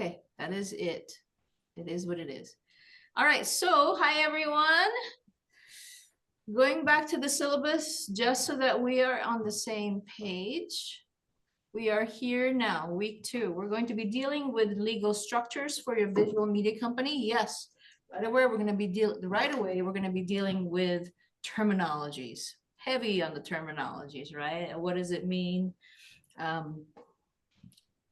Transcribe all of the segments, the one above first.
Okay, that is it. It is what it is. All right, so hi everyone. Going back to the syllabus, just so that we are on the same page. We are here now, week 2. We're going to be dealing with legal structures for your visual media company. Yes, right away we're going to be dealing with terminologies. Heavy on the terminologies, right? What does it mean?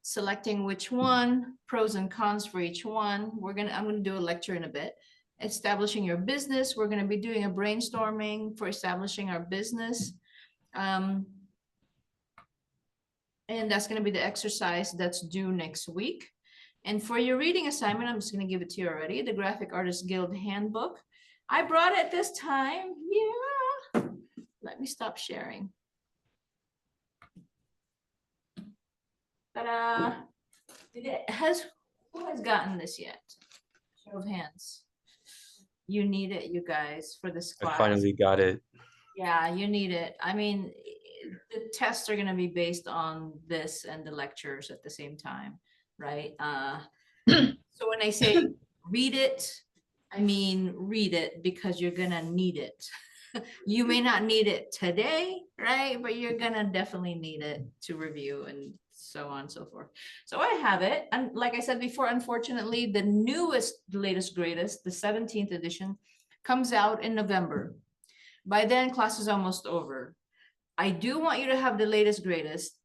Selecting which one, pros and cons for each one. I'm gonna do a lecture in a bit. Establishing your business. We're gonna be doing a brainstorming for establishing our business. And that's gonna be the exercise that's due next week. And for your reading assignment, I'm just gonna give it to you already, the Graphic Artists Guild Handbook. I brought it this time, yeah. Let me stop sharing. Ta-da! Who has gotten this yet? Show of hands. You need it, you guys, for this class. I finally got it. Yeah, you need it. I mean, the tests are going to be based on this and the lectures at the same time, right? So when I say read it, I mean read it because you're going to need it. You may not need it today, right? But you're going to definitely need it to review and so on and so forth. So I have it. And like I said before, unfortunately, the newest, latest, greatest, the 17th edition comes out in November. By then, class is almost over. I do want you to have the latest, greatest,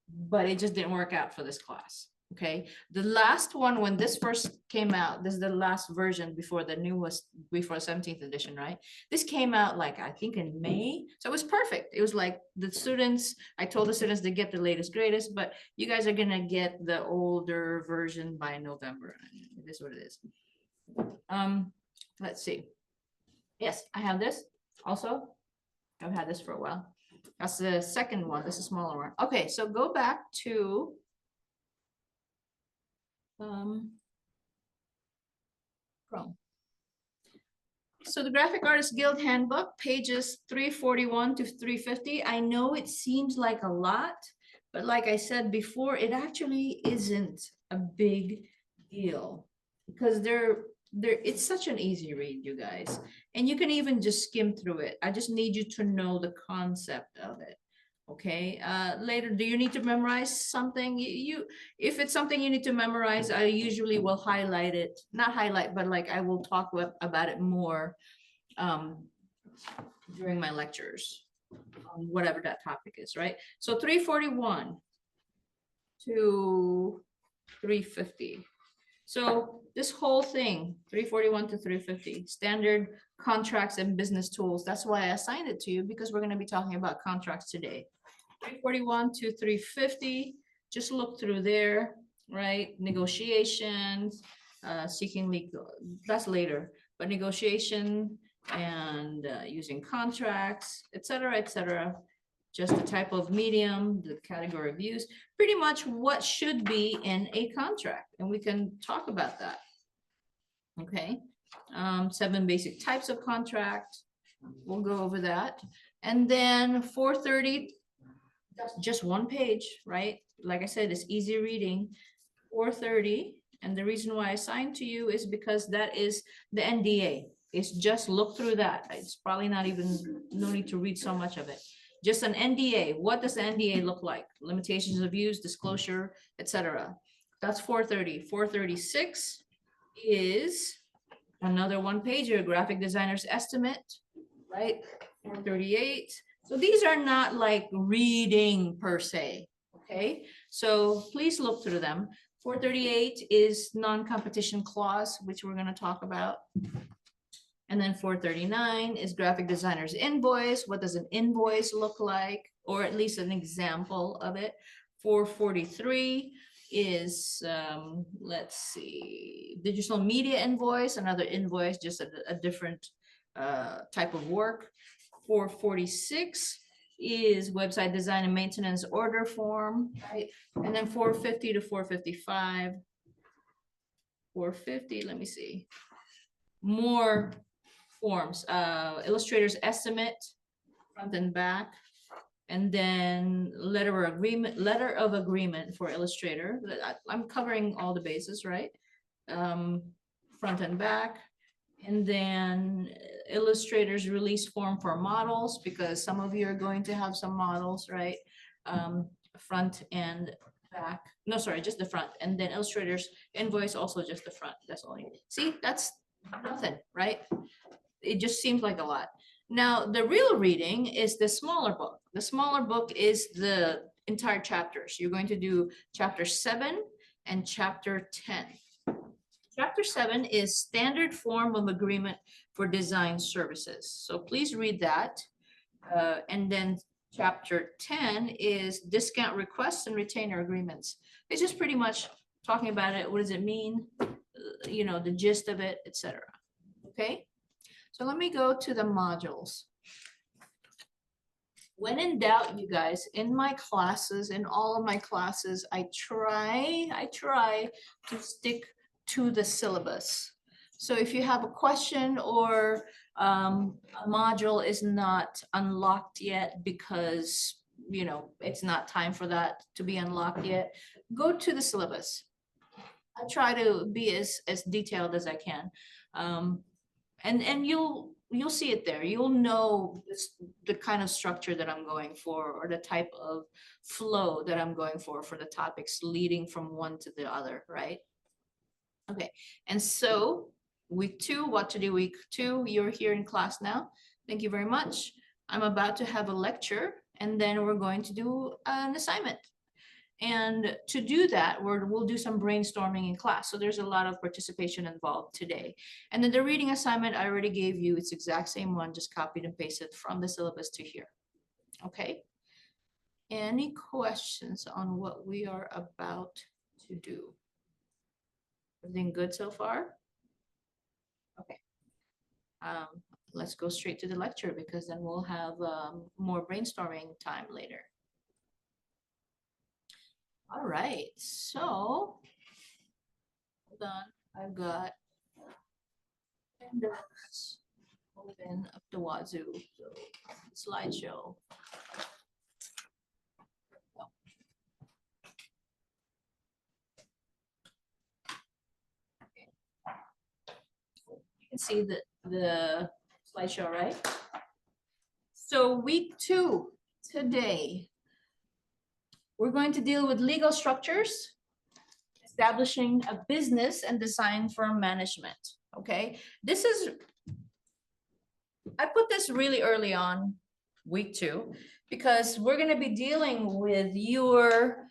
but it just didn't work out for this class. Okay, the last one, when this first came out, this is the last version before the newest, before 17th edition, right? This came out like, I think in May. So it was perfect. It was like the students, I told the students to get the latest, greatest, but you guys are gonna get the older version by November. It is what it is. Let's see. Yes, I have this also. I've had this for a while. That's the second one. This is a smaller one. Okay, so go back to Chrome. So the Graphic Artists Guild Handbook, pages 341 to 350. I know it seems like a lot, but like I said before, it actually isn't a big deal because it's such an easy read, you guys. And you can even just skim through it. I just need you to know the concept of it. Okay, later, do you need to memorize something? If it's something you need to memorize, I usually will highlight it, not highlight, but like I will talk about it more during my lectures, whatever that topic is, right? So 341 to 350. So this whole thing, 341 to 350, standard contracts and business tools. That's why I assigned it to you, because we're going to be talking about contracts today. 341 to 350, just look through there, right? Negotiations, seeking legal, that's later, but negotiation and using contracts, etc. Just the type of medium, the category of use, pretty much what should be in a contract. And we can talk about that. Okay, 7 basic types of contract. We'll go over that. And then 430, that's just one page, right? Like I said, it's easy reading. 430, and the reason why I assigned to you is because that is the NDA. It's just look through that. It's probably not even, no need to read so much of it. Just an NDA. What does the NDA look like? Limitations of use, disclosure, etc. That's 430. 436 is another one pager, graphic designer's estimate, right? 438. So these are not like reading per se, okay? So please look through them. 438 is non-competition clause, which we're going to talk about. And then 439 is graphic designer's invoice. What does an invoice look like? Or at least an example of it. 443 is, let's see, digital media invoice, another invoice, just a different type of work. 446 is website design and maintenance order form, right? And then 450 to 455. 450, let me see. More forms, illustrator's estimate, front and back. And then letter of agreement for Illustrator. I'm covering all the bases, right? Front and back. And then Illustrator's release form for models, because some of you are going to have some models, right? Front and back. No, sorry, just the front. And then Illustrator's invoice, also just the front. That's all you need. See, that's nothing, right? It just seems like a lot. Now, the real reading is the smaller book. The smaller book is the entire chapters. You're going to do chapter 7 and chapter 10. Chapter 7 is standard form of agreement for design services. So please read that. And then chapter 10 is discount requests and retainer agreements. It's just pretty much talking about it. What does it mean? You know, the gist of it, etc. Okay. So let me go to the modules. When in doubt, you guys, in my classes, in all of my classes, I try to stick to the syllabus. So if you have a question or a module is not unlocked yet because, you know, it's not time for that to be unlocked yet, go to the syllabus. I try to be as detailed as I can. And you'll see it there. You'll know the kind of structure that I'm going for, or the type of flow that I'm going for the topics leading from one to the other, right? Okay, and so week 2, what to do week 2, you're here in class now. Thank you very much. I'm about to have a lecture, and then we're going to do an assignment. And to do that, we'll do some brainstorming in class. So there's a lot of participation involved today. And then the reading assignment I already gave you, it's exact same one, just copied and pasted from the syllabus to here. Okay. Any questions on what we are about to do? Everything good so far? Okay. Let's go straight to the lecture, because then we'll have more brainstorming time later. All right, so hold on. I've got open up the wazoo, so slideshow. Okay. You can see the slideshow, right? So week 2 today. We're going to deal with legal structures, establishing a business, and design firm management. Okay, this is, I put this really early on, week 2, because we're going to be dealing with your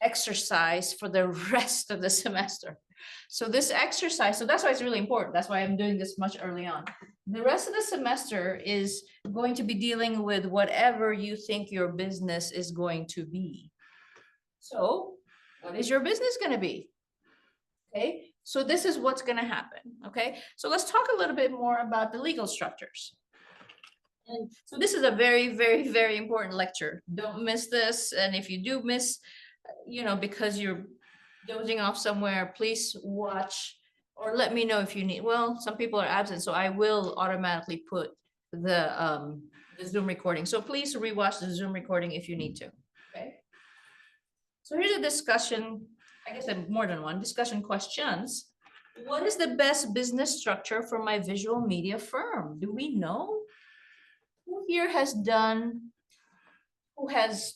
exercise for the rest of the semester. So this exercise, so that's why it's really important. That's why I'm doing this much early on. The rest of the semester is going to be dealing with whatever you think your business is going to be. So what is your business going to be? Okay, so this is what's going to happen. Okay, so let's talk a little bit more about the legal structures. And so this is a very, very, very important lecture. Don't miss this. And if you do miss, you know, because you're dozing off somewhere, please watch or let me know if you need. Well, some people are absent, so I will automatically put the Zoom recording. So please rewatch the Zoom recording if you need to. Okay. So here's a discussion. I guess more than one discussion questions. What is the best business structure for my visual media firm? Do we know? Who here has done? Who has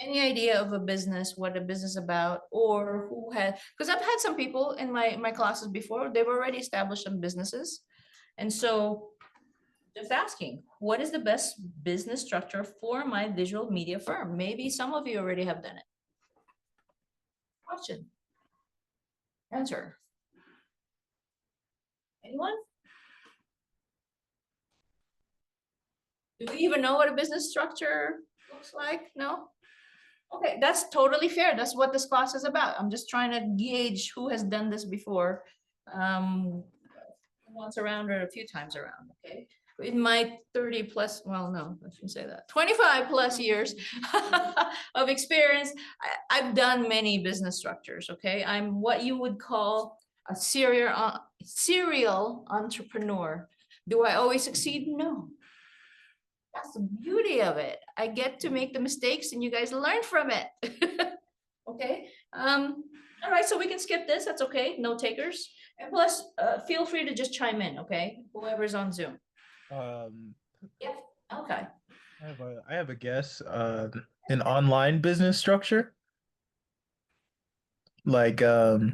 any idea of a business, what a business about, or who had, because I've had some people in my classes before, they've already established some businesses. And so just asking, what is the best business structure for my visual media firm? Maybe some of you already have done it. Question. Answer. Anyone? Do we even know what a business structure looks like? No? Okay, that's totally fair. That's what this class is about. I'm just trying to gauge who has done this before, once around or a few times around, okay? In my 30 plus, well, no, I shouldn't say that, 25 plus years of experience, I've done many business structures, okay? I'm what you would call a serial entrepreneur. Do I always succeed? No. That's the beauty of it. I get to make the mistakes and you guys learn from it. Okay. All right, so we can skip this. That's okay. No takers. And plus, feel free to just chime in, okay? Whoever's on Zoom. Um, Yep. Okay. I have a guess. An online business structure. Like, I've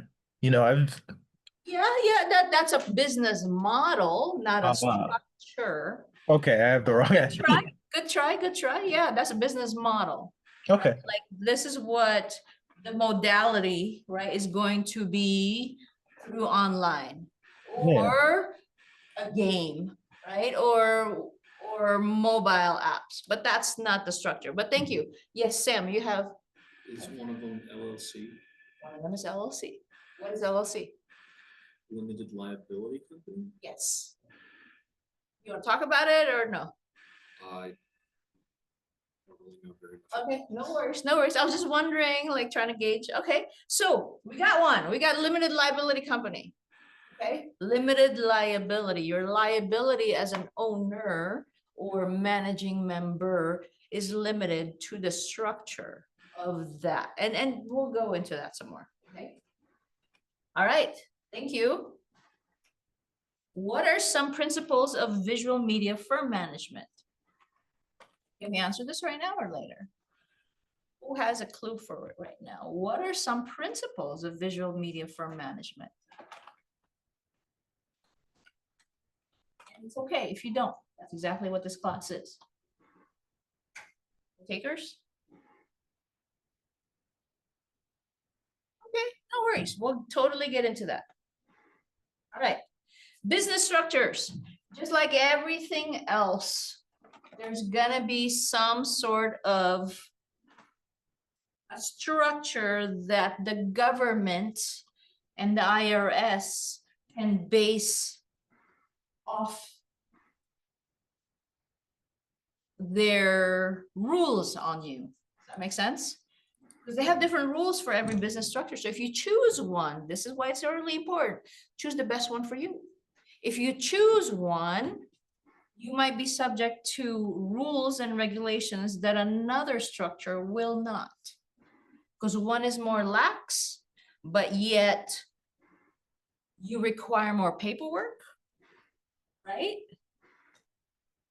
That's a business model, not a wow. structure. Okay, I have the wrong Good answer. try, good try, good try. Yeah, that's a business model. Okay. Like this is what the modality, right, is going to be through online Yeah. or a game, right? Or mobile apps, but that's not the structure. But thank you. Yes, Sam, you have. Is one of them LLC, One of them is LLC. What is LLC? limited liability company? Yes. You want to talk about it or no? I don't really know very much. Okay, no worries, no worries. I was just wondering, like trying to gauge. Okay, so we got one. We got limited liability company. Okay, limited liability. Your liability as an owner or managing member is limited to the structure of that. And we'll go into that some more. Okay. All right, thank you. What are some principles of visual media firm management? Can we answer this right now or later? Who has a clue for it right now? What are some principles of visual media firm management? And it's okay if you don't. That's exactly what this class is. Takers? Okay, no worries. We'll totally get into that. All right. Business structures. Just like everything else, there's gonna be some sort of a structure that the government and the IRS can base off their rules on you. Does that make sense? Because they have different rules for every business structure. So if you choose one, this is why it's really important. Choose the best one for you. If you choose one, you might be subject to rules and regulations that another structure will not. Because one is more lax, but yet you require more paperwork, right?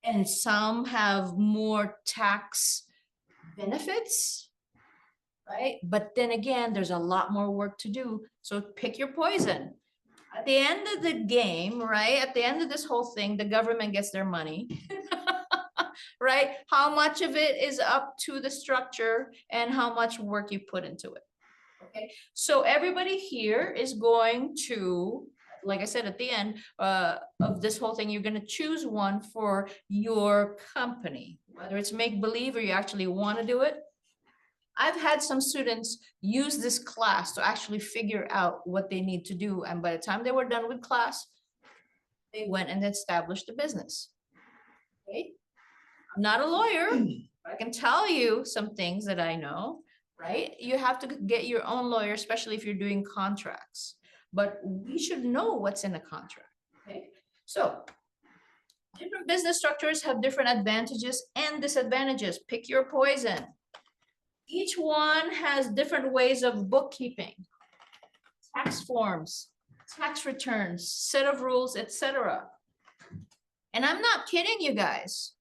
And some have more tax benefits, right? But then again, there's a lot more work to do. So pick your poison. At the end of the game, right? At the end of this whole thing, the government gets their money, right? How much of it is up to the structure and how much work you put into it. Okay, so everybody here is going to, like I said, at the end of this whole thing, you're going to choose one for your company, whether it's make believe or you actually want to do it. I've had some students use this class to actually figure out what they need to do. And by the time they were done with class, they went and established a business. Okay. I'm not a lawyer, but I can tell you some things that I know, right? You have to get your own lawyer, especially if you're doing contracts. But we should know what's in the contract. Okay. So different business structures have different advantages and disadvantages. Pick your poison. Each one has different ways of bookkeeping, tax forms, tax returns, set of rules, etc. And I'm not kidding you guys.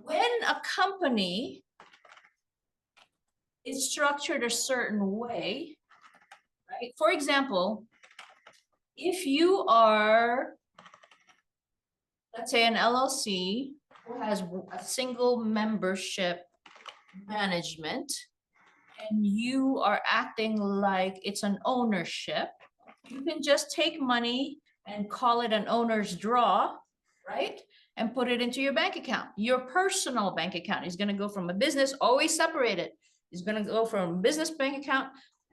When a company is structured a certain way, right? For example, if you are, let's say, an LLC who has a single membership management, and you are acting like it's an ownership, you can just take money and call it an owner's draw, right? And put it into your bank account. Your personal bank account is going to go from a business, always separated. It's going to go from business bank account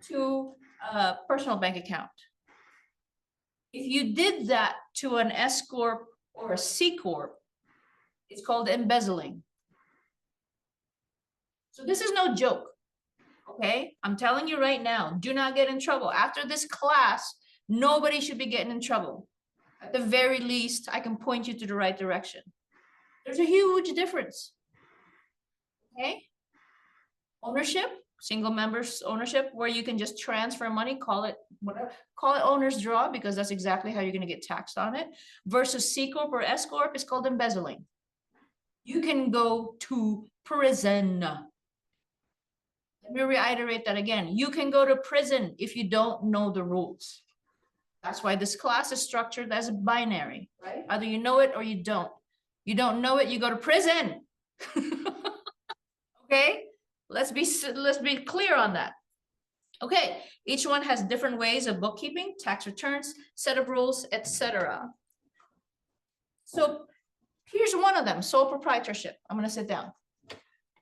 to a personal bank account. If you did that to an S Corp or a C Corp, it's called embezzling. So this is no joke, okay? I'm telling you right now, do not get in trouble. After this class, nobody should be getting in trouble. At the very least, I can point you to the right direction. There's a huge difference. Okay? Ownership, single members ownership, where you can just transfer money, call it whatever, call it owner's draw, because that's exactly how you're going to get taxed on it. Versus C Corp or S Corp is called embezzling. You can go to prison. Let me reiterate that again. You can go to prison if you don't know the rules. That's why this class is structured as a binary, right? Either you know it or you don't. You don't know it, you go to prison. Okay, let's be clear on that. Okay, each one has different ways of bookkeeping, tax returns, set of rules, etc. So here's one of them, sole proprietorship. I'm going to sit down.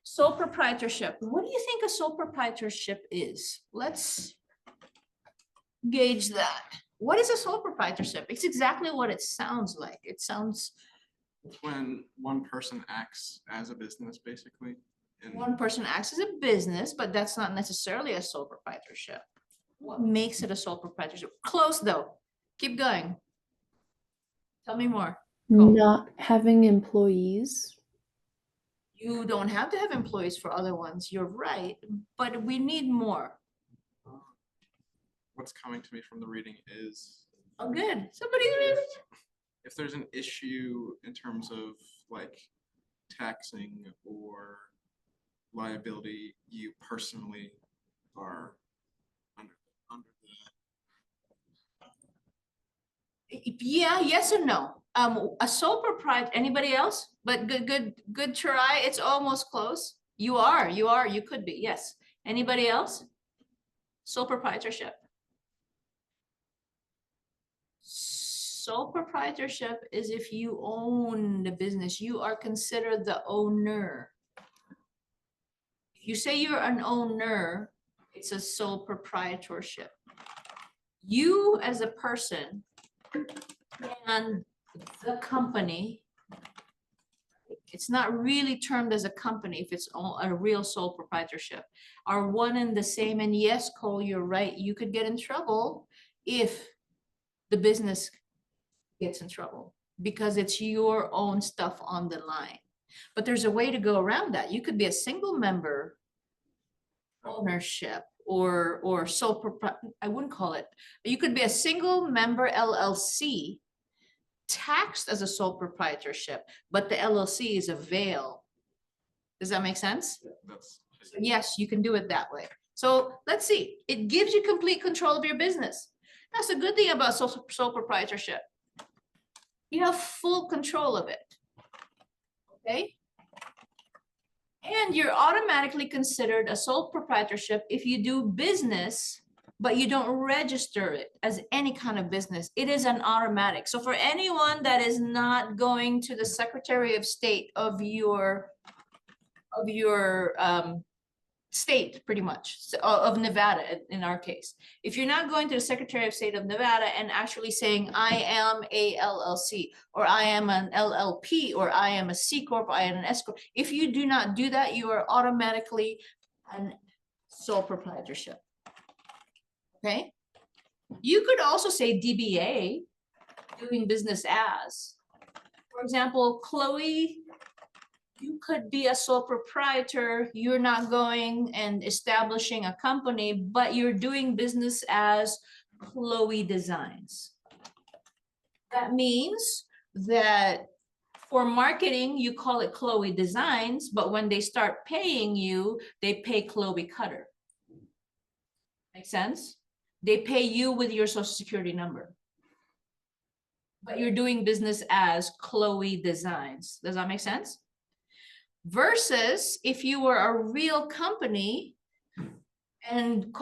Sole proprietorship. What do you think a sole proprietorship is? Let's gauge that. What is a sole proprietorship? It's exactly what it sounds like. It sounds When one person acts as a business, basically. And one person acts as a business, but that's not necessarily a sole proprietorship. What makes it a sole proprietorship? Close though. Keep going. Tell me more. Cool. Not having employees. You don't have to have employees for other ones. You're right, but we need more. what's coming to me from the reading is Oh, good. Somebody read it. if there's an issue in terms of like taxing or liability, you personally are under the Yeah, yes and no. A sole proprietor, anybody else? But good try. It's almost close. You could be, yes. Anybody else? Sole proprietorship. Sole proprietorship is if you own the business, you are considered the owner. If you say you're an owner, it's a sole proprietorship. You as a person and the company, it's not really termed as a company if it's a real sole proprietorship, are one and the same. And yes, Cole, you're right. You could get in trouble if the business gets in trouble because it's your own stuff on the line. But there's a way to go around that. You could be a single member ownership or sole proprietor. I wouldn't call it. You could be a single member LLC taxed as a sole proprietorship, but the LLC is a veil. Does that make sense? that's Yes, you can do it that way. So let's see. It gives you complete control of your business. That's a good thing about sole proprietorship. You have full control of it. Okay? And you're automatically considered a sole proprietorship if you do business, but you don't register it as any kind of business. It is an automatic. So for anyone that is not going to the Secretary of State of your state, pretty much, of Nevada in our case. If you're not going to the Secretary of State of Nevada and actually saying, I am a LLC, or I am an LLP, or I am a C Corp, I am an S Corp. If you do not do that, you are automatically an sole proprietorship. Okay? You could also say DBA, doing business as. For example, Chloe, you could be a sole proprietor. You're not going and establishing a company, but you're doing business as Chloe Designs. That means that for marketing, you call it Chloe Designs, but when they start paying you, they pay Chloe Cutter. Make sense? They pay you with your social security number. But you're doing business as Chloe Designs. Does that make sense? Versus if you were a real company and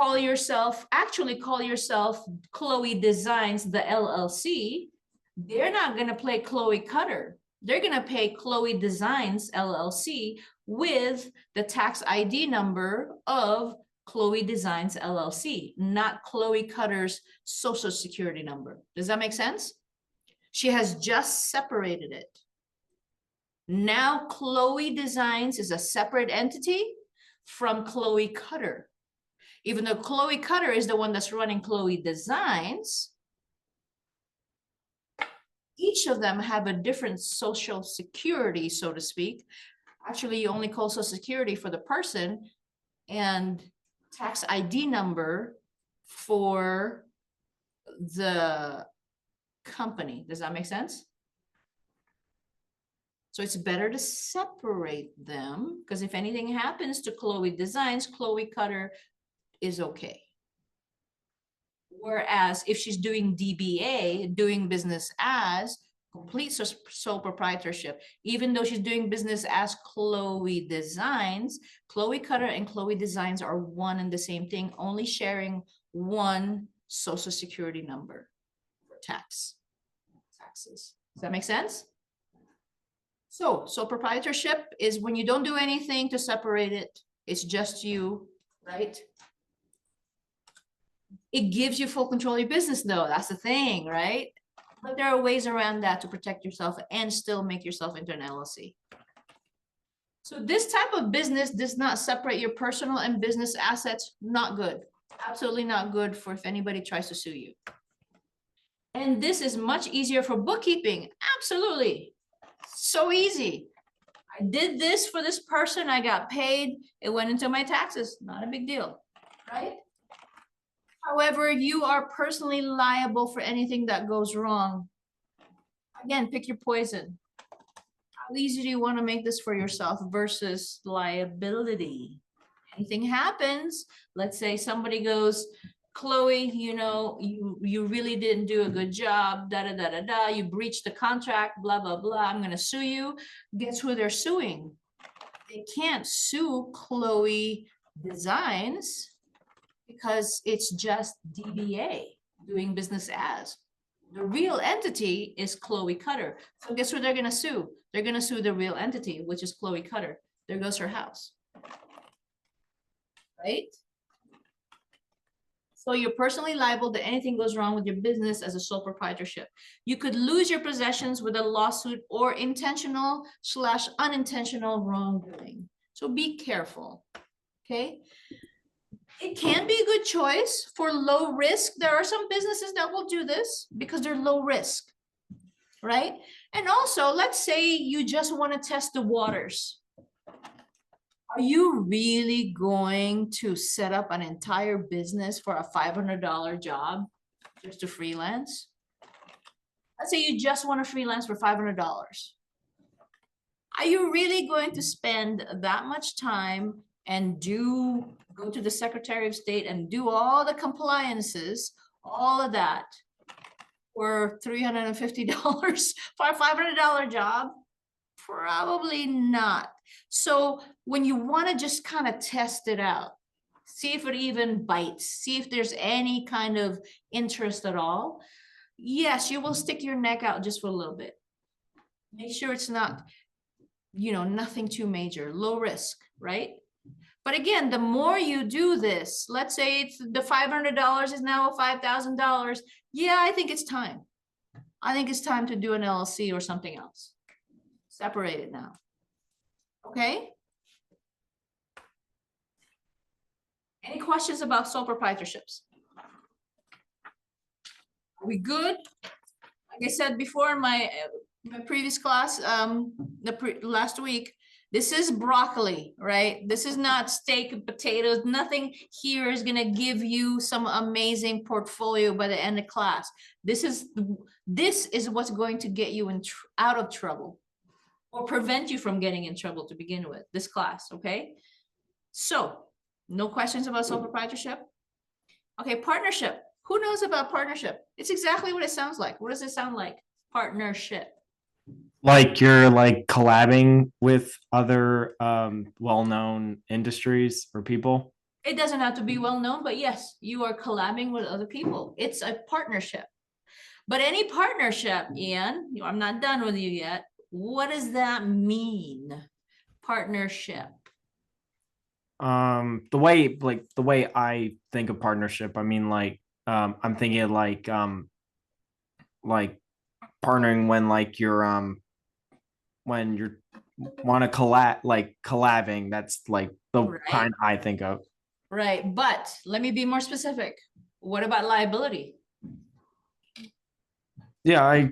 actually call yourself Chloe Designs, the LLC, they're not going to play Chloe Cutter. They're going to pay Chloe Designs LLC with the tax ID number of Chloe Designs LLC, not Chloe Cutter's social security number. Does that make sense? She has just separated it. Now Chloe Designs is a separate entity from Chloe Cutter. Even though Chloe Cutter is the one that's running Chloe Designs, each of them have a different social security, so to speak. Actually, you only call social security for the person and tax ID number for the company. Does that make sense? So it's better to separate them, because if anything happens to Chloe Designs, Chloe Cutter is okay. Whereas if she's doing DBA, doing business as complete sole proprietorship, even though she's doing business as Chloe Designs, Chloe Cutter and Chloe Designs are one and the same thing, only sharing one social security number for taxes. Does that make sense? So sole proprietorship is when you don't do anything to separate it. It's just you, right? It gives you full control of your business though. That's the thing, right? But there are ways around that to protect yourself and still make yourself into an LLC. So this type of business does not separate your personal and business assets. Not good. Absolutely not good for if anybody tries to sue you. And this is much easier for bookkeeping. Absolutely. So easy. I did this for this person. I got paid. It went into my taxes. Not a big deal, right? However, you are personally liable for anything that goes wrong. Again, pick your poison. How easy do you want to make this for yourself versus liability? Anything happens, let's say somebody goes, Chloe, you know, you really didn't do a good job, da da da da da, you breached the contract, blah, blah, blah, I'm gonna sue you. Guess who they're suing? They can't sue Chloe Designs because it's just DBA, doing business as. The real entity is Chloe Cutter. So guess who they're gonna sue? They're gonna sue the real entity, which is Chloe Cutter. There goes her house. Right? So you're personally liable to anything goes wrong with your business as a sole proprietorship. You could lose your possessions with a lawsuit or intentional/unintentional wrongdoing. So be careful, okay? It can be a good choice for low risk. There are some businesses that will do this because they're low risk, right? And also, let's say you just want to test the waters. Are you really going to set up an entire business for a $500 job just to freelance? Let's say you just want to freelance for $500. Are you really going to spend that much time and go to the Secretary of State and do all the compliances, all of that for $350 for a $500 job? Probably not. So when you want to just kind of test it out, see if it even bites, see if there's any kind of interest at all, yes, you will stick your neck out just for a little bit. Make sure it's not, you know, nothing too major, low risk, right? But again, the more you do this, let's say it's the $500 is now $5,000. Yeah, I think it's time. I think it's time to do an LLC or something else. Separate it now. Okay? Any questions about sole proprietorships? Are we good? Like I said before in my previous class, last week, this is broccoli, right? This is not steak and potatoes. Nothing here is gonna give you some amazing portfolio by the end of class. This is what's going to get you out of trouble or prevent you from getting in trouble to begin with, this class, okay? So, no questions about sole proprietorship? Okay, partnership. Who knows about partnership? It's exactly what it sounds like. What does it sound like? Partnership. Like you're like collabing with other well-known industries or people? It doesn't have to be well-known, but yes, you are collabing with other people. It's a partnership. But any partnership, Ian, I'm not done with you yet. What does that mean? Partnership. The way I think of partnership, I mean I'm thinking like partnering when you're want to collabing, that's like the Right. kind I think of. Right, but let me be more specific. What about liability? Yeah,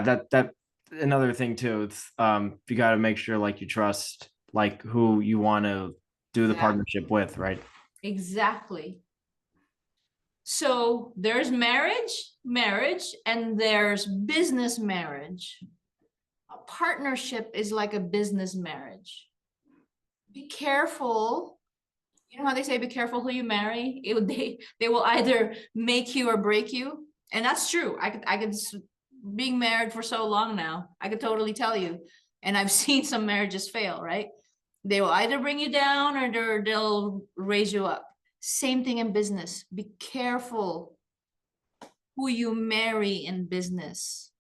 that another thing too. It's you got to make sure like you trust like who you want to do the Yeah. partnership with, right? Exactly. So there's marriage, and there's business marriage. A partnership is like a business marriage. Be careful. You know how they say, be careful who you marry? They will either make you or break you. And that's true. Being married for so long now, I could totally tell you. And I've seen some marriages fail, right? They will either bring you down or they'll raise you up. Same thing in business. Be careful who you marry in business.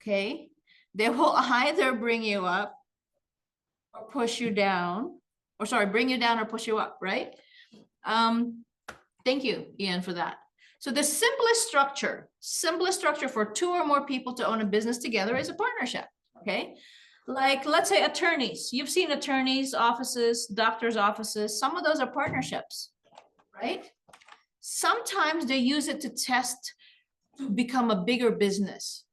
Okay? They will either bring you up or push you down, or sorry, bring you down or push you up, right? Thank you, Ian, for that. So the simplest structure for two or more people to own a business together is a partnership, okay? Like, let's say attorneys. You've seen attorneys' offices, doctors' offices. Some of those are partnerships, right? Sometimes they use it to test to become a bigger business,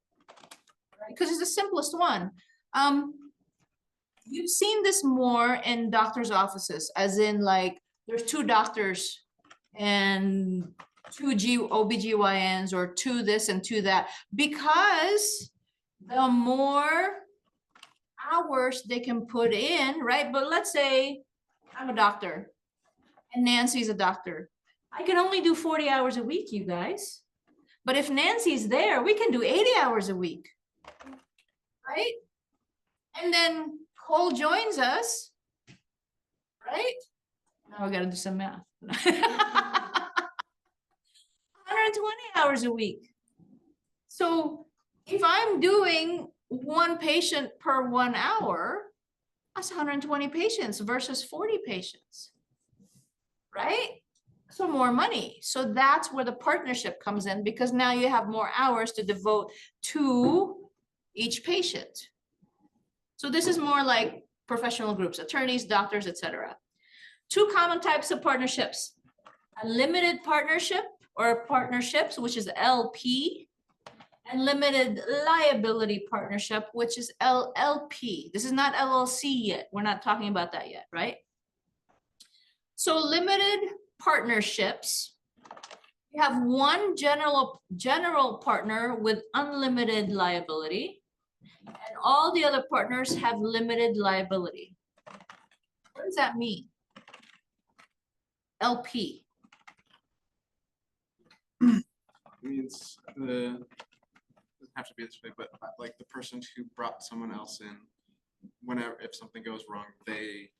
right? Because it's the simplest one. You've seen this more in doctors' offices, as in like there's two doctors and two OBGYNs or two this and two that, because the more hours they can put in, right? But let's say I'm a doctor and Nancy's a doctor. I can only do 40 hours a week, you guys. But if Nancy's there, we can do 80 hours a week, right? And then Cole joins us, right? Now I gotta do some math. 120 hours a week. So if I'm doing one patient per 1 hour, that's 120 patients versus 40 patients, right? So more money. So that's where the partnership comes in, because now you have more hours to devote to each patient. So this is more like professional groups, attorneys, doctors, etc. Two common types of partnerships: a limited partnership or partnerships, which is LP, and limited liability partnership, which is LLP. This is not LLC yet. We're not talking about that yet, right? So limited partnerships, you have one general partner with unlimited liability, and all the other partners have limited liability. What does that mean? LP. Means the, doesn't have to be this way, but like the person who brought someone else in, whenever, if something goes wrong, they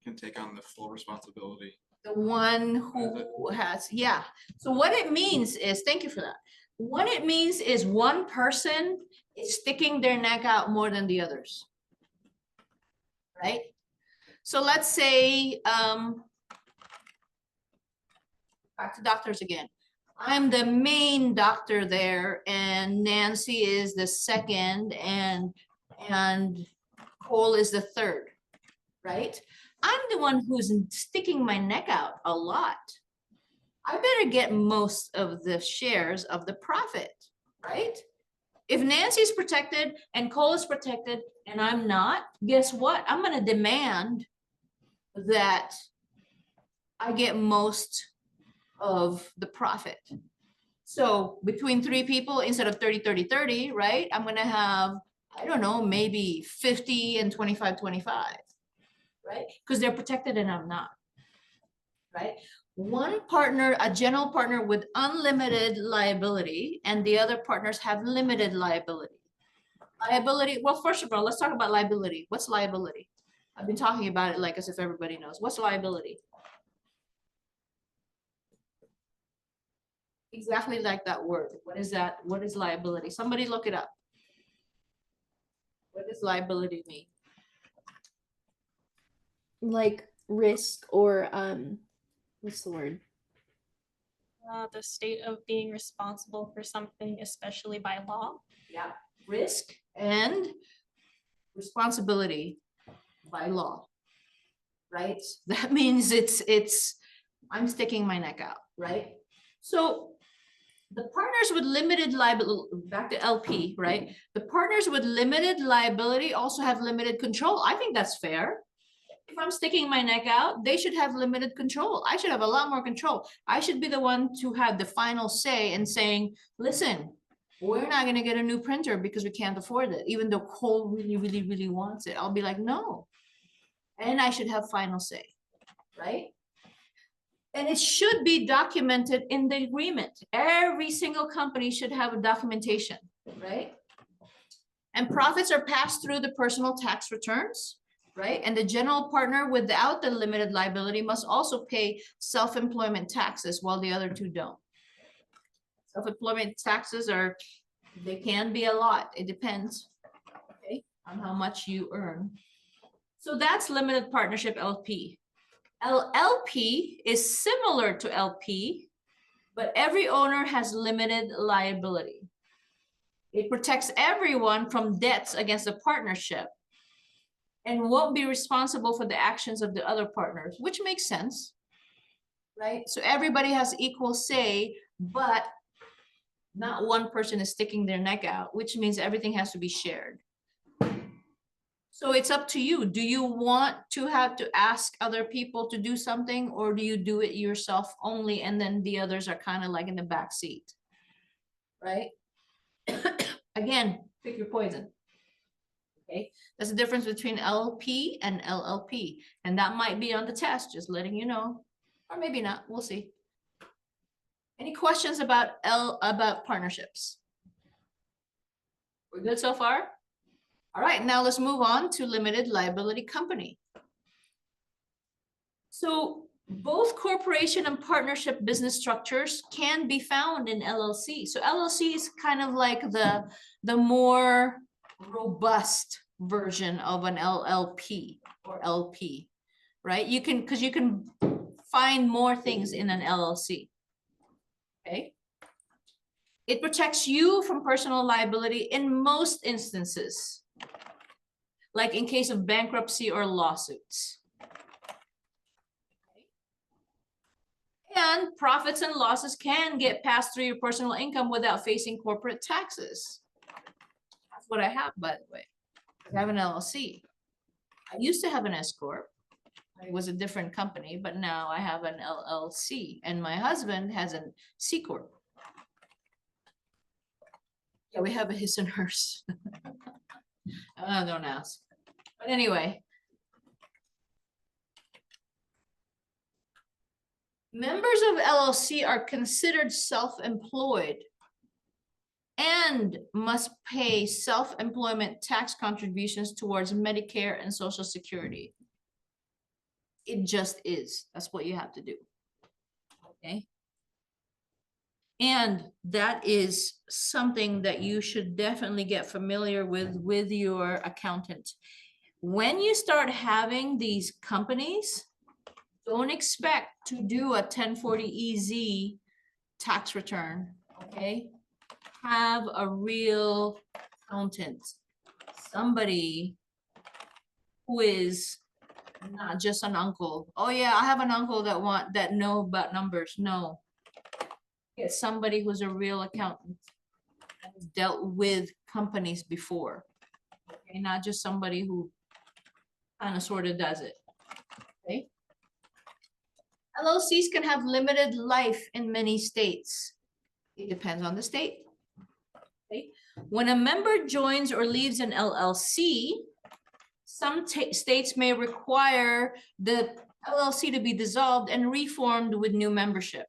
can take on the full responsibility. The one who has, yeah. So what it means is, thank you for that. What it means is one person is sticking their neck out more than the others, right? So let's say, back to doctors again. I'm the main doctor there, and Nancy is the second, and Cole is the third, right? I'm the one who's sticking my neck out a lot. I better get most of the shares of the profit, right? If Nancy's protected and Cole is protected and I'm not, guess what? I'm going to demand that I get most of the profit. So between three people, instead of 30, 30, 30, right? I'm going to have, I don't know, maybe 50 and 25, 25. Right? Because they're protected and I'm not, right? One partner, a general partner with unlimited liability, and the other partners have limited liability. Liability, well, first of all, let's talk about liability. What's liability? I've been talking about it like as if everybody knows. What's liability? Exactly like that word. What is that? What is liability? Somebody look it up. What does liability mean? Like risk or what's the word? The state of being responsible for something, especially by law. Yeah, risk and responsibility by law, right? That means it's I'm sticking my neck out, right? So The partners with limited liability, back to LP, right? The partners with limited liability also have limited control. I think that's fair. If I'm sticking my neck out, they should have limited control. I should have a lot more control. I should be the one to have the final say in saying, listen, we're not gonna get a new printer because we can't afford it, even though Cole really, really, really wants it. I'll be like, no. And I should have final say, right? And it should be documented in the agreement. Every single company should have a documentation, right? And profits are passed through the personal tax returns, right? And the general partner without the limited liability must also pay self-employment taxes while the other two don't. Self-employment taxes are, they can be a lot. It depends, okay, on how much you earn. So that's limited partnership LP. LLP is similar to LP, but every owner has limited liability. It protects everyone from debts against the partnership and won't be responsible for the actions of the other partners, which makes sense, right? So everybody has equal say, but not one person is sticking their neck out, which means everything has to be shared. So it's up to you. Do you want to have to ask other people to do something, or do you do it yourself only and then the others are kind of like in the back seat, right? Again, pick your poison. Okay, that's the difference between LP and LLP, and that might be on the test, just letting you know, or maybe not, we'll see. Any questions about partnerships? We're good so far? All right, now let's move on to limited liability company. So both corporation and partnership business structures can be found in LLC. So LLC is kind of like the more robust version of an LLP or LP, right? You can, because you can find more things in an LLC, okay? It protects you from personal liability in most instances, like in case of bankruptcy or lawsuits. And profits and losses can get passed through your personal income without facing corporate taxes. That's what I have, by the way. I have an LLC. I used to have an S Corp. It was a different company, but now I have an LLC, and my husband has a C Corp. Yeah, we have a his and hers. Don't ask. But anyway. Members of LLC are considered self-employed and must pay self-employment tax contributions towards Medicare and Social Security. It just is. That's what you have to do. Okay. And that is something that you should definitely get familiar with your accountant. When you start having these companies, don't expect to do a 1040EZ tax return, okay? Have a real accountant, somebody who is not just an uncle. Oh yeah, I have an uncle that know about numbers. No, get somebody who's a real accountant and has dealt with companies before, okay? Not just somebody who kind of sort of does it, okay? LLCs can have limited life in many states. It depends on the state. Okay. When a member joins or leaves an LLC, some states may require the LLC to be dissolved and reformed with new membership,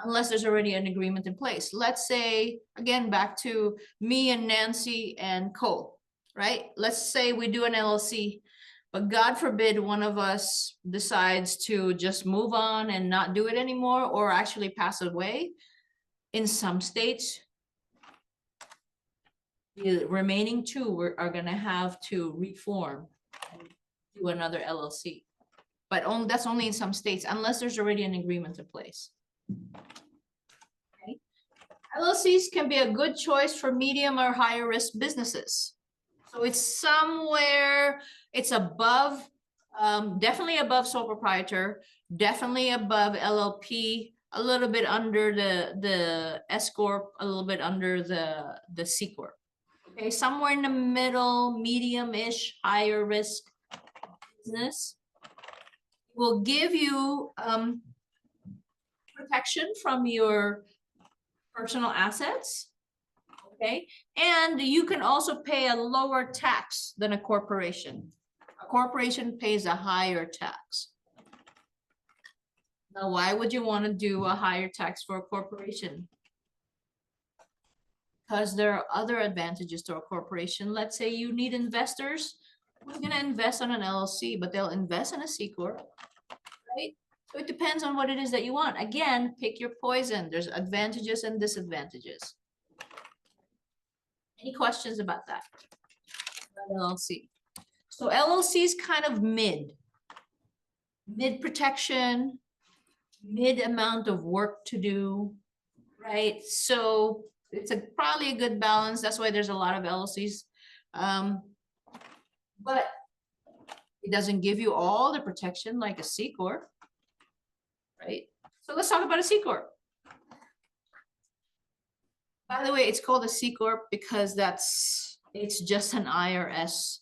unless there's already an agreement in place. Let's say, again, back to me and Nancy and Cole, right? Let's say we do an LLC, but God forbid one of us decides to just move on and not do it anymore, or actually pass away. In some states, the remaining two are going to have to reform and do another LLC. But that's only in some states, unless there's already an agreement in place. Okay. LLCs can be a good choice for medium or higher risk businesses. So it's somewhere, it's above, definitely above sole proprietor, definitely above LLP, a little bit under the S corp, a little bit under the C corp. Okay, somewhere in the middle, medium-ish, higher risk business will give you protection from your personal assets. Okay, and you can also pay a lower tax than a corporation. A corporation pays a higher tax. Now, why would you want to do a higher tax for a corporation? Because there are other advantages to a corporation. Let's say you need investors. Who's going to invest on an LLC, but they'll invest in a C corp, right? So it depends on what it is that you want. Again, pick your poison. There's advantages and disadvantages. Any questions about that? LLC. So LLC is kind of mid protection, mid amount of work to do, right? So it's probably a good balance. That's why there's a lot of LLCs. But it doesn't give you all the protection like a C corp, right? So let's talk about a C corp. By the way, it's called a C corp because it's just an IRS.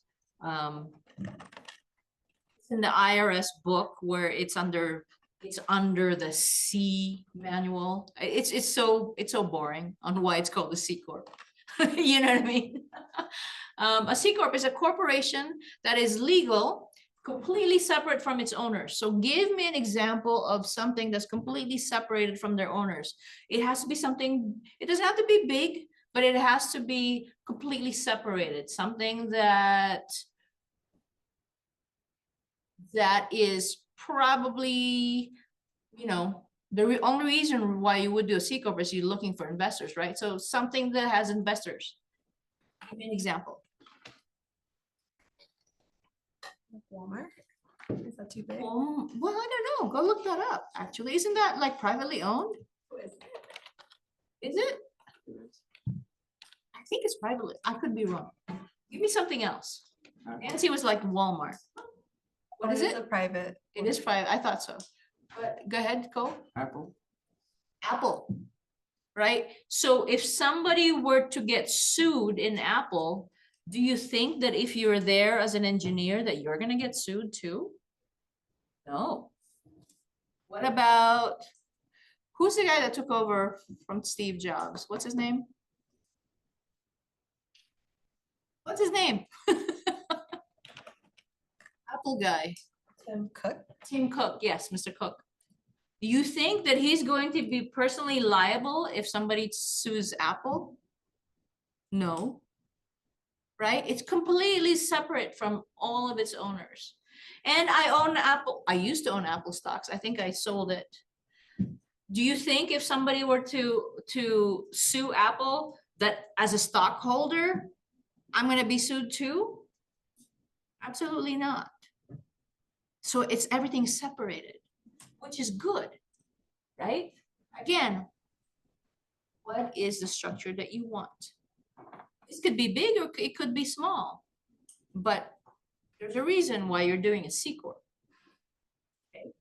It's in the IRS book where it's under the C manual. It's so boring on why it's called a C corp. You know what I mean? A C corp is a corporation that is legal, completely separate from its owners. So give me an example of something that's completely separated from their owners. It has to be something, it doesn't have to be big, but it has to be completely separated. Something that is probably, you know, the only reason why you would do a C corp is you're looking for investors, right? So something that has investors. Give me an example. Walmart? Is that too big? Well, I don't know. Go look that up. Actually, isn't that like privately owned? Is it? I think it's privately. I could be wrong. Give me something else. Nancy was like Walmart. What is it? A private. It is private. I thought so. But go ahead, Cole. Apple. Apple, right? So if somebody were to get sued in Apple, do you think that if you're there as an engineer that you're gonna get sued too? No. What about, who's the guy that took over from Steve Jobs? What's his name? What's his name? Apple guy. Tim Cook. Tim Cook, yes, Mr. Cook. Do you think that he's going to be personally liable if somebody sues Apple? No. Right? It's completely separate from all of its owners. And I own Apple. I used to own Apple stocks. I think I sold it. Do you think if somebody were to sue Apple that as a stockholder, I'm going to be sued too? Absolutely not. So it's everything separated, which is good, right? Again, what is the structure that you want? This could be big or it could be small, but there's a reason why you're doing a C corp. Okay.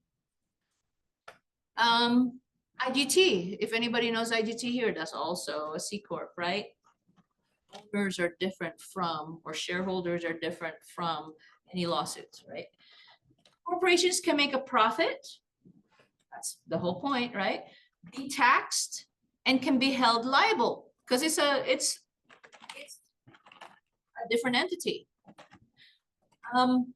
IGT, if anybody knows IGT here, that's also a C corp, right? Owners are different from, or shareholders are different from any lawsuits, right? Corporations can make a profit. That's the whole point, right? Be taxed and can be held liable because it's a different entity.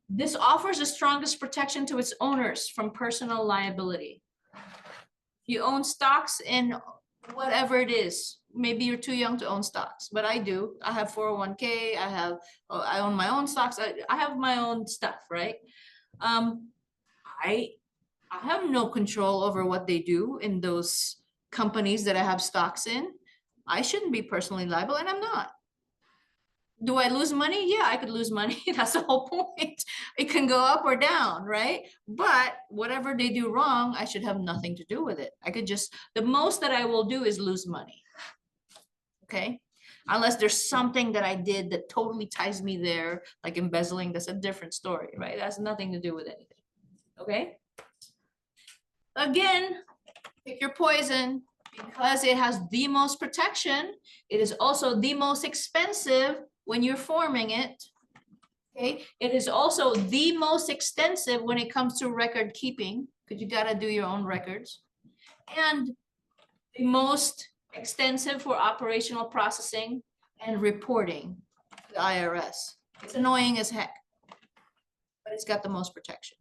This offers the strongest protection to its owners from personal liability. You own stocks in whatever it is. Maybe you're too young to own stocks, but I do. I have 401k. I own my own stocks. I have my own stuff, right? I have no control over what they do in those companies that I have stocks in. I shouldn't be personally liable, and I'm not. Do I lose money? Yeah, I could lose money. That's the whole point. It can go up or down, right? But whatever they do wrong, I should have nothing to do with it. I could just, the most that I will do is lose money. Okay? Unless there's something that I did that totally ties me there, like embezzling, that's a different story, right? That has nothing to do with anything. Okay? Again, Pick your poison. Because it has the most protection, it is also the most expensive when you're forming it. Okay, it is also the most extensive when it comes to record keeping, because you gotta do your own records. And the most extensive for operational processing and reporting to the IRS. It's annoying as heck, but it's got the most protection.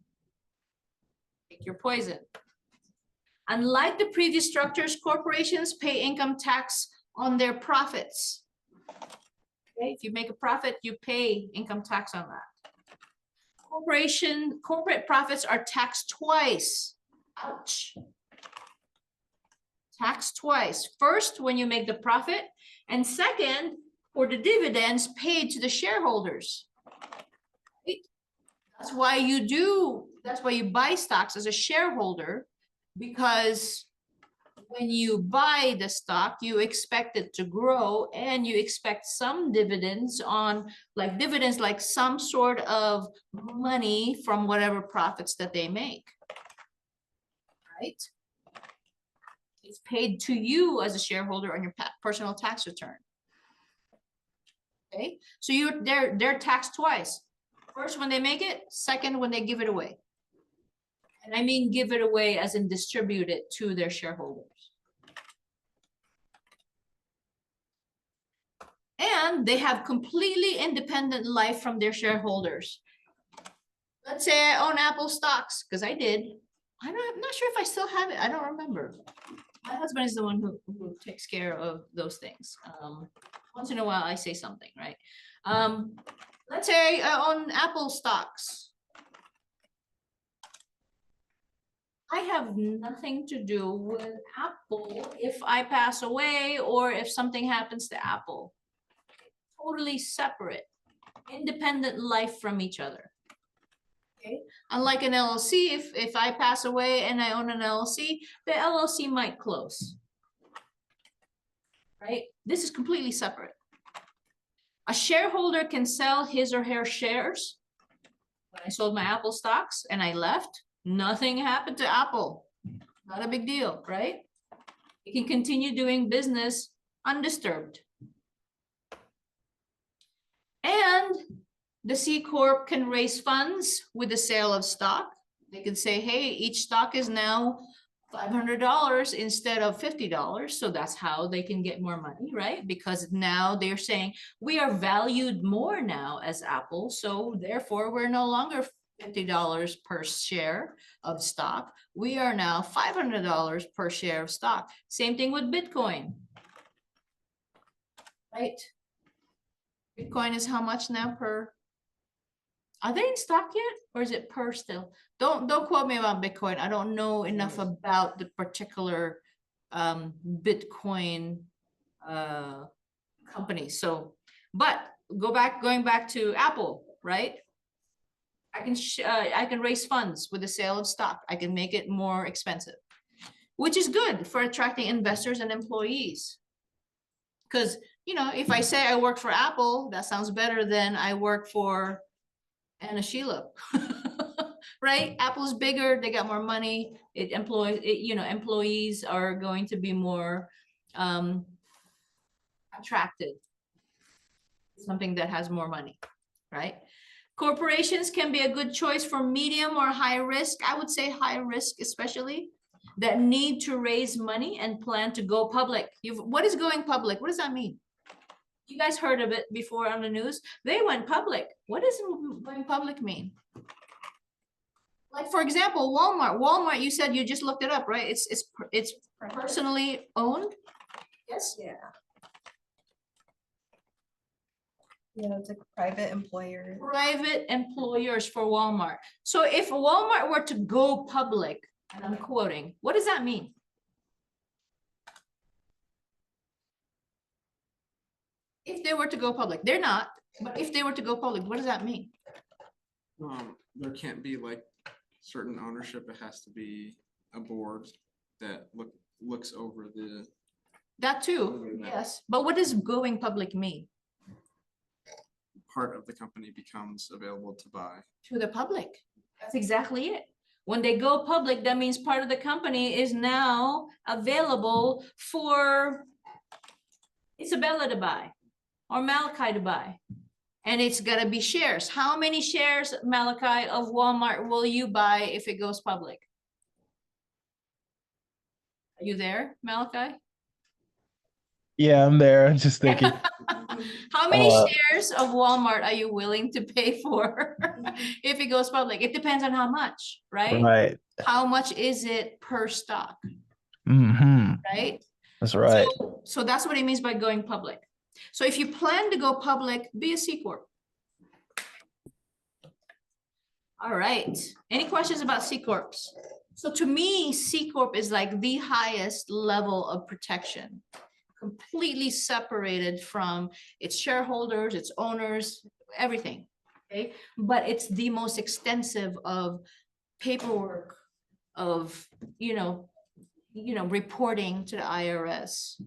Pick your poison. Unlike the previous structures, corporations pay income tax on their profits. Okay, if you make a profit, you pay income tax on that. Corporate profits are taxed twice. Ouch. Taxed twice. First, when you make the profit, and second, for the dividends paid to the shareholders. Right? That's why you buy stocks as a shareholder. Because when you buy the stock, you expect it to grow and you expect some dividends like some sort of money from whatever profits that they make. Right? It's paid to you as a shareholder on your personal tax return. Okay, so they're taxed twice. First when they make it, second when they give it away. And I mean give it away as in distribute it to their shareholders. And they have completely independent life from their shareholders. Let's say I own Apple stocks, because I did. I'm not sure if I still have it. I don't remember. My husband is the one who takes care of those things. Once in a while I say something, right? Let's say I own Apple stocks. I have nothing to do with Apple if I pass away or if something happens to Apple. Totally separate, independent life from each other. Okay. Unlike an LLC, if I pass away and I own an LLC, the LLC might close. Right? This is completely separate. A shareholder can sell his or her shares. When I sold my Apple stocks and I left, nothing happened to Apple. Not a big deal, right? You can continue doing business undisturbed. And the C Corp can raise funds with the sale of stock. They can say, hey, each stock is now $500 instead of $50. So that's how they can get more money, right? Because now they're saying we are valued more now as Apple. So therefore, we're no longer $50 per share of stock. We are now $500 per share of stock. Same thing with Bitcoin, right? Bitcoin is how much now per? Are they in stock yet, or is it per still? Don't quote me about Bitcoin. I don't know enough about the particular Bitcoin company. So, but going back to Apple, right? I can raise funds with the sale of stock. I can make it more expensive, which is good for attracting investors and employees. Because, if I say I work for Apple, that sounds better than I work for Anna Sheila, right? Apple's bigger, they got more money. Employees are going to be more attracted. Something that has more money, right? Corporations can be a good choice for medium or high risk. I would say high risk, especially that need to raise money and plan to go public. What is going public? What does that mean? You guys heard of it before on the news. They went public. What does going public mean? Like, for example, Walmart. Walmart, you said you just looked it up, right? It's personally owned. Yes. Yeah. Yeah, it's like private employer. Private employers for Walmart. So if Walmart were to go public, and I'm quoting, what does that mean? If they were to go public, they're not, but if they were to go public, what does that mean? There can't be like certain ownership. It has to be a board that looks over the. That too, yes. But what does going public mean? Part of the company becomes available to buy. To the public. That's exactly it. When they go public, that means part of the company is now available for Isabella to buy or Malachi to buy. And it's gonna be shares. How many shares, Malachi, of Walmart will you buy if it goes public? Are you there, Malachi? Yeah, I'm there. I'm just thinking. How many Uh, shares of Walmart are you willing to pay for if it goes public? It depends on how much, right? Right. How much is it per stock, Mm-hmm. right? That's right. So that's what it means by going public. So if you plan to go public, be a C Corp. All right. Any questions about C Corps? So to me, C Corp is like the highest level of protection, completely separated from its shareholders, its owners, everything. Okay, but it's the most extensive of paperwork, of reporting to the IRS,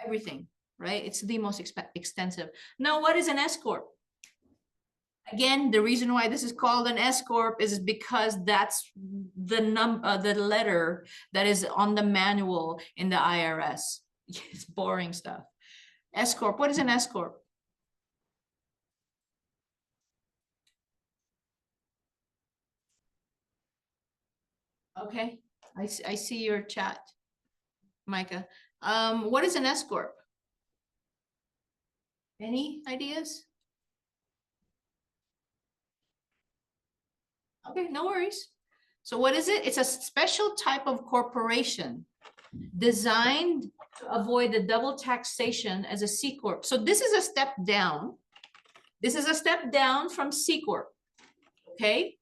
everything, right? It's the most extensive. Now, what is an S Corp? Again, the reason why this is called an S Corp is because that's the letter that is on the manual in the IRS. It's boring stuff. S Corp, what is an S Corp? Okay, I see your chat, Micah. What is an S Corp? Any ideas? Okay, no worries. So what is it? It's a special type of corporation designed to avoid the double taxation as a C Corp. So this is a step down. This is a step down from C Corp, okay?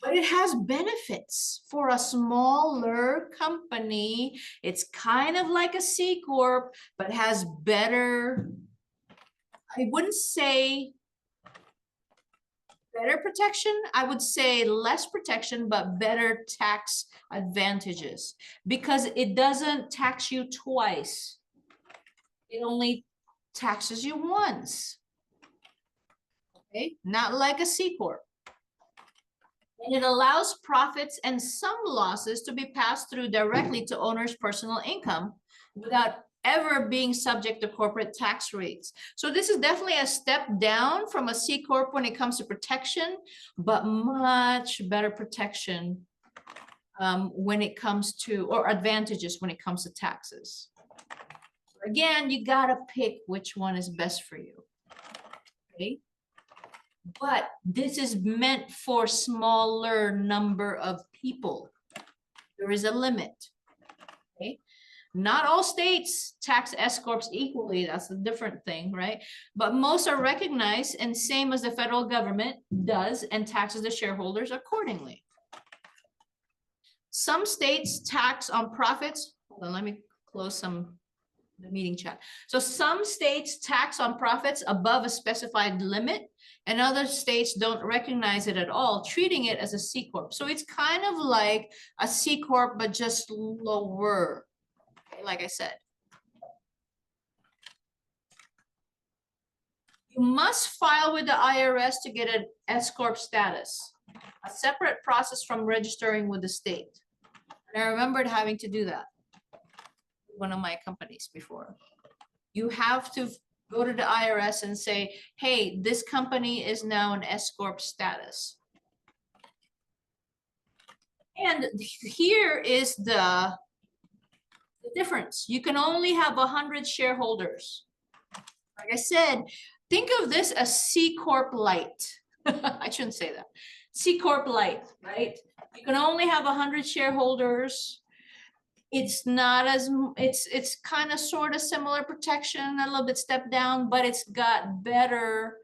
But it has benefits for a smaller company. It's kind of like a C Corp, but has better, I wouldn't say better protection. I would say less protection, but better tax advantages because it doesn't tax you twice. It only taxes you once. Okay, not like a C Corp. And it allows profits and some losses to be passed through directly to owners' personal income without ever being subject to corporate tax rates. So this is definitely a step down from a C Corp when it comes to protection, but much better protection when it comes to, or advantages when it comes to taxes. Again, you gotta pick which one is best for you, okay? But this is meant for smaller number of people. There is a limit, okay? Not all states tax S Corps equally. That's a different thing, right? But most are recognized and same as the federal government does and taxes the shareholders accordingly. Some states tax on profits. Hold on, let me close the meeting chat. So some states tax on profits above a specified limit and other states don't recognize it at all, treating it as a C Corp. So it's kind of like a C Corp, but just lower. Like I said, you must file with the IRS to get an S Corp status, a separate process from registering with the state. And I remembered having to do that with one of my companies before. You have to go to the IRS and say, hey, this company is now an S Corp status. And here is the difference. You can only have 100 shareholders. Like I said, think of this as C Corp light. I shouldn't say that. C Corp light, right? You can only have 100 shareholders. It's not as, it's kind of sort of similar protection, a little bit step down, but it's got better,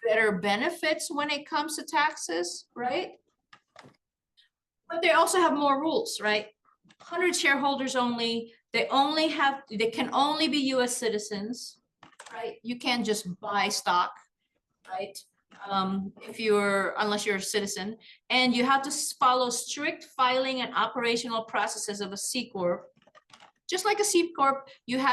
better benefits when it comes to taxes, right? But they also have more rules, right? 100 shareholders only. They can only be US citizens, right? You can't just buy stock, right? Unless you're a citizen, and you have to follow strict filing and operational processes of a C Corp. Just like a C Corp, you do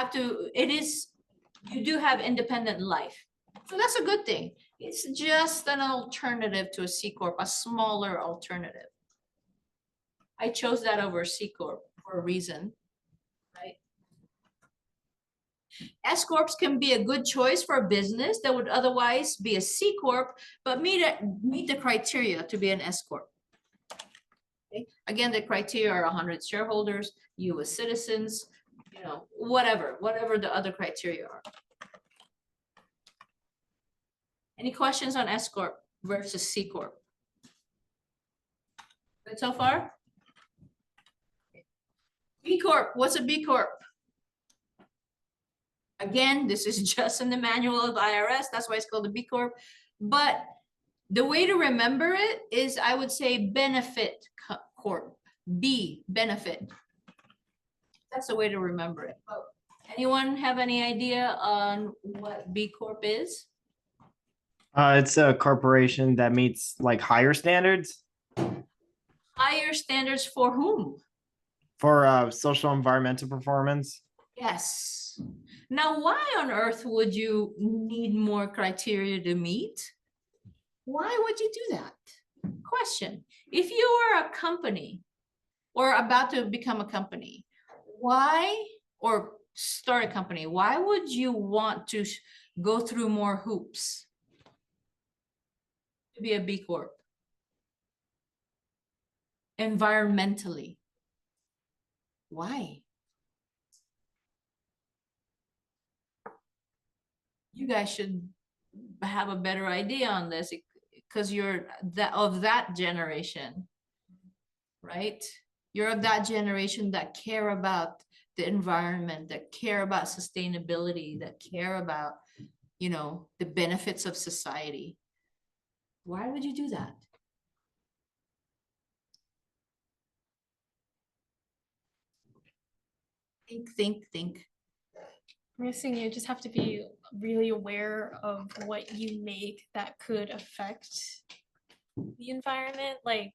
have independent life. So that's a good thing. It's just an alternative to a C Corp, a smaller alternative. I chose that over C Corp for a reason, right? S Corps can be a good choice for a business that would otherwise be a C Corp, but meet the criteria to be an S Corp. Okay? Again, the criteria are 100 shareholders, US citizens, you know, whatever the other criteria are. Any questions on S Corp versus C Corp? Good so far? B Corp, what's a B Corp? Again, this is just in the manual of IRS, that's why it's called a B Corp. But the way to remember it is, I would say benefit corp, B, benefit. That's the way to remember it. Anyone have any idea on what B Corp is? It's a corporation that meets like higher standards Higher standards for whom? for social environmental performance. Yes. Now, why on earth would you need more criteria to meet? Why would you do that? Question. If you are a company or about to become a company, why, or start a company, why would you want to go through more hoops to be a B Corp? Environmentally. Why? You guys should have a better idea on this because you're of that generation, right? You're of that generation that care about the environment, that care about sustainability, that care about, you know, the benefits of society. Why would you do that? Think. I'm guessing you just have to be really aware of what you make that could affect the environment. Like,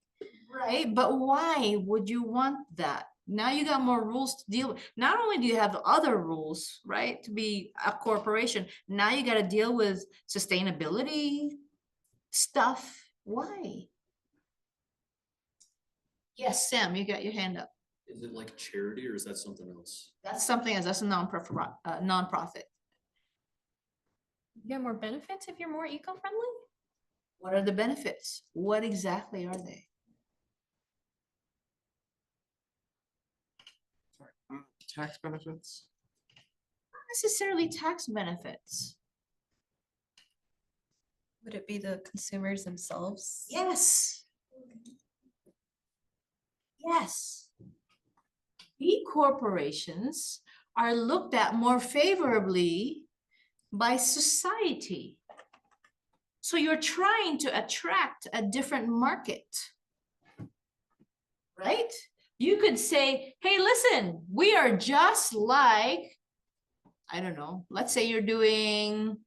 Right, but why would you want that? Now you got more rules to deal with. Not only do you have other rules, right, to be a corporation, now you got to deal with sustainability stuff. Why? Yes, Sam, you got your hand up. Is it like charity or is that something else? That's something else. That's a nonprofit. you get more benefits if you're more eco-friendly. What are the benefits? What exactly are they? Tax benefits? Not necessarily tax benefits. Would it be the consumers themselves? Yes. Yes. B corporations are looked at more favorably by society. So you're trying to attract a different market, right? You could say, hey, listen, we are just like, I don't know, let's say you're doing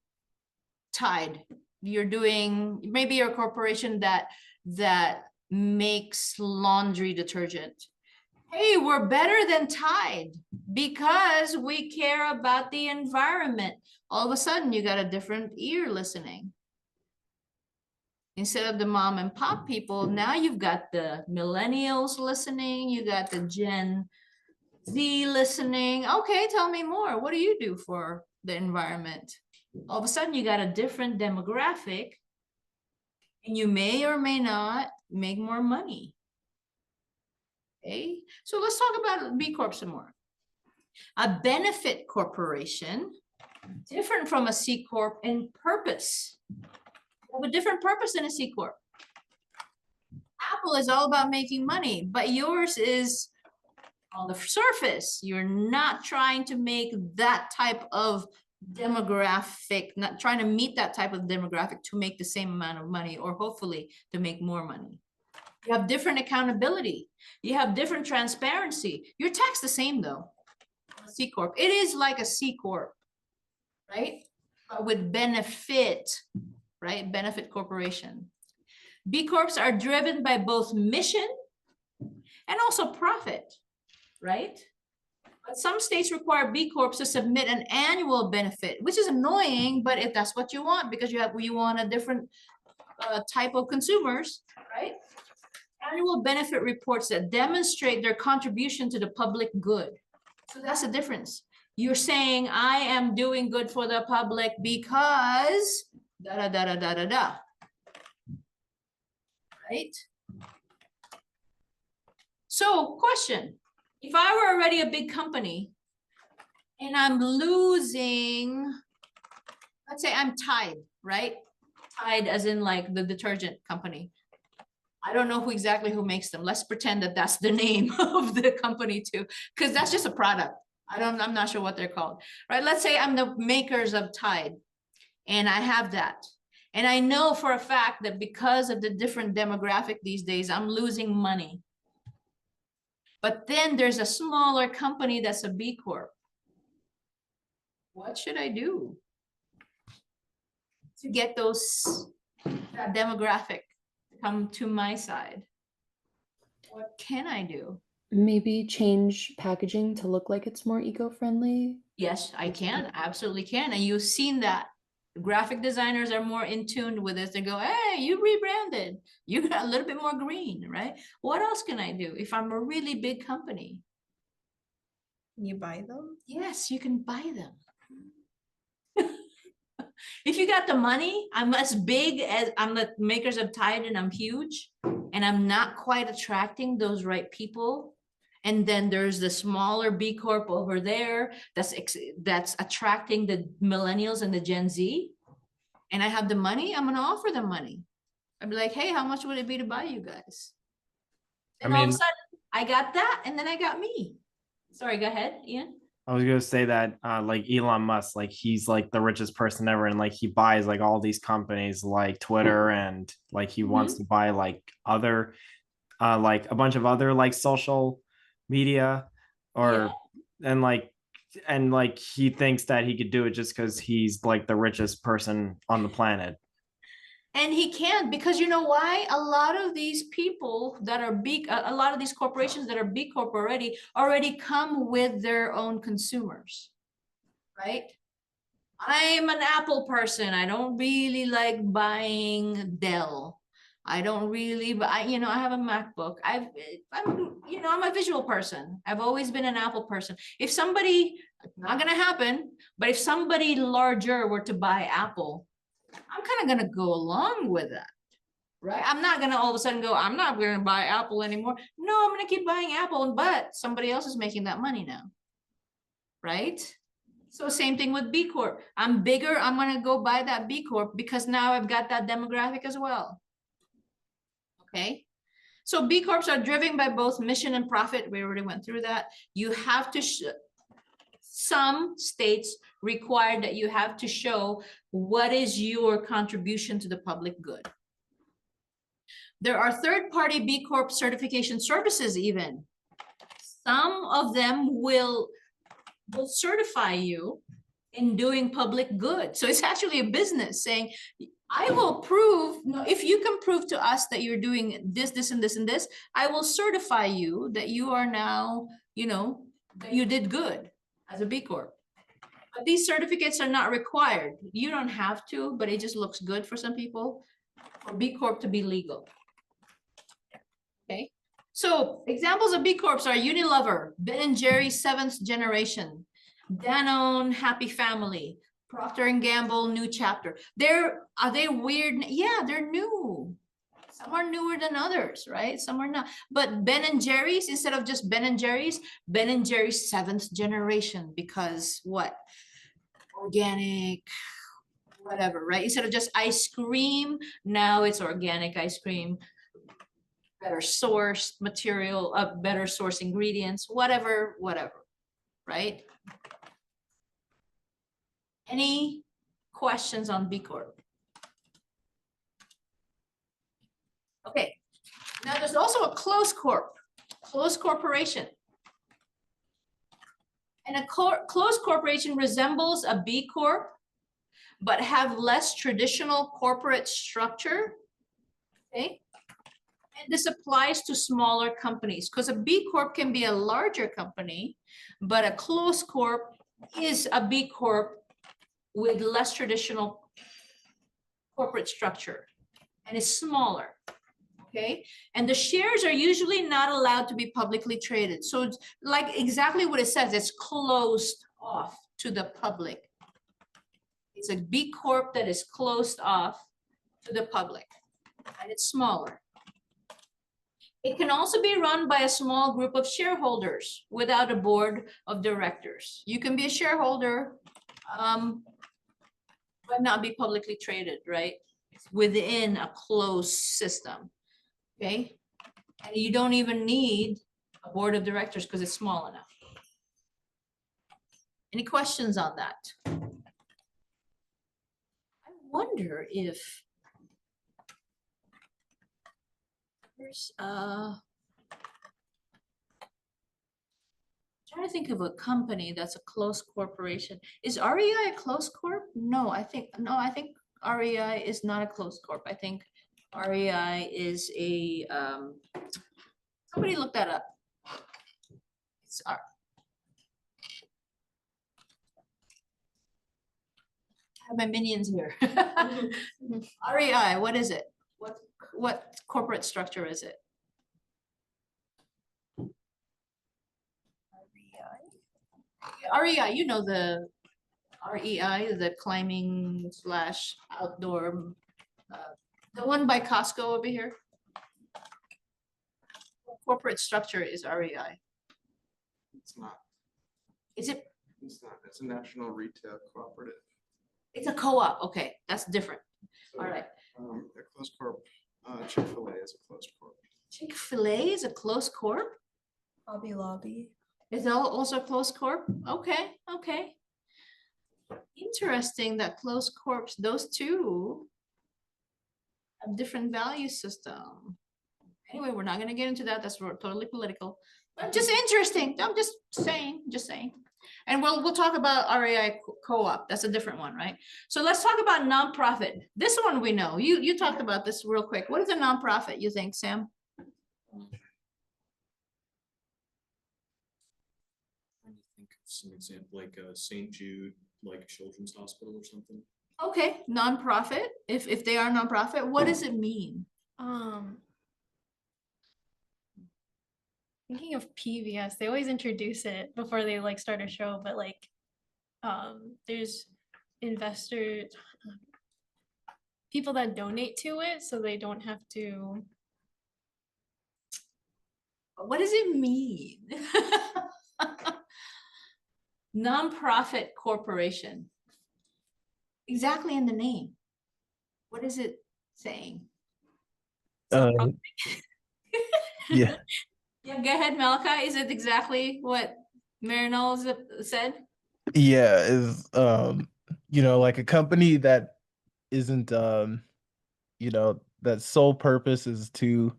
Tide. You're doing, maybe you're a corporation that makes laundry detergent. Hey, we're better than Tide because we care about the environment. All of a sudden, you got a different ear listening. Instead of the mom and pop people, now you've got the millennials listening, you got the Gen Z listening. Okay, tell me more. What do you do for the environment? All of a sudden, you got a different demographic, and you may or may not make more money. Okay, so let's talk about B Corp some more. A benefit corporation, different from a C Corp in purpose. Have a different purpose than a C Corp. Apple is all about making money, but yours is on the surface. You're not trying to make that type of demographic, not trying to meet that type of demographic to make the same amount of money, or hopefully to make more money. You have different accountability. You have different transparency. You're taxed the same though. C Corp. It is like a C Corp, right? But with benefit, right? Benefit corporation. B Corps are driven by both mission and also profit, right? But some states require B Corps to submit an annual benefit, which is annoying, but if that's what you want, because you want a different type of consumers, right? Annual benefit reports that demonstrate their contribution to the public good. So that's the difference. You're saying, I am doing good for the public because da da da da da da da. Right? So, question. If I were already a big company and I'm losing, let's say I'm Tide, right? Tide as in like the detergent company. I don't know who makes them. Let's pretend that that's the name of the company too, because that's just a product. I'm not sure what they're called, right? Let's say I'm the makers of Tide and I have that. And I know for a fact that because of the different demographic these days, I'm losing money. But then there's a smaller company that's a B Corp. What should I do to get that demographic to come to my side? What can I do? Maybe change packaging to look like it's more eco-friendly. Yes, I can, absolutely can. And you've seen that. Graphic designers are more in tune with this. They go, hey, you rebranded. You got a little bit more green, right? What else can I do if I'm a really big company? Can you buy them? Yes, you can buy them. If you got the money, I'm as big as I'm the makers of Tide and I'm huge and I'm not quite attracting those right people. And then there's the smaller B Corp over there that's attracting the millennials and the Gen Z. And I have the money, I'm gonna offer them money. I'd be like, hey, how much would it be to buy you guys? And all of a sudden I got that and then I got me. Sorry, go ahead, Ian. I was gonna say that like Elon Musk, like he's like the richest person ever, and like he buys like all these companies like Twitter, and like he wants to buy like other like a bunch of other like social media or and like he thinks that he could do it just because he's like the richest person on the planet. And he can't, because you know why? A lot of these people that are a lot of these corporations that are B Corp already come with their own consumers, right? I'm an Apple person. I don't really like buying Dell. I don't really, but I have a MacBook. I'm a visual person. I've always been an Apple person. If somebody, not gonna happen, but if somebody larger were to buy Apple, I'm kind of gonna go along with that, right? I'm not gonna all of a sudden go, I'm not gonna buy Apple anymore. No, I'm gonna keep buying Apple, but somebody else is making that money now, right? So same thing with B Corp. I'm bigger, I'm gonna go buy that B Corp because now I've got that demographic as well. Okay, so B Corps are driven by both mission and profit. We already went through that. You have to, some states require that you have to show what is your contribution to the public good. There are third-party B Corp certification services even. Some of them will certify you in doing public good. So it's actually a business saying, I will prove, if you can prove to us that you're doing this, this, and this, and this, I will certify you that you are now, that you did good as a B Corp. But these certificates are not required. You don't have to, but it just looks good for some people for B Corp to be legal. Okay, so examples of B Corps are Unilever, Ben & Jerry's 7th generation, Danone, Happy Family, Procter & Gamble, New Chapter. Are they weird? Yeah, they're new. Some are newer than others, right? Some are not. But Ben & Jerry's, instead of just Ben & Jerry's, Ben & Jerry's 7th generation, because what? Organic, whatever, right? Instead of just ice cream, now it's organic ice cream, better sourced material, better source ingredients, whatever, right? Any questions on B Corp? Okay, now there's also a closed corporation. And a closed corporation resembles a B Corp, but have less traditional corporate structure, okay? And this applies to smaller companies because a B Corp can be a larger company, but a closed corp is a B Corp with less traditional corporate structure and it's smaller. Okay, and the shares are usually not allowed to be publicly traded. So it's like exactly what it says, it's closed off to the public. It's a B Corp that is closed off to the public, and it's smaller. It can also be run by a small group of shareholders without a board of directors. You can be a shareholder, but not be publicly traded, right? Within a closed system. Okay, and you don't even need a board of directors because it's small enough. Any questions on that? I wonder if there's trying to think of a company that's a closed corporation. Is REI a closed corp? No, I think REI is not a closed corp. I think REI is a, somebody look that up. It's I have my minions here. REI, what is it? What corporate structure is it? REI, you know the REI, the climbing slash outdoor, the one by Costco over here. Corporate structure is REI. It's not. Is it? It's not. It's a national retail cooperative. It's a co-op. Okay, that's different. So, All right. A closed corp, Chick-fil-A is a closed corp. Chick-fil-A is a closed corp? Hobby Lobby. Is that also a closed corp? Okay, okay. Interesting that closed corps, those two have different value system. Anyway, we're not gonna get into that. That's totally political. But just interesting. I'm just saying, And we'll talk about REI co-op. That's a different one, right? So let's talk about nonprofit. This one we know. You talked about this real quick. What is a nonprofit, you think, Sam? Trying to think of some example, like St. Jude, like Children's Hospital or something. Okay, nonprofit. If they are nonprofit, what does it mean? Thinking of PVS, they always introduce it before they like start a show, but like there's investors, people that donate to it so they don't have to. What does it mean? Nonprofit corporation. Exactly in the name. What is it saying? Yeah. Yeah, go ahead, Malachi. Is it exactly what Marinol said? Yeah, is like a company that isn't that sole purpose is to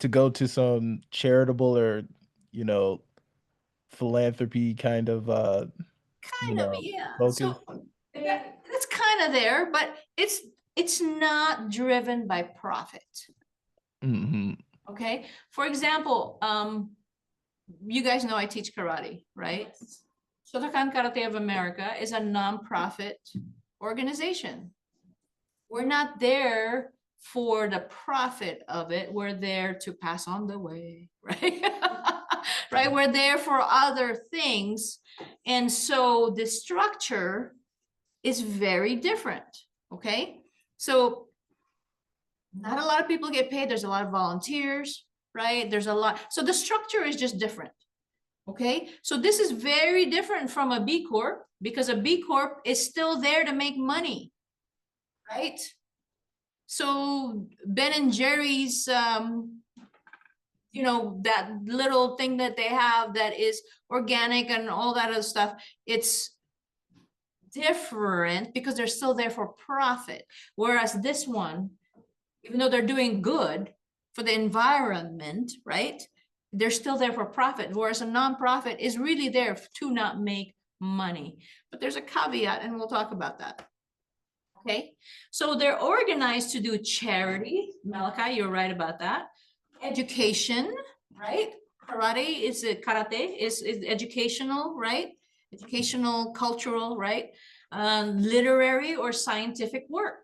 go to some charitable or philanthropy kind of Kind of, yeah. focus. So that's kind of there, but it's not driven by profit. Mm-hmm. Okay. For example, you guys know I teach karate, right? Shotokan Karate of America is a nonprofit organization. We're not there for the profit of it. We're there to pass on the way, right? Right? We're there for other things. And so the structure is very different. Okay. So not a lot of people get paid. There's a lot of volunteers, right? There's a lot. So the structure is just different. Okay. So this is very different from a B Corp because a B Corp is still there to make money, right? So Ben and Jerry's, that little thing that they have that is organic and all that other stuff, it's different because they're still there for profit. Whereas this one, even though they're doing good for the environment, right? They're still there for profit. Whereas a nonprofit is really there to not make money. But there's a caveat, and we'll talk about that. Okay, so they're organized to do charity. Malachi, you're right about that. Education, right? Karate is educational, right? Educational, cultural, right? Literary or scientific work.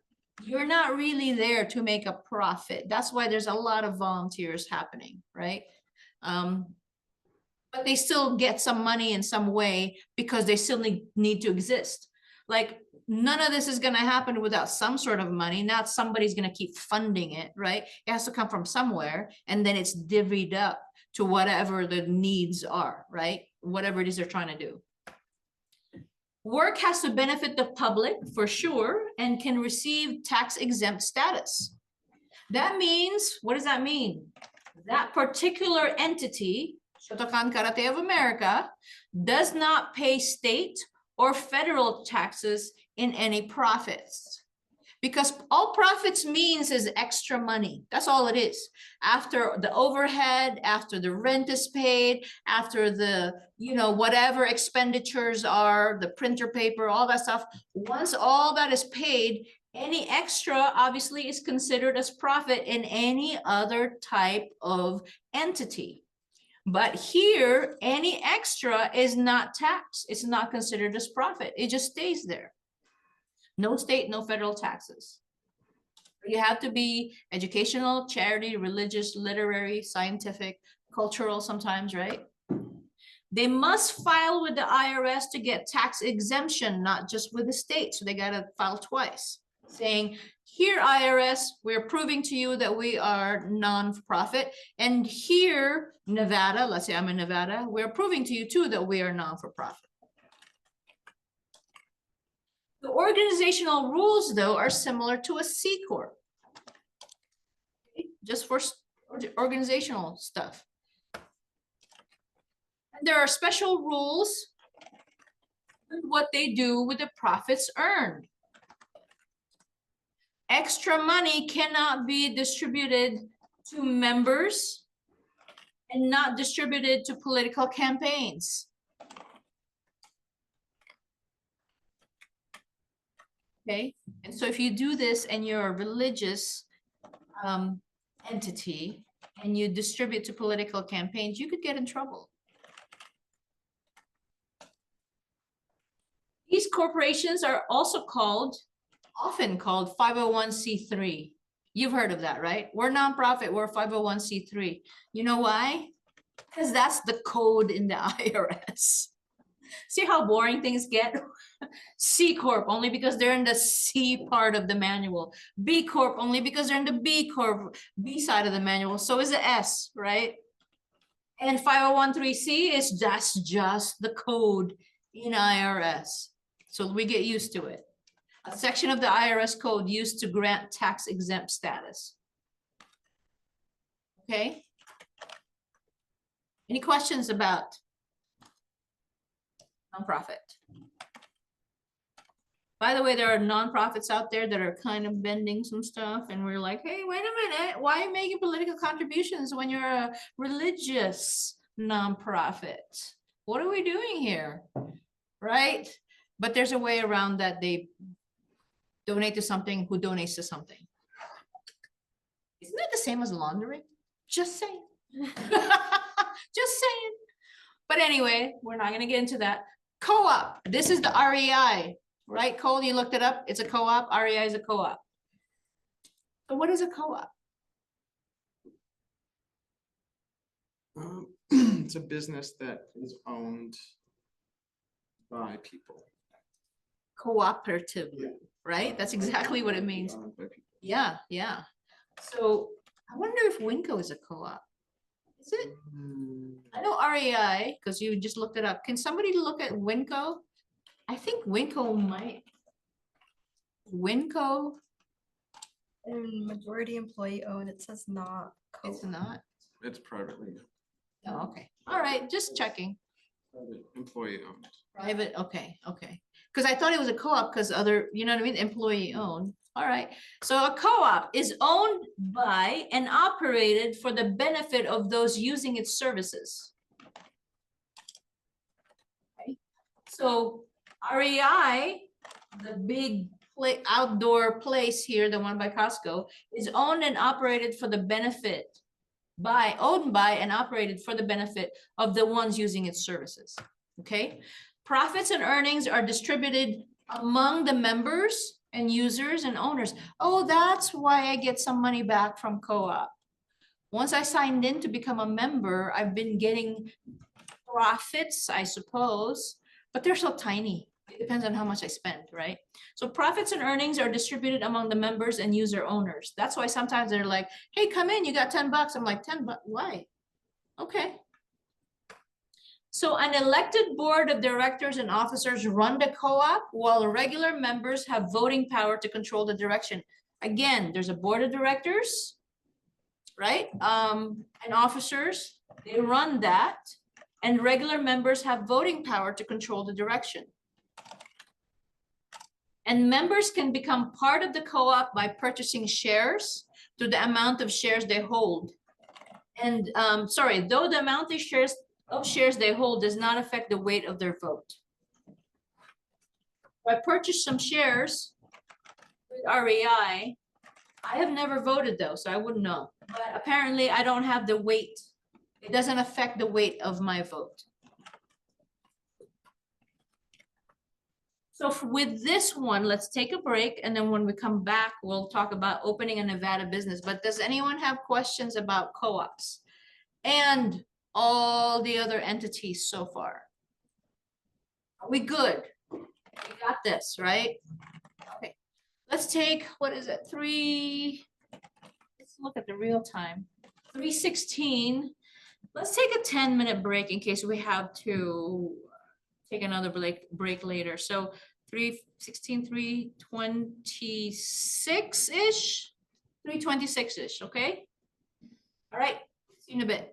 You're not really there to make a profit. That's why there's a lot of volunteers happening, right? But they still get some money in some way because they still need to exist. Like none of this is going to happen without some sort of money. Not somebody's going to keep funding it, right? It has to come from somewhere, and then it's divvied up to whatever the needs are, right? Whatever it is they're trying to do. Work has to benefit the public for sure and can receive tax exempt status. That means, what does that mean? That particular entity, Shotokan Karate of America, does not pay state or federal taxes in any profits. Because all profits means is extra money. That's all it is. After the overhead, after the rent is paid, after the, whatever expenditures are, the printer paper, all that stuff. Once all that is paid, any extra obviously is considered as profit in any other type of entity. But here, any extra is not taxed. It's not considered as profit. It just stays there. No state, no federal taxes. You have to be educational, charity, religious, literary, scientific, cultural sometimes, right? They must file with the IRS to get tax exemption, not just with the state. So they got to file twice, saying, here, IRS, we're proving to you that we are non-for-profit. And here, Nevada, let's say I'm in Nevada, we're proving to you too that we are non-for-profit. The organizational rules, though, are similar to a C Corp. Okay, just for organizational stuff. And there are special rules with what they do with the profits earned. Extra money cannot be distributed to members and not distributed to political campaigns. Okay, and so if you do this and you're a religious entity and you distribute to political campaigns, you could get in trouble. These corporations are also often called 501c3. You've heard of that, right? We're nonprofit, we're 501c3. You know why? Because that's the code in the IRS. See how boring things get? C Corp only because they're in the C part of the manual. B Corp only because they're in the B Corp, B side of the manual. So is the S, right? And 501(c)(3) is just the code in IRS. So we get used to it. A section of the IRS code used to grant tax exempt status. Okay. Any questions about nonprofit? By the way, there are nonprofits out there that are kind of bending some stuff, and we're like, hey, wait a minute, why are you making political contributions when you're a religious nonprofit? What are we doing here? Right? But there's a way around that. They donate to something who donates to something. Isn't that the same as laundering? Just saying. Just saying. But anyway, we're not going to get into that. Co-op. This is the REI, right? Cole, you looked it up. It's a co-op. REI is a co-op. So what is a co-op? It's a business that is owned by people. Cooperatively, right? That's exactly what it means. Owned by people. Yeah, yeah. So I wonder if Winco is a co-op. Is it? I know REI because you just looked it up. Can somebody look at Winco? I think Winco might. Winco, Majority employee owned, it says not. it's not. It's privately owned. Oh, okay. All right, just checking. Private employee owned. Private, okay, okay. Because I thought it was a co-op because other, you know what I mean, employee owned. All right, so a co-op is owned by and operated for the benefit of those using its services. Okay. So REI, the big outdoor place here, the one by Costco, is owned and operated for the benefit owned by and operated for the benefit of the ones using its services. Okay, profits and earnings are distributed among the members and users and owners. Oh, that's why I get some money back from co-op. Once I signed in to become a member, I've been getting profits, I suppose, but they're so tiny. It depends on how much I spend, right? So profits and earnings are distributed among the members and user owners. That's why sometimes they're like, hey, come in, you got $10. I'm like, 10 bucks, why? Okay. So an elected board of directors and officers run the co-op while regular members have voting power to control the direction. Again, there's a board of directors, right? And officers, they run that, and regular members have voting power to control the direction. And members can become part of the co-op by purchasing shares to the amount of shares they hold. And though the amount of shares they hold does not affect the weight of their vote. I purchased some shares with REI. I have never voted though, so I wouldn't know. But apparently I don't have the weight. It doesn't affect the weight of my vote. So with this one, let's take a break. And then when we come back, we'll talk about opening a Nevada business. But does anyone have questions about co-ops and all the other entities so far? Are we good? We got this, right? Okay, let's take, what is it? Let's look at the real time. 3:16. Let's take a 10-minute break in case we have to take another break later. So 3:16, 3:26-ish, 3:26-ish, okay? All right, see you in a bit.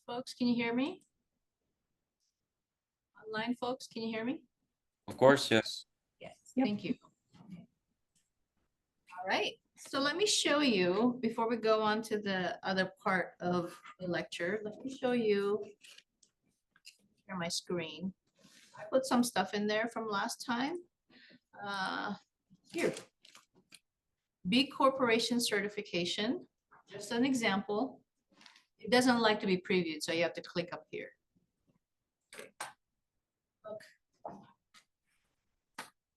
Folks, can you hear me? Online folks, can you hear me? Of course, yes. Yes, thank you. All right, so let me show you, before we go on to the other part of the lecture, let me show you share my screen. I put some stuff in there from last time. Here. B Corporation certification, just an example. It doesn't like to be previewed, so you have to click up here. Look.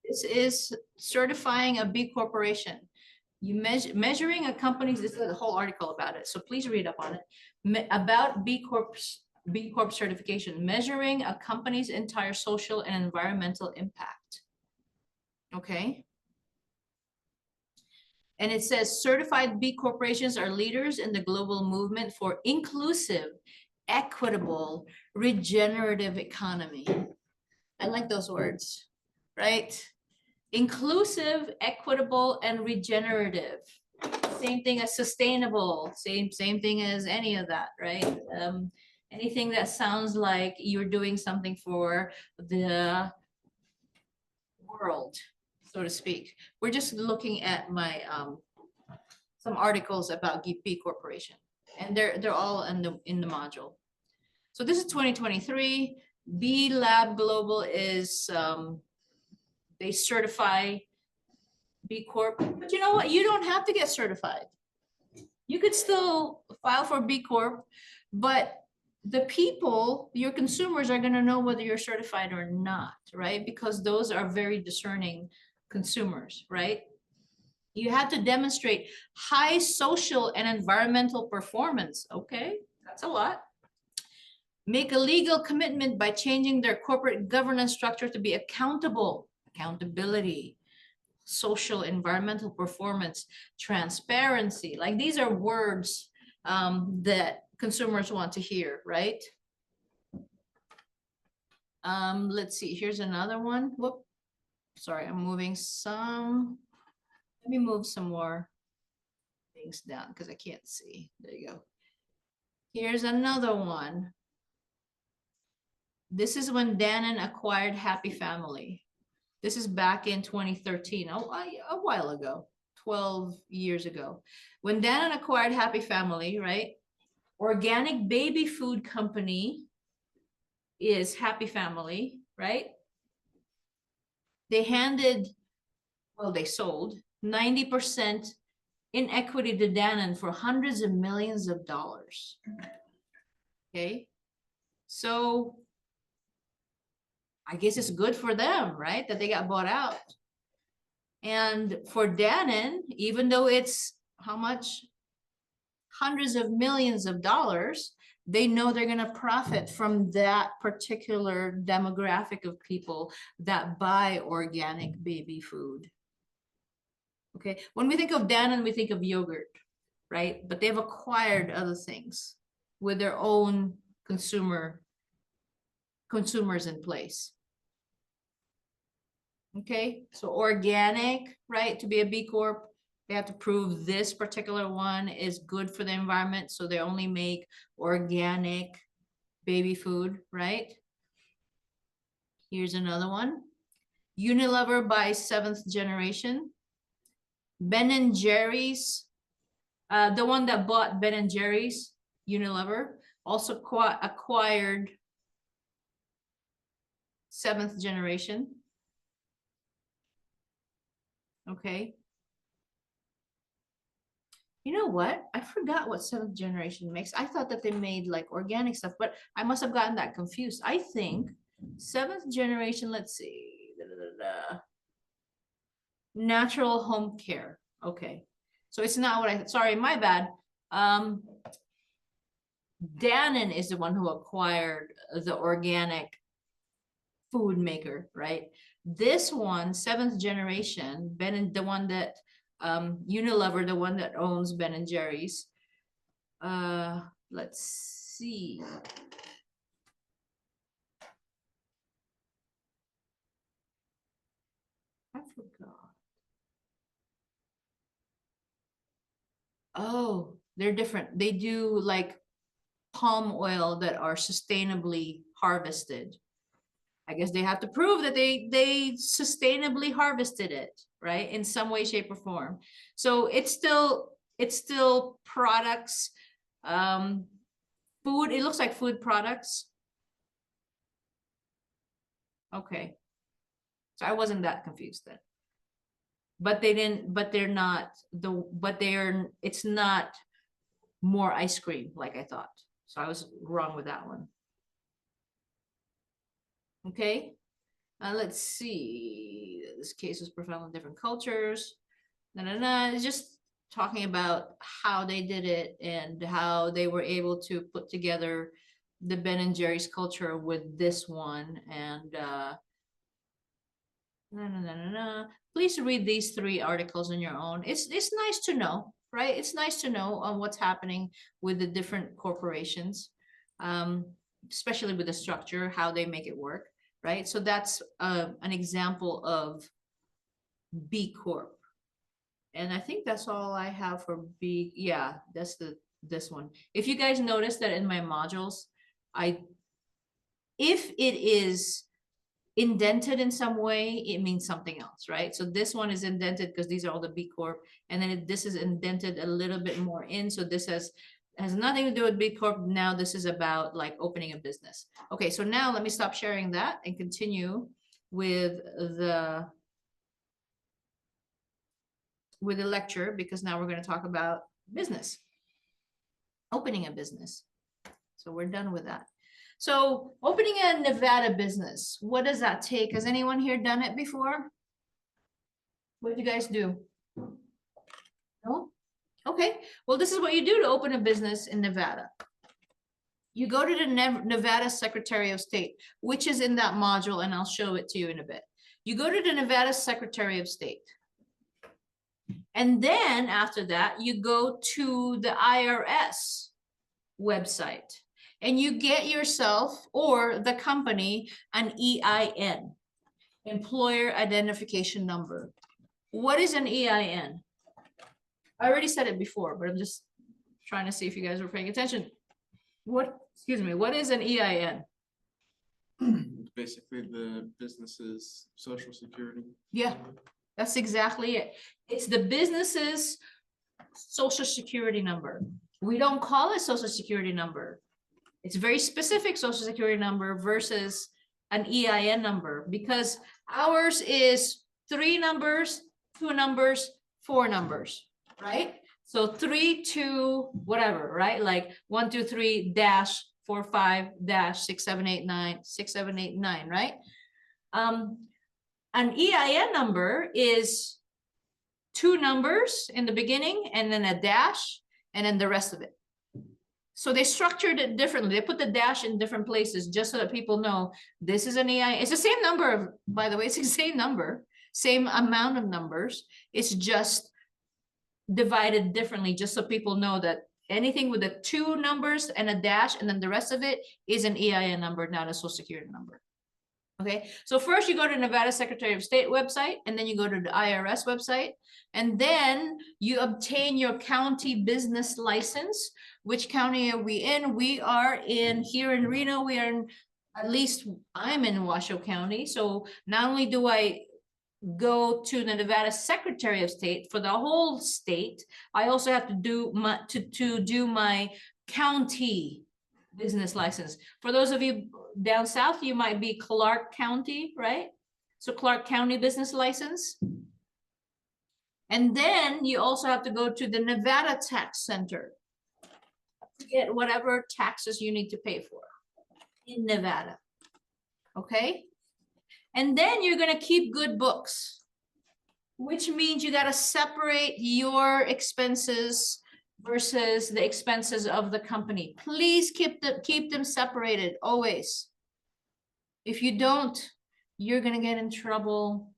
This is certifying a B Corporation. You measuring a company's, this is a whole article about it, so please read up on it. About B Corp certification, measuring a company's entire social and environmental impact. Okay. And it says certified B corporations are leaders in the global movement for inclusive, equitable, regenerative economy. I like those words, right? Inclusive, equitable, and regenerative. Same thing as sustainable, same thing as any of that, right? Anything that sounds like you're doing something for the world, so to speak. We're just looking at my some articles about B Corporation, and they're all in the module. So this is 2023. B Lab Global is they certify B Corp, but you know what? You don't have to get certified. You could still file for B Corp, but the people, your consumers, are going to know whether you're certified or not, right? Because those are very discerning consumers, right? You have to demonstrate high social and environmental performance. Okay, that's a lot. Make a legal commitment by changing their corporate governance structure to be accountable, accountability, social, environmental performance, transparency. Like these are words that consumers want to hear, right? Let's see, here's another one. Whoop, sorry, I'm moving some. Let me move some more things down because I can't see. There you go. Here's another one. This is when Dannon acquired Happy Family. This is back in 2013, a while ago, 12 years ago. When Dannon acquired Happy Family, right? Organic baby food company is Happy Family, right? They sold 90% in equity to Dannon for hundreds of millions of dollars. Okay, so I guess it's good for them, right? That they got bought out. And for Dannon, even though it's how much? Hundreds of millions of dollars, they know they're going to profit from that particular demographic of people that buy organic baby food. Okay, when we think of Dannon, we think of yogurt, right? But they've acquired other things with their own consumers in place. Okay, so organic, right? To be a B Corp, they have to prove this particular one is good for the environment. So they only make organic baby food, right? Here's another one. Unilever by 7th generation. Ben and Jerry's, the one that bought Ben and Jerry's, Unilever, also acquired 7th generation. Okay. You know what? I forgot what 7th generation makes. I thought that they made like organic stuff, but I must have gotten that confused. I think 7th generation, let's see. Natural home care. Okay. So it's not what I, sorry, my bad. Dannon is the one who acquired the organic food maker, right? This one, 7th generation, the one that Unilever, the one that owns Ben and Jerry's. Let's see. I forgot. Oh, they're different. They do like palm oil that are sustainably harvested. I guess they have to prove that they sustainably harvested it, right? In some way, shape, or form. So it's still products, food, it looks like food products. Okay. So I wasn't that confused then. But it's not more ice cream like I thought. So I was wrong with that one. Okay, let's see. This case was profound in different cultures. It's just talking about how they did it and how they were able to put together the Ben and Jerry's culture with this one. And please read these 3 articles on your own. It's nice to know, right? It's nice to know on what's happening with the different corporations, especially with the structure, how they make it work, right? So that's an example of B Corp. And I think that's all I have for B. Yeah, that's this one. If you guys notice that in my modules, if it is indented in some way, it means something else, right? So this one is indented because these are all the B Corp, and then this is indented a little bit more in. So this has nothing to do with B Corp. Now this is about like opening a business. Okay, so now let me stop sharing that and continue with the lecture, because now we're going to talk about business, opening a business. So we're done with that. So opening a Nevada business, what does that take? Has anyone here done it before? What do you guys do? No? Okay, well, this is what you do to open a business in Nevada. You go to the Nevada Secretary of State, which is in that module, and I'll show it to you in a bit. You go to the Nevada Secretary of State. And then after that, you go to the IRS website. And you get yourself or the company an EIN, Employer Identification Number. What is an EIN? I already said it before, but I'm just trying to see if you guys were paying attention. What is an EIN? Basically the business's social security. Yeah, that's exactly it. It's the business's social security number. We don't call it social security number. It's very specific social security number versus an EIN number, because ours is 3 numbers, 2 numbers, 4 numbers, right? So 3, 2, whatever, right? Like 1, 2, 3 dash 4, 5 dash 6, 7, 8, 9, 6, 7, 8, 9, right? An EIN number is 2 numbers in the beginning and then a dash and then the rest of it. So they structured it differently. They put the dash in different places just so that people know this is an EIN. It's the same number, by the way, it's the same number, same amount of numbers. It's just divided differently just so people know that anything with the 2 numbers and a dash and then the rest of it is an EIN number, not a social security number. Okay, so first you go to Nevada Secretary of State website, and then you go to the IRS website, and then you obtain your county business license. Which county are we in? We are here in Reno. We are in, at least I'm in Washoe County. So not only do I go to the Nevada Secretary of State for the whole state, I also have to do my county business license. For those of you down south, you might be Clark County, right? So Clark County business license. And then you also have to go to the Nevada Tax Center to get whatever taxes you need to pay for in Nevada. Okay? And then you're going to keep good books, which means you got to separate your expenses versus the expenses of the company. Please keep them separated always. If you don't, you're going to get in trouble.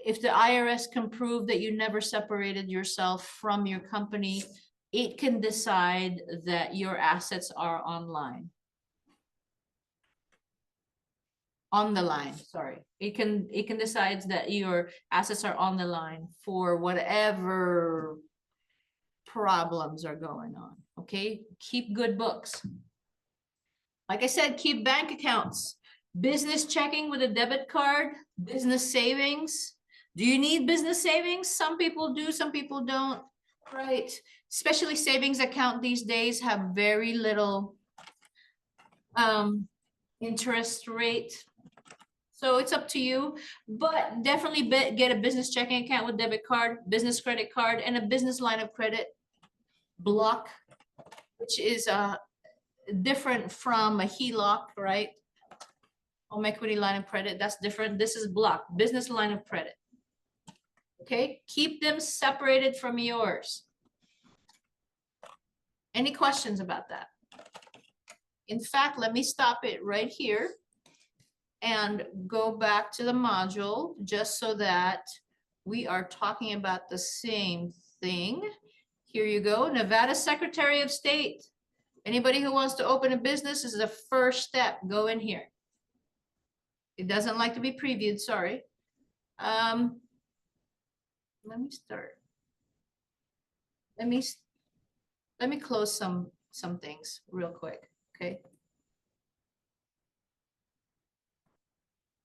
If the IRS can prove that you never separated yourself from your company, it can decide that your assets are on the line, sorry. It can decide that your assets are on the line for whatever problems are going on, okay? Keep good books. Like I said, keep bank accounts, business checking with a debit card, business savings. Do you need business savings? Some people do, some people don't, right? Especially savings account these days have very little interest rate. So it's up to you, but definitely get a business checking account with debit card, business credit card, and a business line of credit block, which is different from a HELOC, right? Home equity line of credit, that's different. This is block, business line of credit. Okay, keep them separated from yours. Any questions about that? In fact, let me stop it right here and go back to the module just so that we are talking about the same thing. Here you go, Nevada Secretary of State. Anybody who wants to open a business, this is the first step. Go in here. It doesn't like to be previewed, sorry. Let me start. Let me close some things real quick, okay?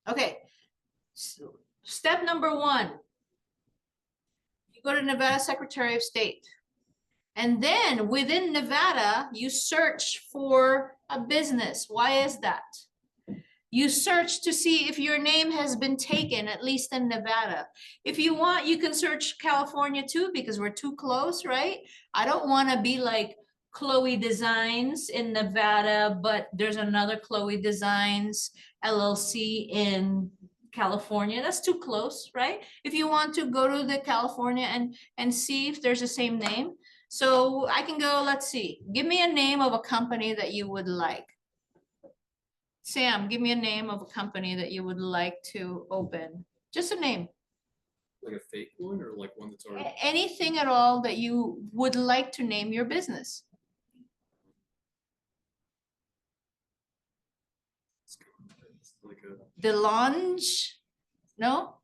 Okay, so step number 1. You go to Nevada Secretary of State. And then within Nevada, you search for a business. Why is that? You search to see if your name has been taken, at least in Nevada. If you want, you can search California too, because we're too close, right? I don't want to be like Chloe Designs in Nevada, but there's another Chloe Designs LLC in California. That's too close, right? If you want to go to the California and see if there's the same name. So I can go, let's see, give me a name of a company that you would like. Sam, give me a name of a company that you would like to open. Just a name. Like a fake one or like one that's already? Anything at all that you would like to name your business. Like a DeLange? No?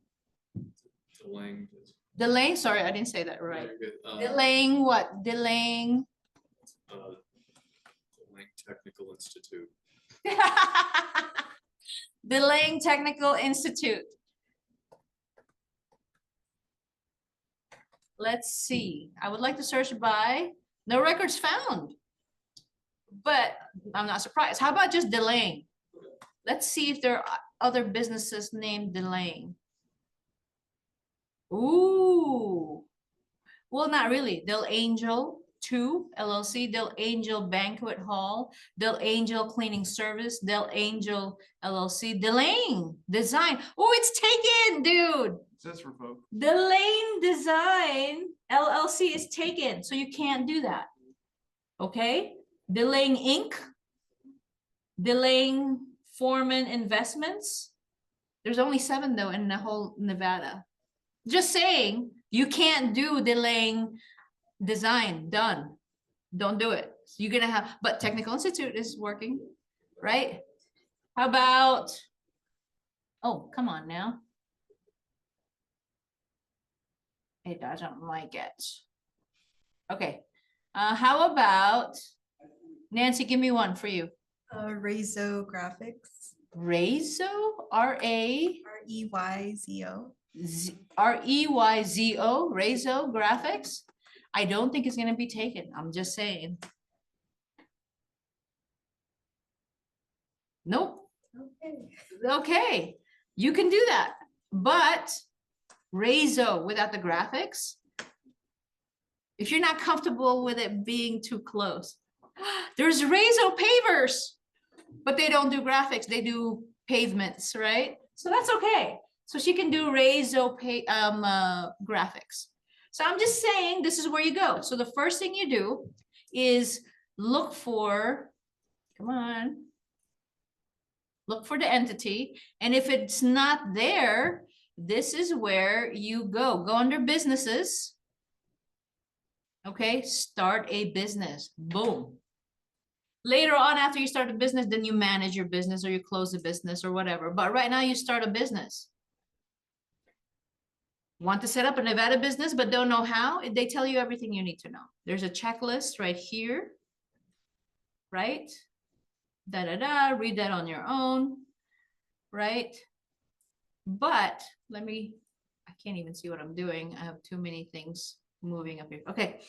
Delang. Delaying, sorry, I didn't say that right. Very good. Delaying what? Delaying. Delang Technical Institute. Delaying Technical Institute. Let's see. I would like to search by no records found, but I'm not surprised. How about just delaying? Let's see if there are other businesses named delaying. Ooh. Well, not really. Del Angel 2 LLC, Del Angel Banquet Hall, Del Angel Cleaning Service, Del Angel LLC, Delane Design. Oh, it's taken, dude. It says revoked. Delane Design LLC is taken, so you can't do that. Okay? Delaying Inc. Delaying Foreman Investments. There's only 7 though in the whole Nevada. Just saying, you can't do delaying design, done. Don't do it. You're gonna have, but Technical Institute is working, right? How about, oh, come on now. It doesn't like it. Okay, how about, Nancy, give me one for you. Rezo Graphics. Rezo, R-A. R-E-Y-Z-O. R-E-Y-Z-O, Rezo Graphics. I don't think it's gonna be taken. I'm just saying. Nope. Okay, you can do that, but Rezo without the graphics, if you're not comfortable with it being too close, there's Rezo Pavers, but they don't do graphics. They do pavements, right? So that's okay. So she can do Rezo graphics. So I'm just saying this is where you go. So the first thing you do is look for, come on, look for the entity. And if it's not there, this is where you go. Go under businesses. Okay, start a business. Boom. Later on, after you start a business, then you manage your business or you close the business or whatever. But right now you start a business. Want to set up a Nevada business but don't know how? They tell you everything you need to know. There's a checklist right here, right? Read that on your own, right? But I can't even see what I'm doing. I have too many things moving up here. Okay.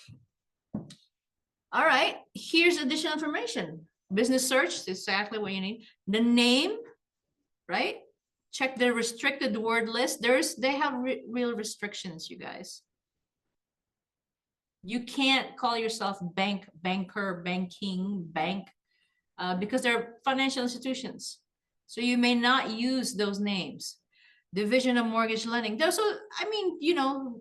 All right, here's additional information. Business search is exactly what you need. The name, right? Check the restricted word list. They have real restrictions, you guys. You can't call yourself bank, banker, banking, bank, because they're financial institutions. So you may not use those names. Division of mortgage lending. I mean, you know,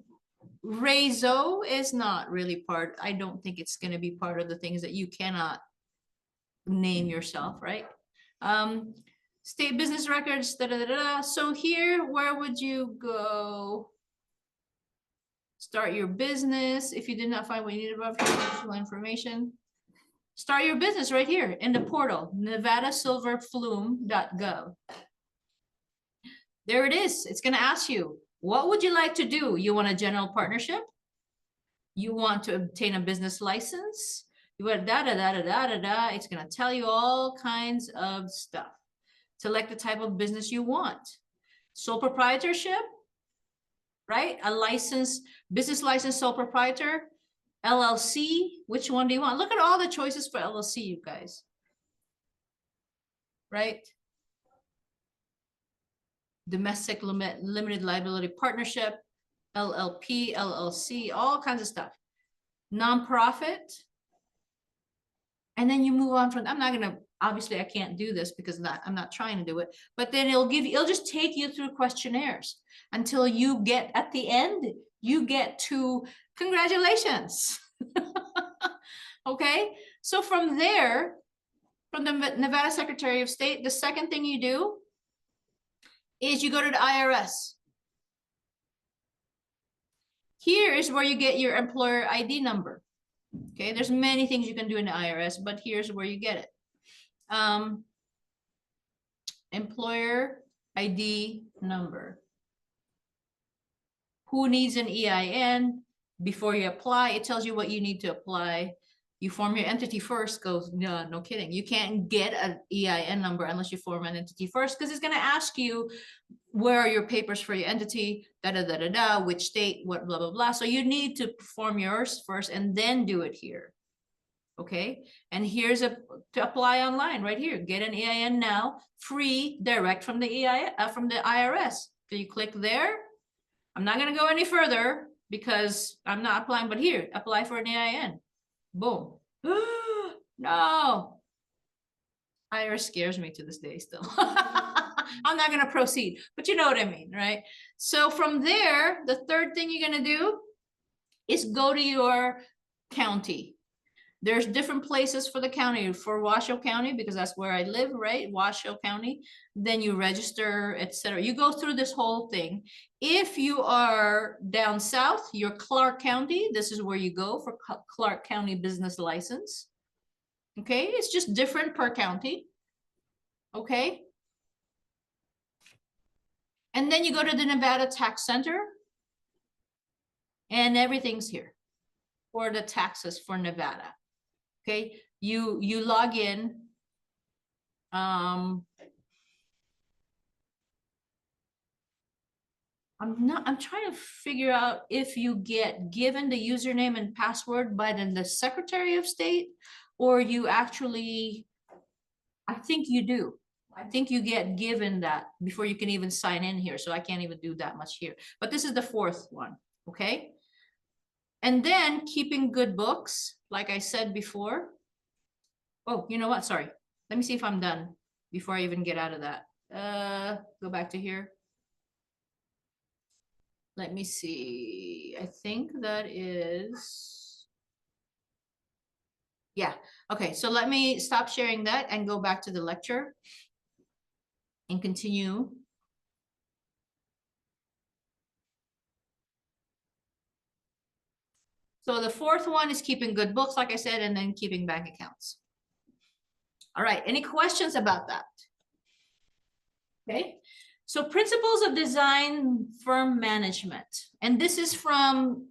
Rezo is not really part. I don't think it's going to be part of the things that you cannot name yourself, right? State business records, So here, where would you go? Start your business. If you did not find what you needed above here, additional information. Start your business right here in the portal, nevadasilverflume.gov. There it is. It's going to ask you, what would you like to do? You want a general partnership? You want to obtain a business license? You want It's going to tell you all kinds of stuff. Select the type of business you want. Sole proprietorship, right? A license, business license, sole proprietor, LLC. Which one do you want? Look at all the choices for LLC, you guys. Right? Domestic limited liability partnership, LLP, LLC, all kinds of stuff. Nonprofit. And then you move on from, I'm not gonna, obviously I can't do this because I'm not trying to do it, but then it'll just take you through questionnaires until you get, at the end, you get to congratulations. Okay, so from there, from the Nevada Secretary of State, the second thing you do is you go to the IRS. Here is where you get your employer ID number. Okay, there's many things you can do in the IRS, but here's where you get it. Employer ID number. Who needs an EIN? Before you apply, it tells you what you need to apply. You form your entity first. Goes, no, no kidding. You can't get an EIN number unless you form an entity first, because it's going to ask you, where are your papers for your entity, which state, what, blah, blah, blah. So you need to perform yours first and then do it here. Okay, and here's to apply online right here. Get an EIN now, free, direct from the from the IRS. So you click there. I'm not going to go any further because I'm not applying, but here, apply for an EIN. Boom. No. IRS scares me to this day still. I'm not going to proceed, but you know what I mean, right? So from there, the third thing you're going to do is go to your county. There's different places for the county. For Washoe County, because that's where I live, right? Washoe County. Then you register, etc. You go through this whole thing. If you are down south, you're Clark County. This is where you go for Clark County business license. Okay, it's just different per county. Okay. And then you go to the Nevada Tax Center. And everything's here for the taxes for Nevada. Okay, you log in. I'm trying to figure out if you get given the username and password by the Secretary of State, or you actually, I think you do. I think you get given that before you can even sign in here. So I can't even do that much here, but this is the fourth one. Okay. And then keeping good books, like I said before. Oh, you know what? Sorry. Let me see if I'm done before I even get out of that. Go back to here. Let me see. I think that is. Yeah. Okay. So let me stop sharing that and go back to the lecture and continue. So the fourth one is keeping good books, like I said, and then keeping bank accounts. All right, any questions about that? Okay, So principles of design firm management. And this is from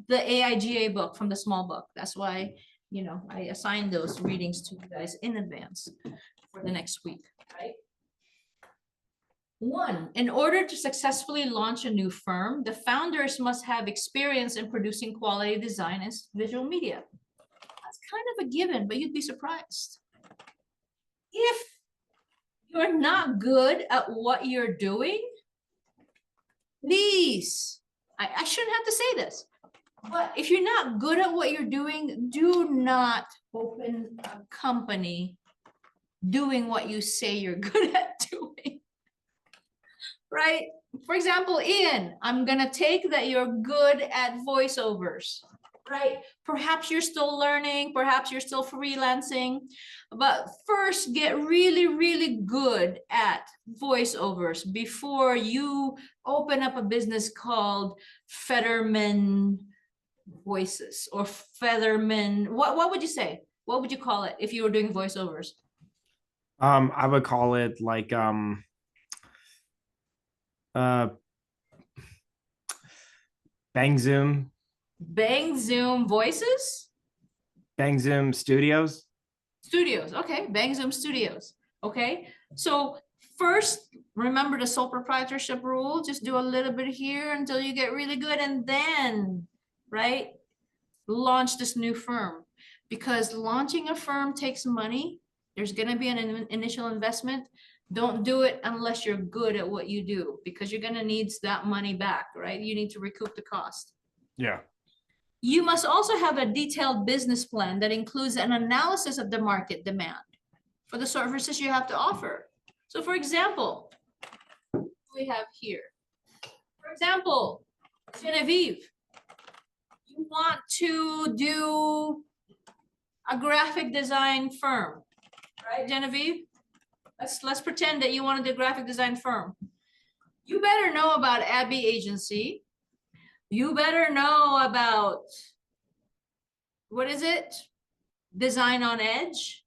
the AIGA book, from the small book. That's why, you know, I assigned those readings to you guys in advance for the next week, right? 1, in order to successfully launch a new firm, the founders must have experience in producing quality design and visual media. That's kind of a given, but you'd be surprised. If you're not good at what you're doing, please, I shouldn't have to say this, but if you're not good at what you're doing, do not open a company doing what you say you're good at doing. Right? For example, Ian, I'm gonna take that you're good at voiceovers, right? Perhaps you're still learning, perhaps you're still freelancing, but first get really, really good at voiceovers before you open up a business called Fetterman Voices or Featherman. What would you say? What would you call it if you were doing voiceovers? I would call it like Bang Zoom Voices? Bang Zoom Studios. Studios, okay, Bang Zoom Studios, okay? So first, remember the sole proprietorship rule, just do a little bit here until you get really good and then, right? Launch this new firm, because launching a firm takes money. There's gonna be an initial investment. Don't do it unless you're good at what you do, because you're gonna need that money back, right? You need to recoup the cost. Yeah. You must also have a detailed business plan that includes an analysis of the market demand for the services you have to offer. So for example, we have here, for example, Genevieve, you want to do a graphic design firm, right, Genevieve? Let's pretend that you want to do a graphic design firm. You better know about Abbey Agency. You better know about, what is it? Design on Edge.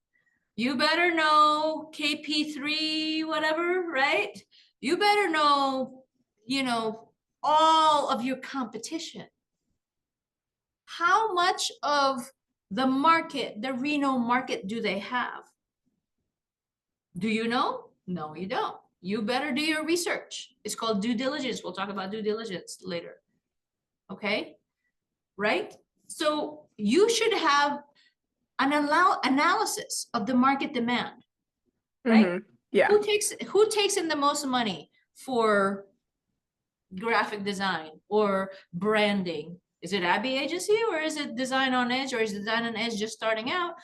You better know KP3, whatever, right? You better know, you know, all of your competition. How much of the market, the Reno market, do they have? Do you know? No, you don't. You better do your research. It's called due diligence. We'll talk about due diligence later. Okay, right? So you should have an analysis of the market demand, right? Yeah. Who takes in the most money for graphic design or branding? Is it Abbey Agency, or is it Design on Edge, or is Design on Edge just starting out,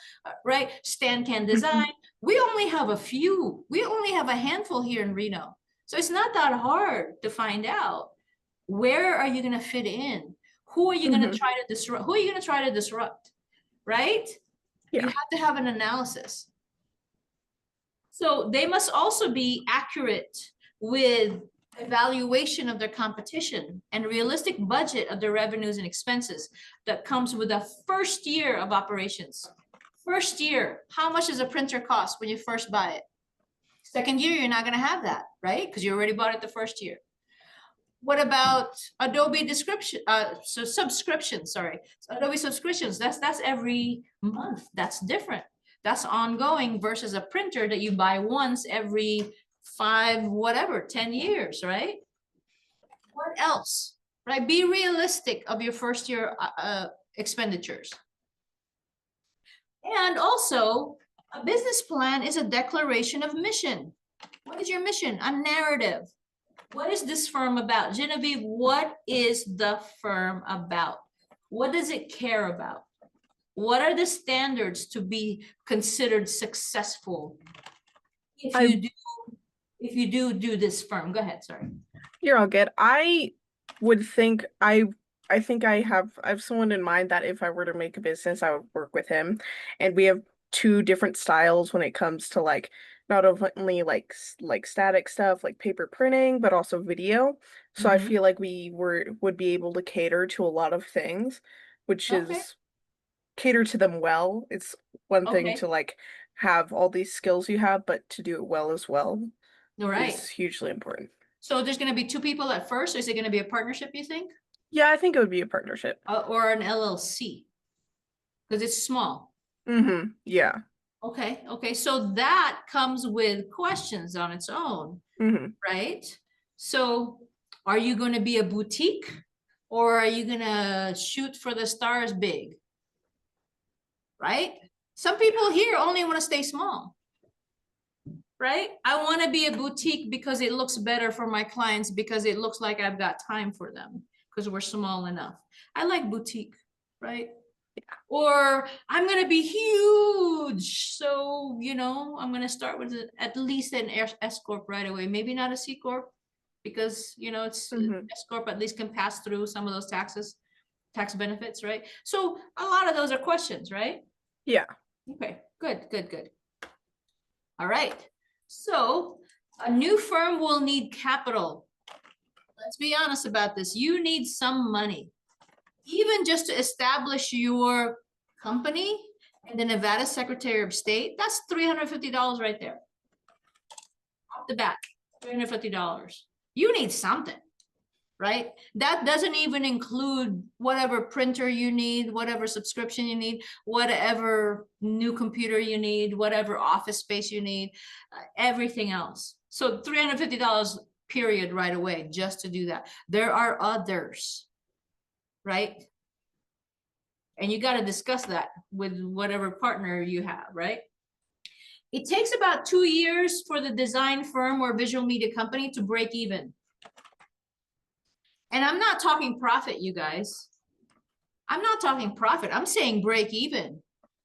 right? Stan Can Design. We only have a few. We only have a handful here in Reno. So it's not that hard to find out, where are you going to fit in? Who are you going to try to disrupt? Who are you going to try to disrupt, right? Yeah. You have to have an analysis. So they must also be accurate with evaluation of their competition and realistic budget of their revenues and expenses that comes with the first year of operations. First year, how much does a printer cost when you first buy it? Second year, you're not going to have that, right? Because you already bought it the first year. What about Adobe subscription? Sorry, Adobe subscriptions. That's every month. That's different. That's ongoing versus a printer that you buy once every 10 years, right? What else? Right? Be realistic of your first year expenditures. And also, a business plan is a declaration of mission. What is your mission? A narrative. What is this firm about? Genevieve, what is the firm about? What does it care about? What are the standards to be considered successful if you do this firm? Go ahead, sorry. You're all good. I would think I think I have someone in mind that if I were to make a business, I would work with him. And we have two different styles when it comes to like not only like static stuff like paper printing, but also video. So I feel like we would be able to cater to a lot of things, which is cater to them well. It's one thing to like have all these skills you have, but to do it well as well All right. is hugely important. So there's gonna be two people at first, or is it gonna be a partnership, you think? Yeah, I think it would be a partnership. Or an LLC? Because it's small. Mm-hmm. Yeah. Okay, okay, so that comes with questions on its own, Mm-hmm. right? So are you gonna be a boutique, or are you gonna shoot for the stars big? Right? Some people here only wanna stay small. Right? I wanna be a boutique because it looks better for my clients, because it looks like I've got time for them, because we're small enough. I like boutique, right? Or I'm gonna be huge, so you know I'm gonna start with at least an S corp right away. Maybe not a C corp, because you know it's S corp at least can pass through some of those tax benefits, right? So a lot of those are questions, right? Yeah. Okay, good, good, good. All right, so a new firm will need capital. Let's be honest about this. You need some money. Even just to establish your company and the Nevada Secretary of State, that's $350 right there. Off the bat, $350. You need something, right? That doesn't even include whatever printer you need, whatever subscription you need, whatever new computer you need, whatever office space you need, everything else. So $350 period right away just to do that. There are others. Right? And you got to discuss that with whatever partner you have, right? It takes about 2 years for the design firm or visual media company to break even. And I'm not talking profit, you guys. I'm not talking profit. I'm saying break even.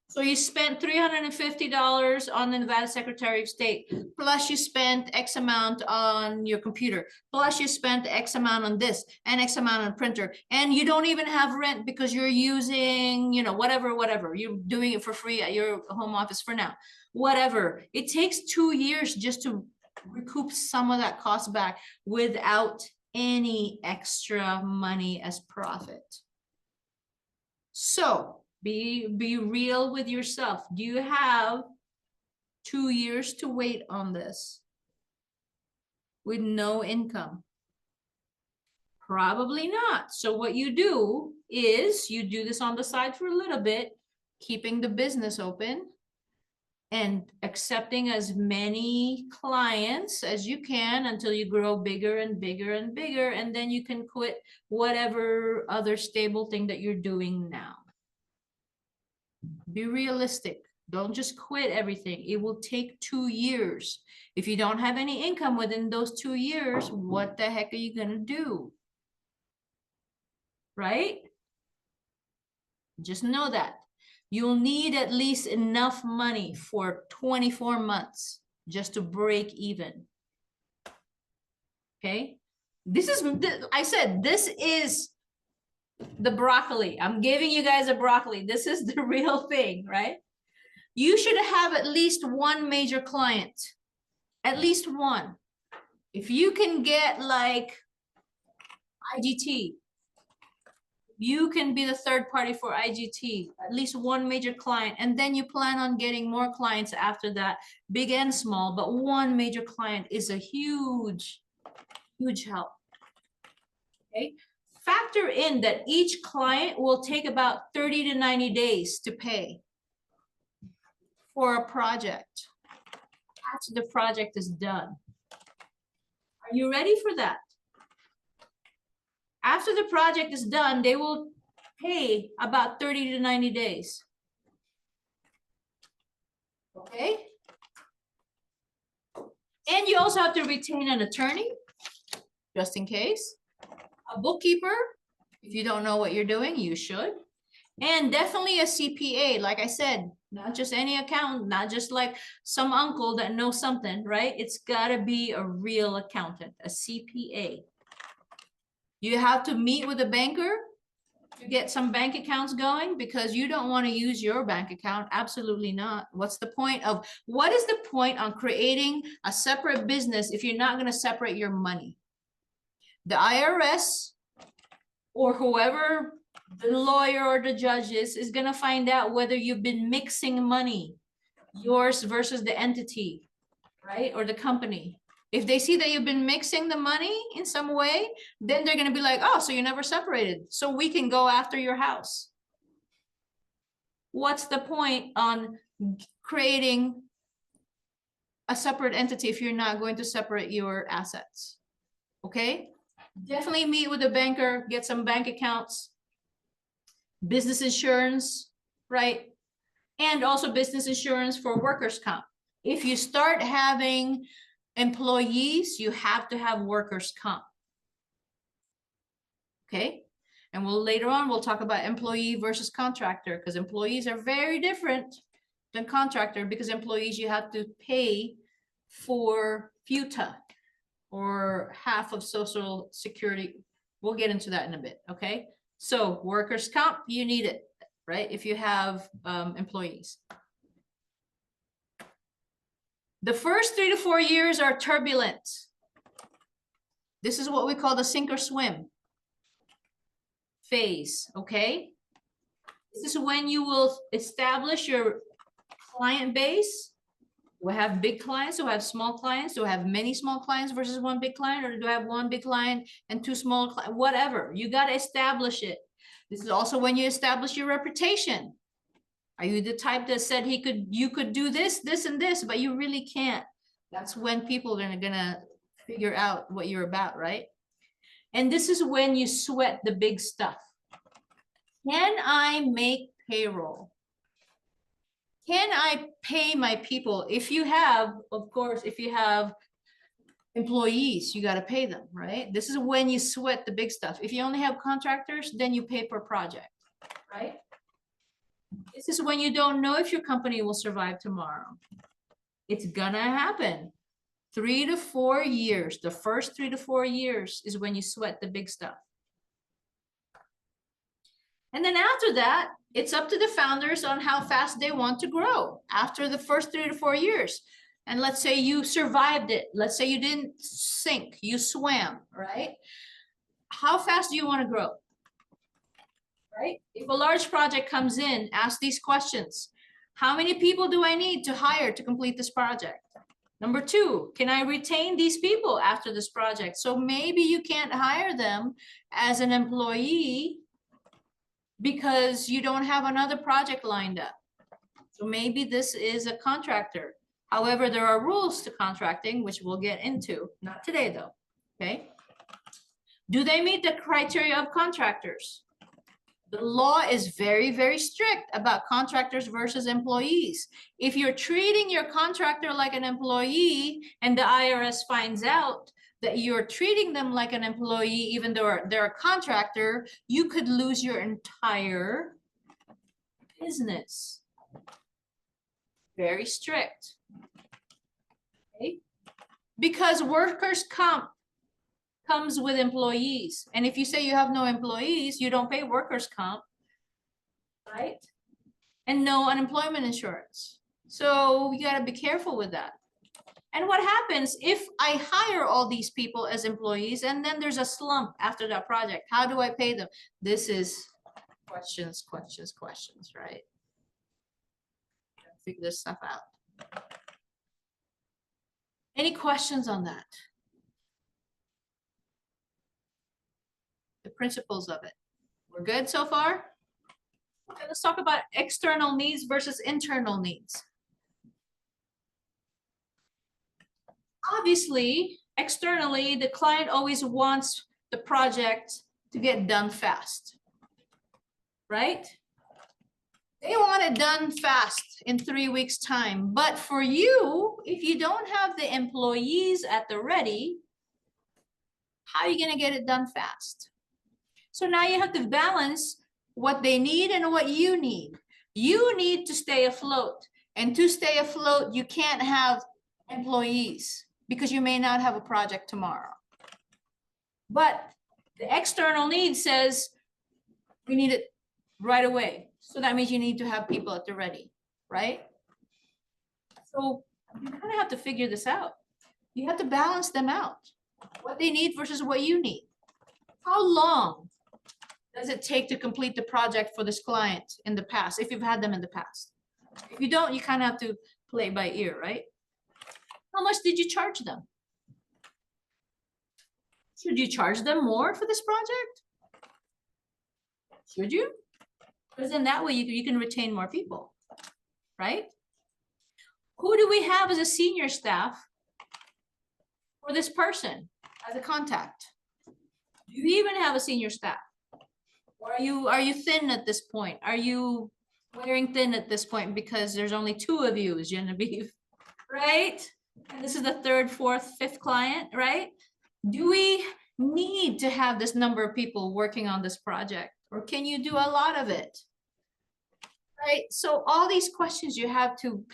So you spent $350 on the Nevada Secretary of State, plus you spent X amount on your computer, plus you spent X amount on this and X amount on printer. And you don't even have rent because you're using, you know, whatever. You're doing it for free at your home office for now. Whatever. It takes 2 years just to recoup some of that cost back without any extra money as profit. So be real with yourself. Do you have 2 years to wait on this with no income? Probably not. So what you do is you do this on the side for a little bit, keeping the business open and accepting as many clients as you can until you grow bigger and bigger and bigger, and then you can quit whatever other stable thing that you're doing now. Be realistic. Don't just quit everything. It will take 2 years. If you don't have any income within those 2 years, what the heck are you gonna do? Right? Just know that. You'll need at least enough money for 24 months just to break even. Okay? This is, I said, this is the broccoli. I'm giving you guys a broccoli. This is the real thing, right? You should have at least one major client, at least one. If you can get like IGT, you can be the third party for IGT, at least one major client, and then you plan on getting more clients after that, big and small, but one major client is a huge, huge help. Okay. Factor in that each client will take about 30 to 90 days to pay for a project after the project is done. Are you ready for that? After the project is done, they will pay about 30 to 90 days. Okay? And you also have to retain an attorney, just in case. A bookkeeper, if you don't know what you're doing, you should. And definitely a CPA, like I said, not just any accountant, not just like some uncle that knows something, right? It's gotta be a real accountant, a CPA. You have to meet with a banker to get some bank accounts going because you don't want to use your bank account. Absolutely not. What is the point on creating a separate business if you're not going to separate your money? The IRS or whoever the lawyer or the judge is going to find out whether you've been mixing money, yours versus the entity, right? Or the company. If they see that you've been mixing the money in some way, then they're gonna be like, oh, so you never separated, so we can go after your house. What's the point on creating a separate entity if you're not going to separate your assets? Okay, definitely meet with a banker, get some bank accounts, business insurance, right? And also business insurance for workers' comp. If you start having employees, you have to have workers' comp. Okay, and later on we'll talk about employee versus contractor, because employees are very different than contractor, because employees you have to pay for FUTA or half of Social Security. We'll get into that in a bit. Okay, so workers' comp, you need it, right? If you have employees. The first 3 to 4 years are turbulent. This is what we call the sink or swim phase, okay? This is when you will establish your client base. We have big clients, we have small clients, do we have many small clients versus one big client, or do I have one big client and 2 small clients? Whatever, you got to establish it. This is also when you establish your reputation. Are you the type that said you could do this, this, and this, but you really can't? That's when people are gonna figure out what you're about, right? And this is when you sweat the big stuff. Can I make payroll? Can I pay my people? If you have, of course, if you have employees, you got to pay them, right? This is when you sweat the big stuff. If you only have contractors, then you pay per project, right? This is when you don't know if your company will survive tomorrow. It's gonna happen. 3 to 4 years, the first 3 to 4 years is when you sweat the big stuff. And then after that, it's up to the founders on how fast they want to grow after the first 3 to 4 years. And let's say you survived it. Let's say you didn't sink, you swam, right? How fast do you want to grow? Right? If a large project comes in, ask these questions. How many people do I need to hire to complete this project? Number 2, can I retain these people after this project? So maybe you can't hire them as an employee because you don't have another project lined up. So maybe this is a contractor. However, there are rules to contracting, which we'll get into, not today though, okay? Do they meet the criteria of contractors? The law is very, very strict about contractors versus employees. If you're treating your contractor like an employee and the IRS finds out that you're treating them like an employee, even though they're a contractor, you could lose your entire business. Very strict. Okay? Because workers' comp comes with employees. And if you say you have no employees, you don't pay workers' comp, right? And no unemployment insurance. So you got to be careful with that. And what happens if I hire all these people as employees and then there's a slump after that project? How do I pay them? This is questions, right? Figure this stuff out. Any questions on that? The principles of it. We're good so far? Okay, let's talk about external needs versus internal needs. Obviously, externally, the client always wants the project to get done fast, right? They want it done fast in 3 weeks' time. But for you, if you don't have the employees at the ready, how are you going to get it done fast? So now you have to balance what they need and what you need. You need to stay afloat. And to stay afloat, you can't have employees because you may not have a project tomorrow. But the external need says we need it right away. So that means you need to have people at the ready, right? So you kind of have to figure this out. You have to balance them out. What they need versus what you need. How long does it take to complete the project for this client in the past, if you've had them in the past? If you don't, you kind of have to play by ear, right? How much did you charge them? Should you charge them more for this project? Should you? Because then that way you can retain more people, right? Who do we have as a senior staff for this person as a contact? Do you even have a senior staff? Or are you thin at this point? Are you wearing thin at this point because there's only 2 of you, Genevieve, right? And this is the 3rd, 4th, 5th client, right? Do we need to have this number of people working on this project? Or can you do a lot of it? Right? So all these questions, you have to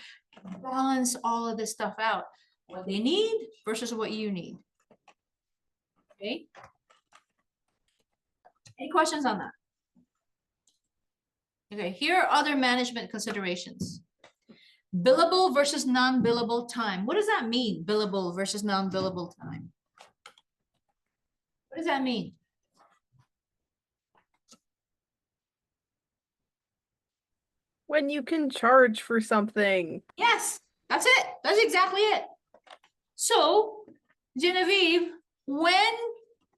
balance all of this stuff out. What they need versus what you need. Okay? Any questions on that? Okay, here are other management considerations. Billable versus non-billable time. What does that mean? Billable versus non-billable time. What does that mean? When you can charge for something. Yes, that's it. That's exactly it. So, Genevieve, when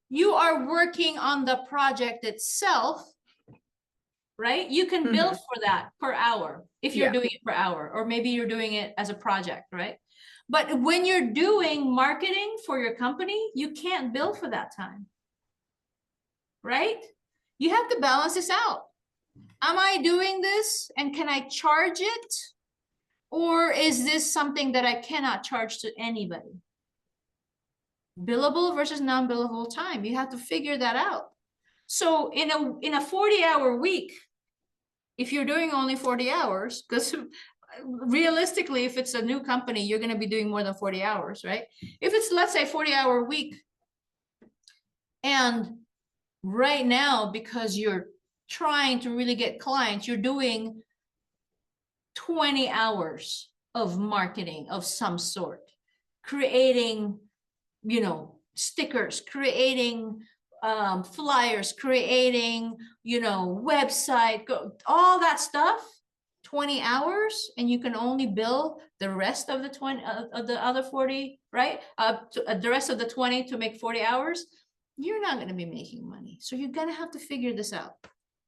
you are working on the project itself, right, you can bill for that per hour if you're doing it per hour, or maybe you're doing it as a project, right? But when you're doing marketing for your company, you can't bill for that time, right? You have to balance this out. Am I doing this and can I charge it? Or is this something that I cannot charge to anybody? Billable versus non-billable time. You have to figure that out. So in a 40-hour week, if you're doing only 40 hours, because realistically, if it's a new company, you're going to be doing more than 40 hours, right? If it's, let's say, 40-hour week, and right now, because you're trying to really get clients, you're doing 20 hours of marketing of some sort, creating, you know, stickers, creating flyers, creating, you know, website, all that stuff, 20 hours, and you can only bill the rest of the 20 of the other 40, right? The rest of the 20 to make 40 hours, you're not going to be making money. So you're going to have to figure this out.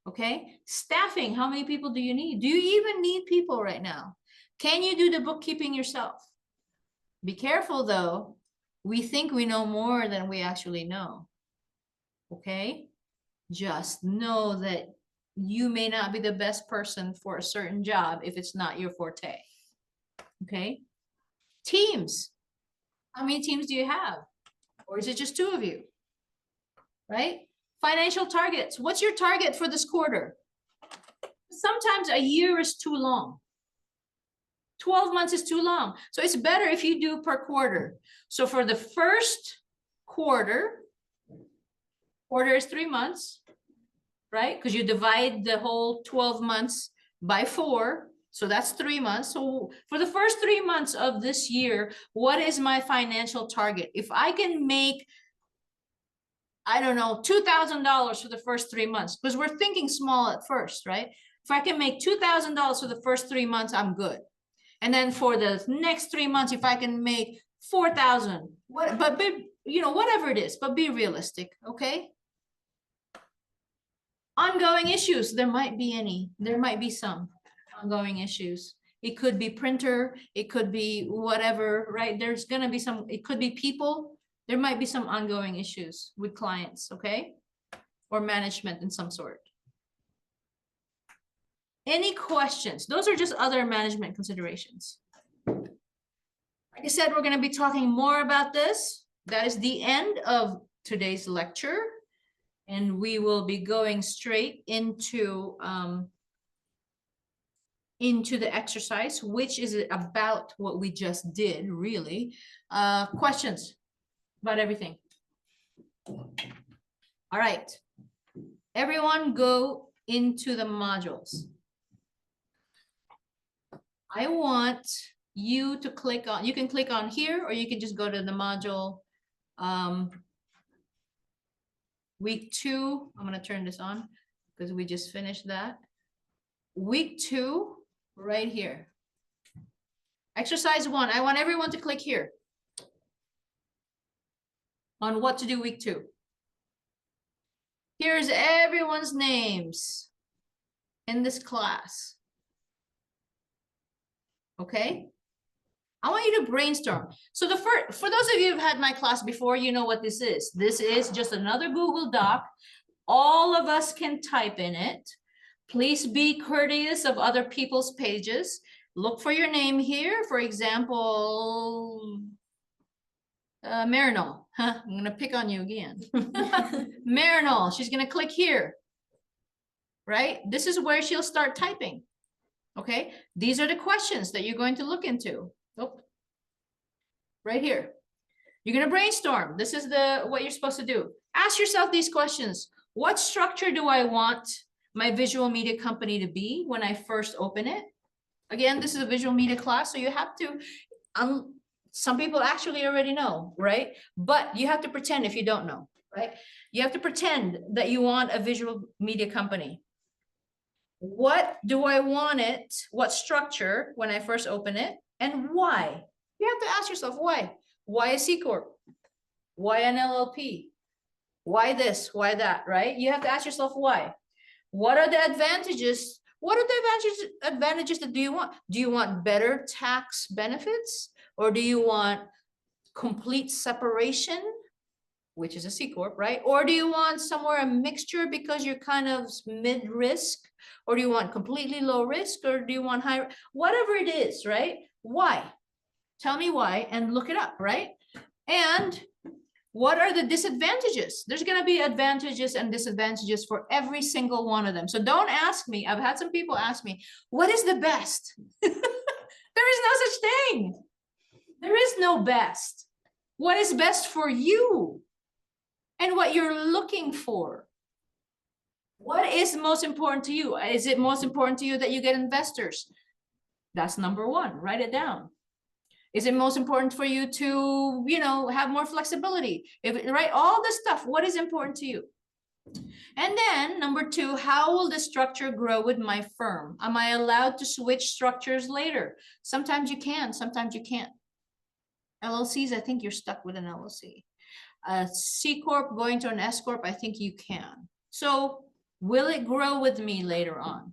Okay, staffing, how many people do you need? Do you even need people right now? Can you do the bookkeeping yourself? Be careful though. We think we know more than we actually know. Okay, just know that you may not be the best person for a certain job if it's not your forte. Okay, teams. How many teams do you have? Or is it just 2 of you? Right? Financial targets. What's your target for this quarter? Sometimes a year is too long. 12 months is too long. So it's better if you do per quarter. So for the first quarter is 3 months, right? Because you divide the whole 12 months by 4. So that's 3 months. So for the first 3 months of this year, what is my financial target? If I can make, I don't know, $2,000 for the first 3 months, because we're thinking small at first, right? If I can make $2,000 for the first 3 months, I'm good. And then for the next 3 months, if I can make 4,000, but be, you know, whatever it is, but be realistic, okay? Ongoing issues, there might be some ongoing issues. It could be printer, it could be whatever, right? There's gonna be some, it could be people. There might be some ongoing issues with clients, okay? Or management in some sort. Any questions? Those are just other management considerations. Like I said, we're going to be talking more about this. That is the end of today's lecture. And we will be going straight into the exercise, which is about what we just did, really. Questions about everything? All right. Everyone go into the modules. I want you to click on, you can click on here, or you can just go to the module week 2. I'm going to turn this on because we just finished that. Week 2, right here. Exercise 1. I want everyone to click here on what to do week 2. Here's everyone's names in this class. Okay? I want you to brainstorm. So the first, for those of you who've had my class before, you know what this is. This is just another Google Doc. All of us can type in it. Please be courteous of other people's pages. Look for your name here. For example, Marinol. Huh? I'm gonna pick on you again. Marinol, she's gonna click here. Right? This is where she'll start typing. Okay? These are the questions that you're going to look into. Oh, right here. You're gonna brainstorm. This is what you're supposed to do. Ask yourself these questions. What structure do I want my visual media company to be when I first open it? Again, this is a visual media class, so you have to, some people actually already know, right? But you have to pretend if you don't know, right? You have to pretend that you want a visual media company. What do I want it? What structure when I first open it? And why? You have to ask yourself why. Why a C Corp? Why an LLP? Why this? Why that, right? You have to ask yourself why. What are the advantages? What are the advantages that do you want? Do you want better tax benefits? Or do you want complete separation, which is a C Corp, right? Or do you want somewhere a mixture because you're kind of mid-risk? Or do you want completely low risk? Or do you want high? Whatever it is, right? Why? Tell me why and look it up, right? And what are the disadvantages? There's going to be advantages and disadvantages for every single one of them. So don't ask me. I've had some people ask me, what is the best? There is no such thing. There is no best. What is best for you and what you're looking for? What is most important to you? Is it most important to you that you get investors? That's number one. Write it down. Is it most important for you to, have more flexibility? Right? All this stuff, what is important to you? And then number two, how will the structure grow with my firm? Am I allowed to switch structures later? Sometimes you can, sometimes you can't. LLCs, I think you're stuck with an LLC. A C Corp going to an S Corp, I think you can. So will it grow with me later on?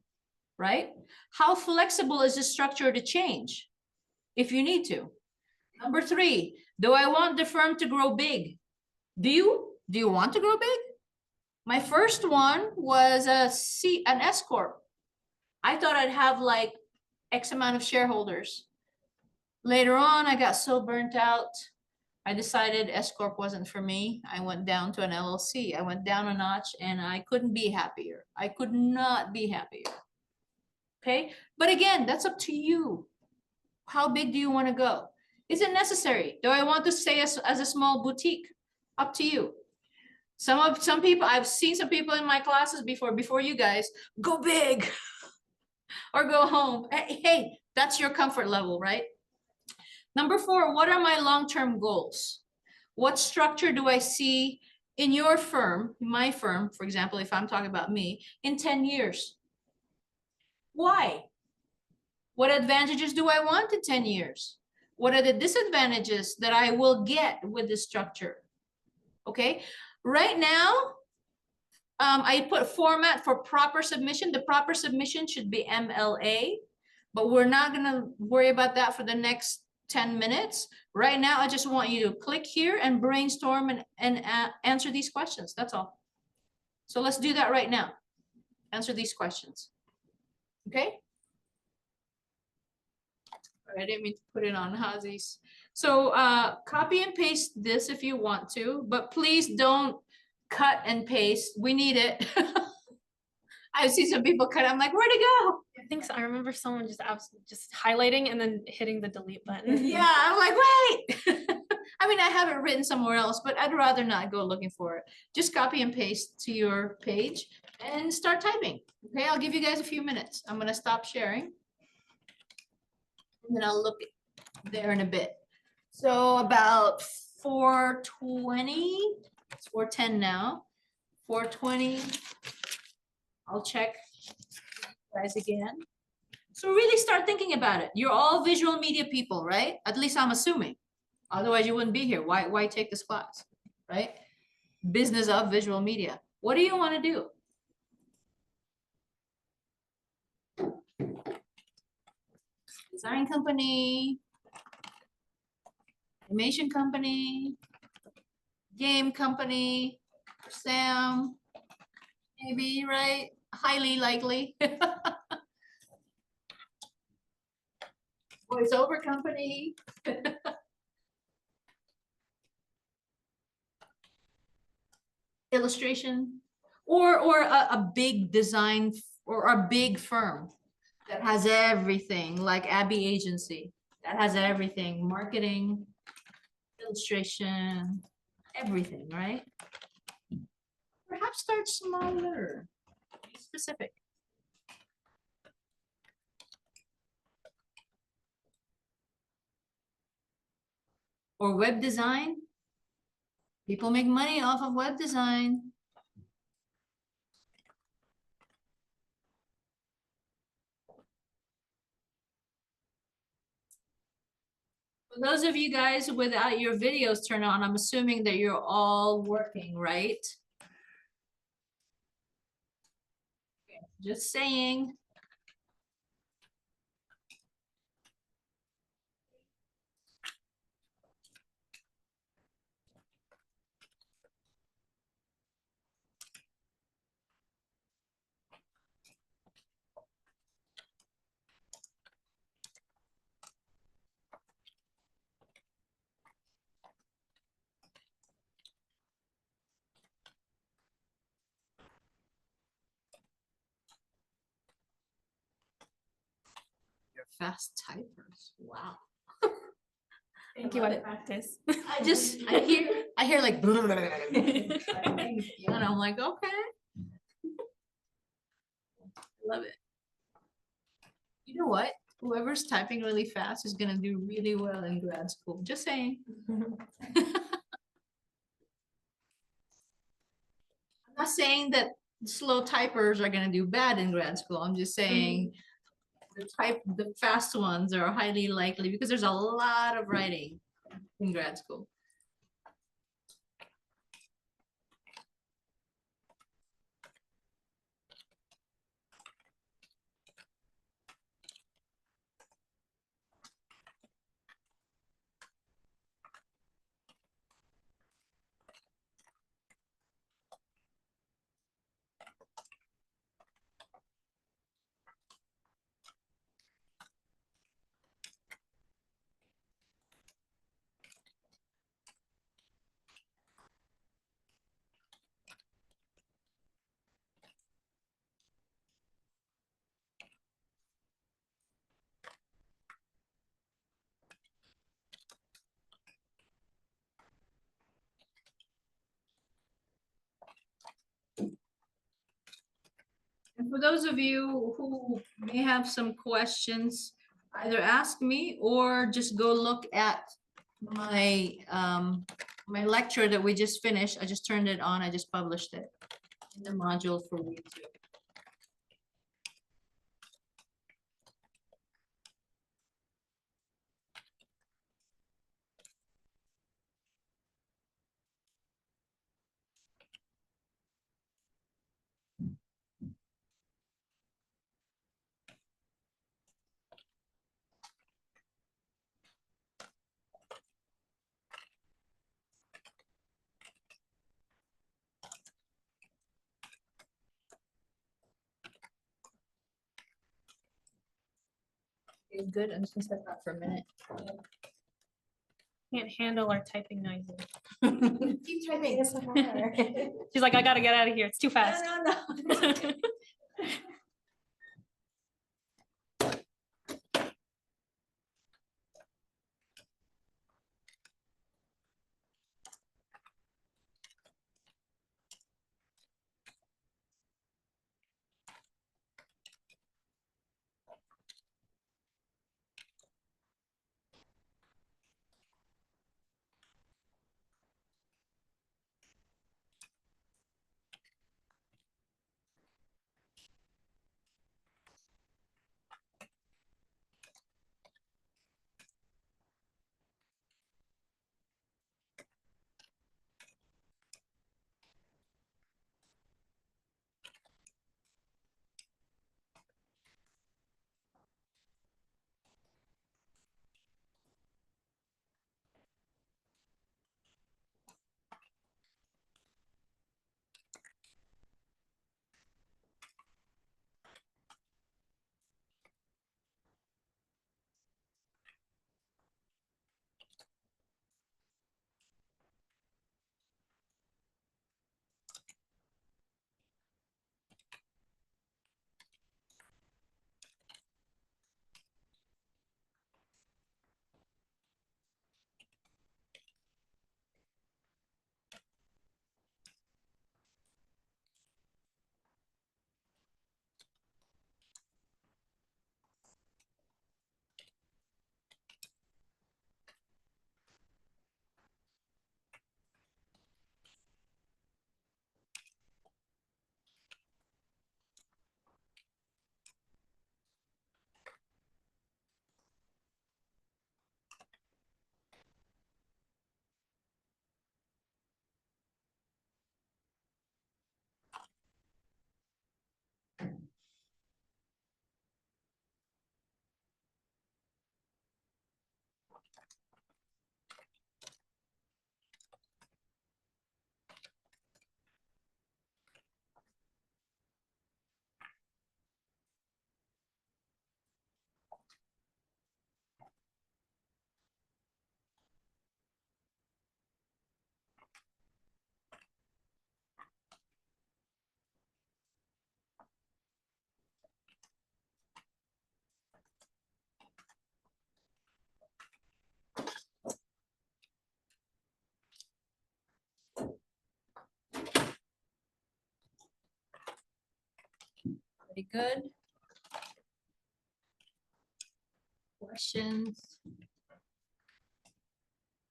Right? How flexible is the structure to change? If you need to. Number three, do I want the firm to grow big? Do you want to grow big? My first one was an S Corp. I thought I'd have like X amount of shareholders. Later on, I got so burnt out. I decided S Corp wasn't for me. I went down to an LLC. I went down a notch and I couldn't be happier. I could not be happier. Okay. But again, that's up to you. How big do you want to go? Is it necessary? Do I want to stay as a small boutique? Up to you. Some people, I've seen some people in my classes before you guys, go big or go home. Hey, that's your comfort level, right? Number four, what are my long-term goals? What structure do I see in your firm, my firm, for example, if I'm talking about me, in 10 years? Why? What advantages do I want in 10 years? What are the disadvantages that I will get with this structure? Okay, right now, I put format for proper submission. The proper submission should be MLA, but we're not gonna worry about that for the next 10 minutes. Right now, I just want you to click here and brainstorm and answer these questions. That's all. So let's do that right now. Answer these questions. Okay. I didn't mean to put it on Hazi's. So copy and paste this if you want to, but please don't cut and paste. We need it. I see some people cut. I'm like, where'd it go? I think so. I remember someone just highlighting and then hitting the delete button. Yeah, I'm like, wait. I mean, I have it written somewhere else, but I'd rather not go looking for it. Just copy and paste to your page and start typing. Okay, I'll give you guys a few minutes. I'm gonna stop sharing. And then I'll look there in a bit. So about 4:20, it's 4:10 now. 4:20, I'll check you guys again. So really start thinking about it. You're all visual media people, right? At least I'm assuming. Otherwise you wouldn't be here. Why take this class, right? Business of visual media. What do you want to do? Design company, animation company, game company, Sam, maybe, right? Highly likely. Voiceover company. Illustration, or a big design or a big firm that has everything, like Abbey Agency, that has everything, marketing, illustration, everything, right? Perhaps start smaller, be specific. Or web design. People make money off of web design. For those of you guys without your videos turned on, I'm assuming that you're all working, right? Okay, just saying. You're fast typers. Wow. Thank you, love I it. practice. I hear like, and I'm like, okay. Love it. You know what? Whoever's typing really fast is gonna do really well in grad school. Just saying. I'm not saying that slow typers are gonna do bad in grad school. I'm just saying the fast ones are highly likely because there's a lot of writing in grad school. And for those of you who may have some questions, either ask me or just go look at my my lecture that we just finished. I just turned it on. I just published it in the module for week 2. Okay, good. I'm just gonna step out for a minute. Can't handle our typing noises. Keep typing. She's like, I gotta get out of here. It's too fast. No. Very good. Questions?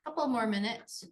Couple more minutes.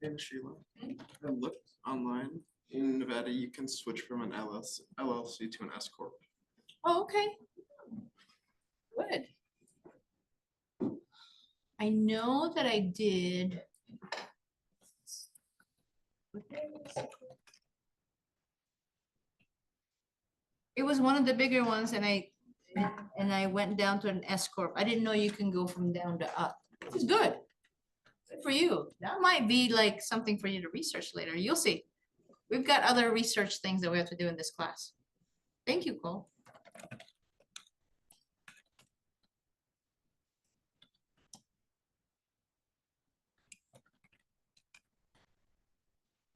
And Sheila, I looked online. In Nevada, you can switch from an LLC to an S corp. Oh, okay. Good. I know that I did. It was one of the bigger ones and I went down to an S corp. I didn't know you can go from down to up. It's good. Good for you. That might be like something for you to research later. You'll see. We've got other research things that we have to do in this class. Thank you, Cole.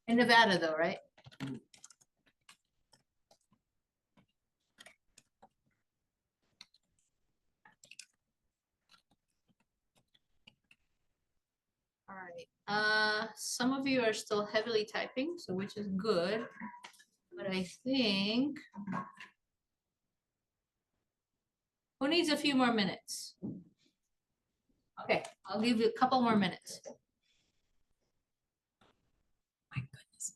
In Nevada though, right? All right, some of you are still heavily typing, so which is good. But I think who needs a few more minutes? Okay, I'll give you a couple more minutes. My goodness.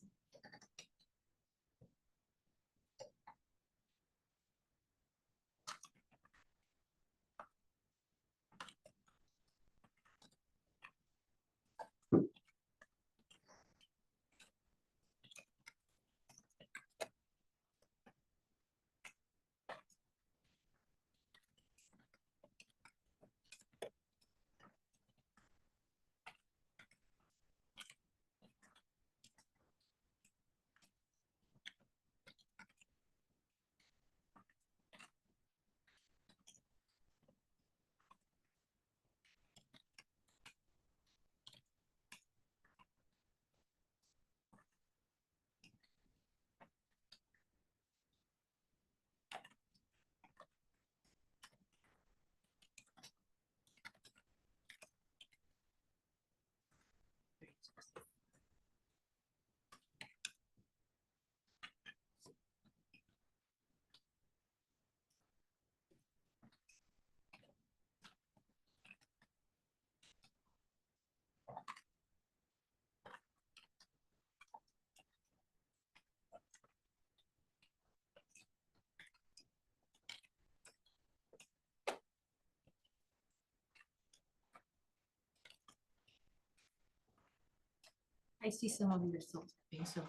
I see some of you are still typing, so.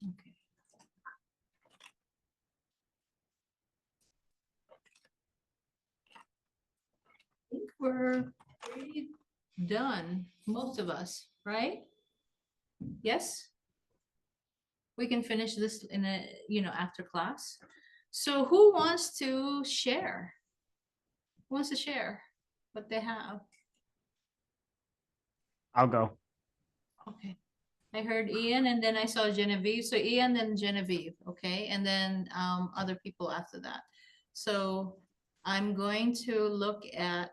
Okay. I think we're pretty done, most of us, right? Yes? We can finish this in a, after class. So who wants to share? Who wants to share what they have? I'll go. Okay. I heard Ian and then I saw Genevieve. So Ian and Genevieve, okay? And then other people after that. So I'm going to look at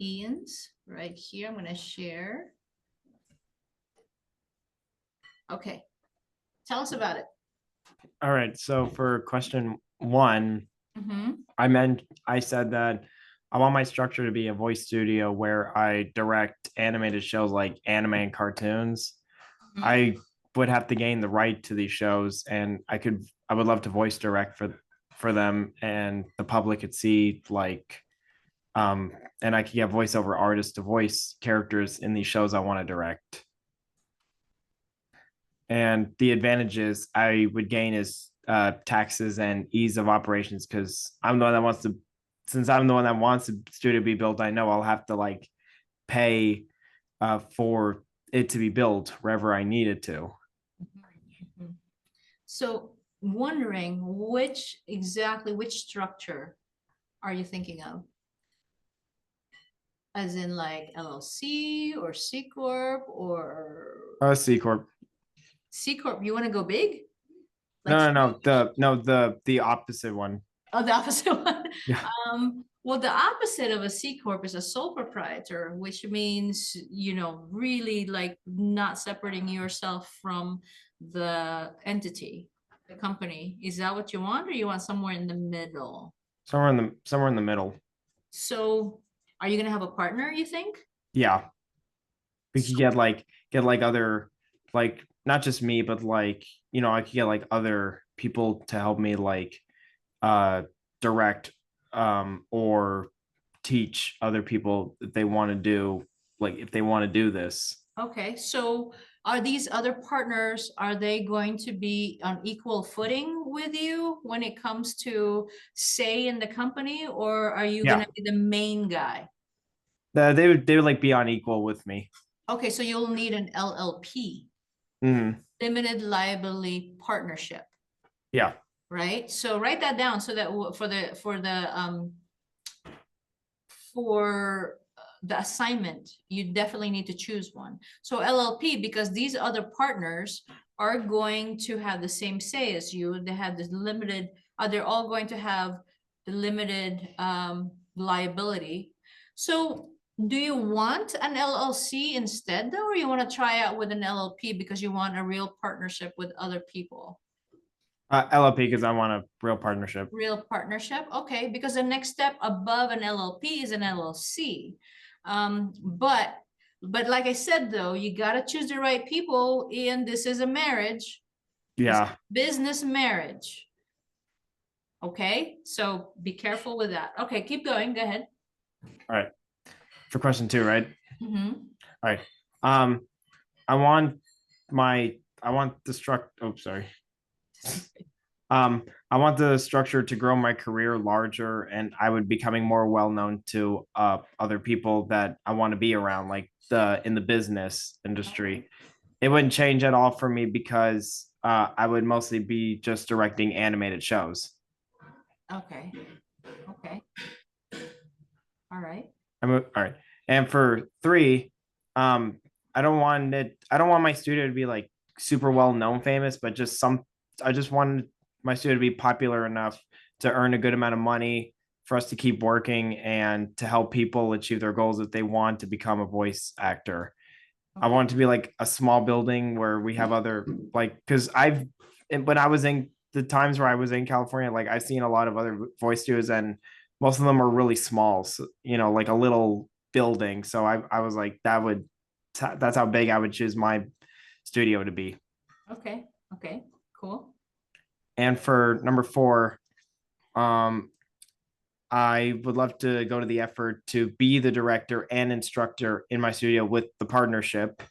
Ian's right here. I'm going to share. Okay. Tell us about it. All right. So for question 1, Mm-hmm. I said that I want my structure to be a voice studio where I direct animated shows like anime and cartoons. I would have to gain the right to these shows, and I would love to voice direct for them, and the public could see like and I could get voiceover artists to voice characters in these shows I want to direct. And the advantages I would gain is taxes and ease of operations, because since I'm the one that wants the studio to be built, I know I'll have to like pay for it to be built wherever I need it to. Mhm. So wondering which structure are you thinking of? As in like LLC or C Corp or C Corp. C Corp, you want to go big? No, the opposite one. Oh, the opposite one. Yeah. Well, the opposite of a C Corp is a sole proprietor, which means, really like not separating yourself from the entity, the company. Is that what you want, or you want somewhere in the middle? Somewhere in the middle. So are you gonna have a partner, you think? Yeah. We could get other, like, not just me, but like, I could get like other people to help me like direct or teach other people if they want to do this. Okay, so are these other partners, are they going to be on equal footing with you when it comes to say in the company, or are you Yeah. gonna be the main guy? They would like be on equal with me. Okay, so you'll need an LLP, Mhm. limited liability partnership, Yeah. right? So write that down so that for the assignment, you definitely need to choose one. So LLP, because these other partners are going to have the same say as you. They have this limited, they're all going to have the limited liability. So do you want an LLC instead though, or you want to try out with an LLP because you want a real partnership with other people? LLP, because I want a real partnership. Real partnership, okay, because the next step above an LLP is an LLC. But like I said, though, you gotta choose the right people, and this is a marriage. Yeah. Business marriage. Okay, so be careful with that. Okay, keep going, go ahead. All right. For question 2, right? Mm-hmm. All right. I want the structure. I want the structure to grow my career larger, and I would becoming more well known to other people that I want to be around, like in the business industry. It wouldn't change at all for me because I would mostly be just directing animated shows. Okay. Okay. All right. All right. And for 3, I don't want my studio to be like super well known, famous, but I just want my studio to be popular enough to earn a good amount of money for us to keep working and to help people achieve their goals if they want to become a voice actor. I want it to be like a small building where we have other, like, because when I was in the times where I was in California, like I've seen a lot of other voice studios and most of them are really small, so, like a little building. So I was like, that's how big I would choose my studio to be. Okay. Okay. Cool. And for number 4, I would love to go to the effort to be the director and instructor in my studio with the partnership.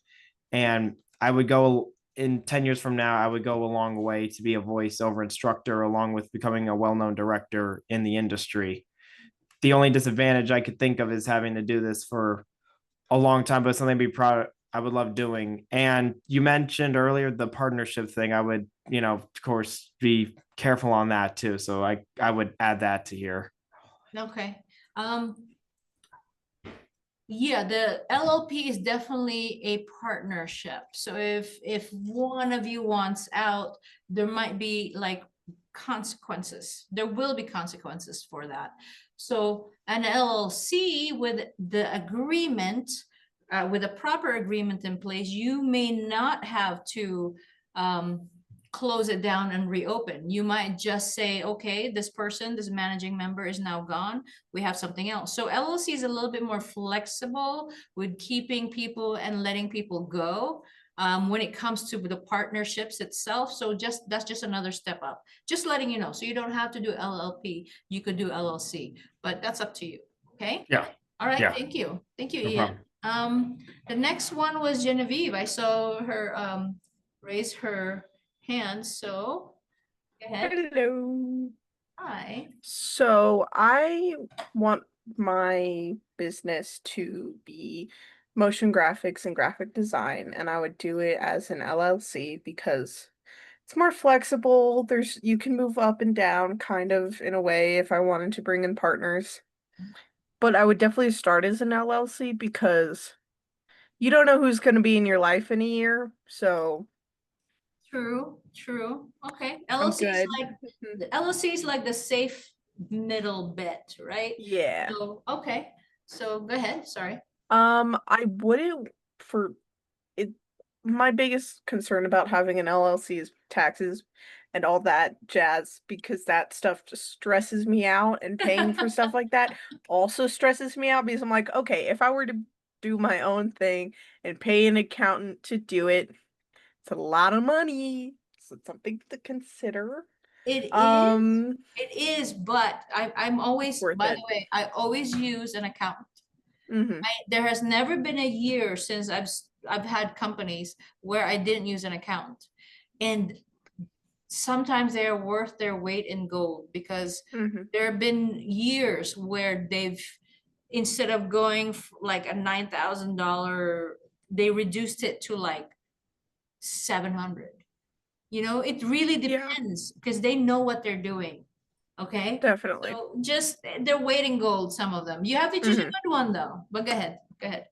And I would go in 10 years from now, I would go a long way to be a voiceover instructor, along with becoming a well-known director in the industry. The only disadvantage I could think of is having to do this for a long time, but something to be proud of, I would love doing. And you mentioned earlier the partnership thing. I would, of course, be careful on that too. So I would add that to here. Okay. Yeah, the LLP is definitely a partnership. So if one of you wants out, there might be like consequences. There will be consequences for that. So an LLC with the agreement, with a proper agreement in place, you may not have to close it down and reopen. You might just say, okay, this person, this managing member is now gone. We have something else. So LLC is a little bit more flexible with keeping people and letting people go when it comes to the partnerships itself. So that's just another step up. Just letting you know. So you don't have to do LLP. You could do LLC, but that's up to you. Okay. Yeah. All right. Yeah. Thank you. Thank you, No Ian. problem. The next one was Genevieve. I saw her raise her hand. So go ahead. Hello. Hi. So I want my business to be motion graphics and graphic design, and I would do it as an LLC because it's more flexible. You can move up and down kind of in a way if I wanted to bring in partners. But I would definitely start as an LLC because you don't know who's going to be in your life in a year. So True. Okay. I'm LLC is good. like the LLC is like the safe middle bet, right? Yeah. So okay. So go ahead. Sorry. I wouldn't for it. My biggest concern about having an LLC is taxes and all that jazz because that stuff just stresses me out, and paying for stuff like that also stresses me out because I'm like, okay, if I were to do my own thing and pay an accountant to do it, it's a lot of money. So it's something to consider. It Um, is, but I'm always, worth by it. the way, I always use an accountant. Mm-hmm. There has never been a year since I've had companies where I didn't use an accountant. And sometimes they are worth their weight in gold because Mm-hmm. there have been years where they've, instead of going like a $9,000, they reduced it to like 700. It really Yeah, depends because they know what they're doing. Okay. definitely. So just they're weight in gold, some of them. You have to choose a Mm-hmm. good one though. But go ahead. Go ahead.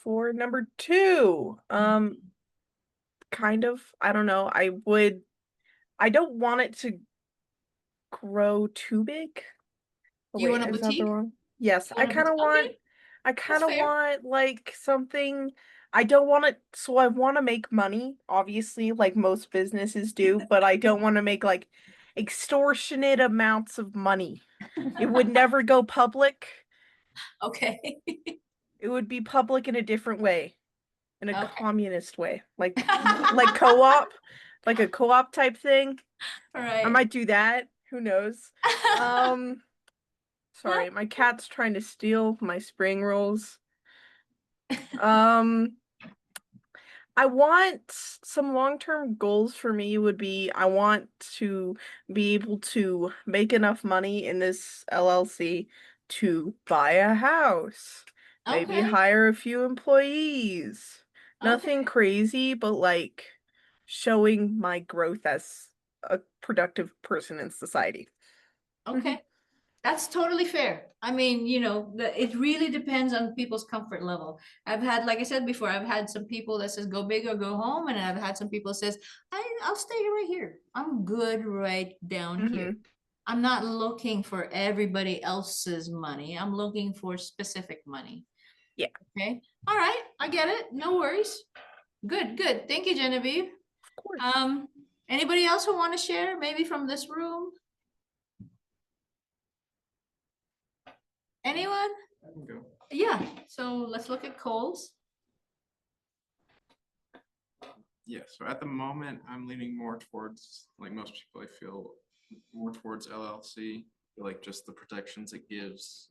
For number two, kind of, I don't know. I don't want it to grow too big. Oh, Do you wait, want a is that the boutique? wrong? Yes, You want a boutique? Okay, I that's kind of fair. want like something. I don't want it, so I want to make money, obviously, like most businesses do, but I don't want to make like extortionate amounts of money. It would never go public. Okay. It would be public in a different way, in a Okay. communist way, like co-op, like a co-op type thing. All I right. might do that. Who knows? Sorry, my cat's trying to steal my spring rolls. I want some long-term goals for me would be I want to be able to make enough money in this LLC to buy a house. Maybe Okay. hire a few employees. Nothing Okay. crazy, but like showing my growth as a productive person in society. Okay. That's totally fair. I mean, it really depends on people's comfort level. I've had, like I said before, I've had some people that says go big or go home, and I've had some people that says I'll stay right here. I'm good right down here. Mhm. I'm not looking for everybody else's money. I'm looking for specific money. Yeah. Okay. All right. I get it. No worries. Good. Good. Thank you, Genevieve. Of course. Anybody else who want to share, maybe from this room? Anyone? I can go. Yeah, so let's look at Coles. Yeah, so at the moment, I'm leaning more towards, like most people, I feel more towards LLC. I feel like just the protections it gives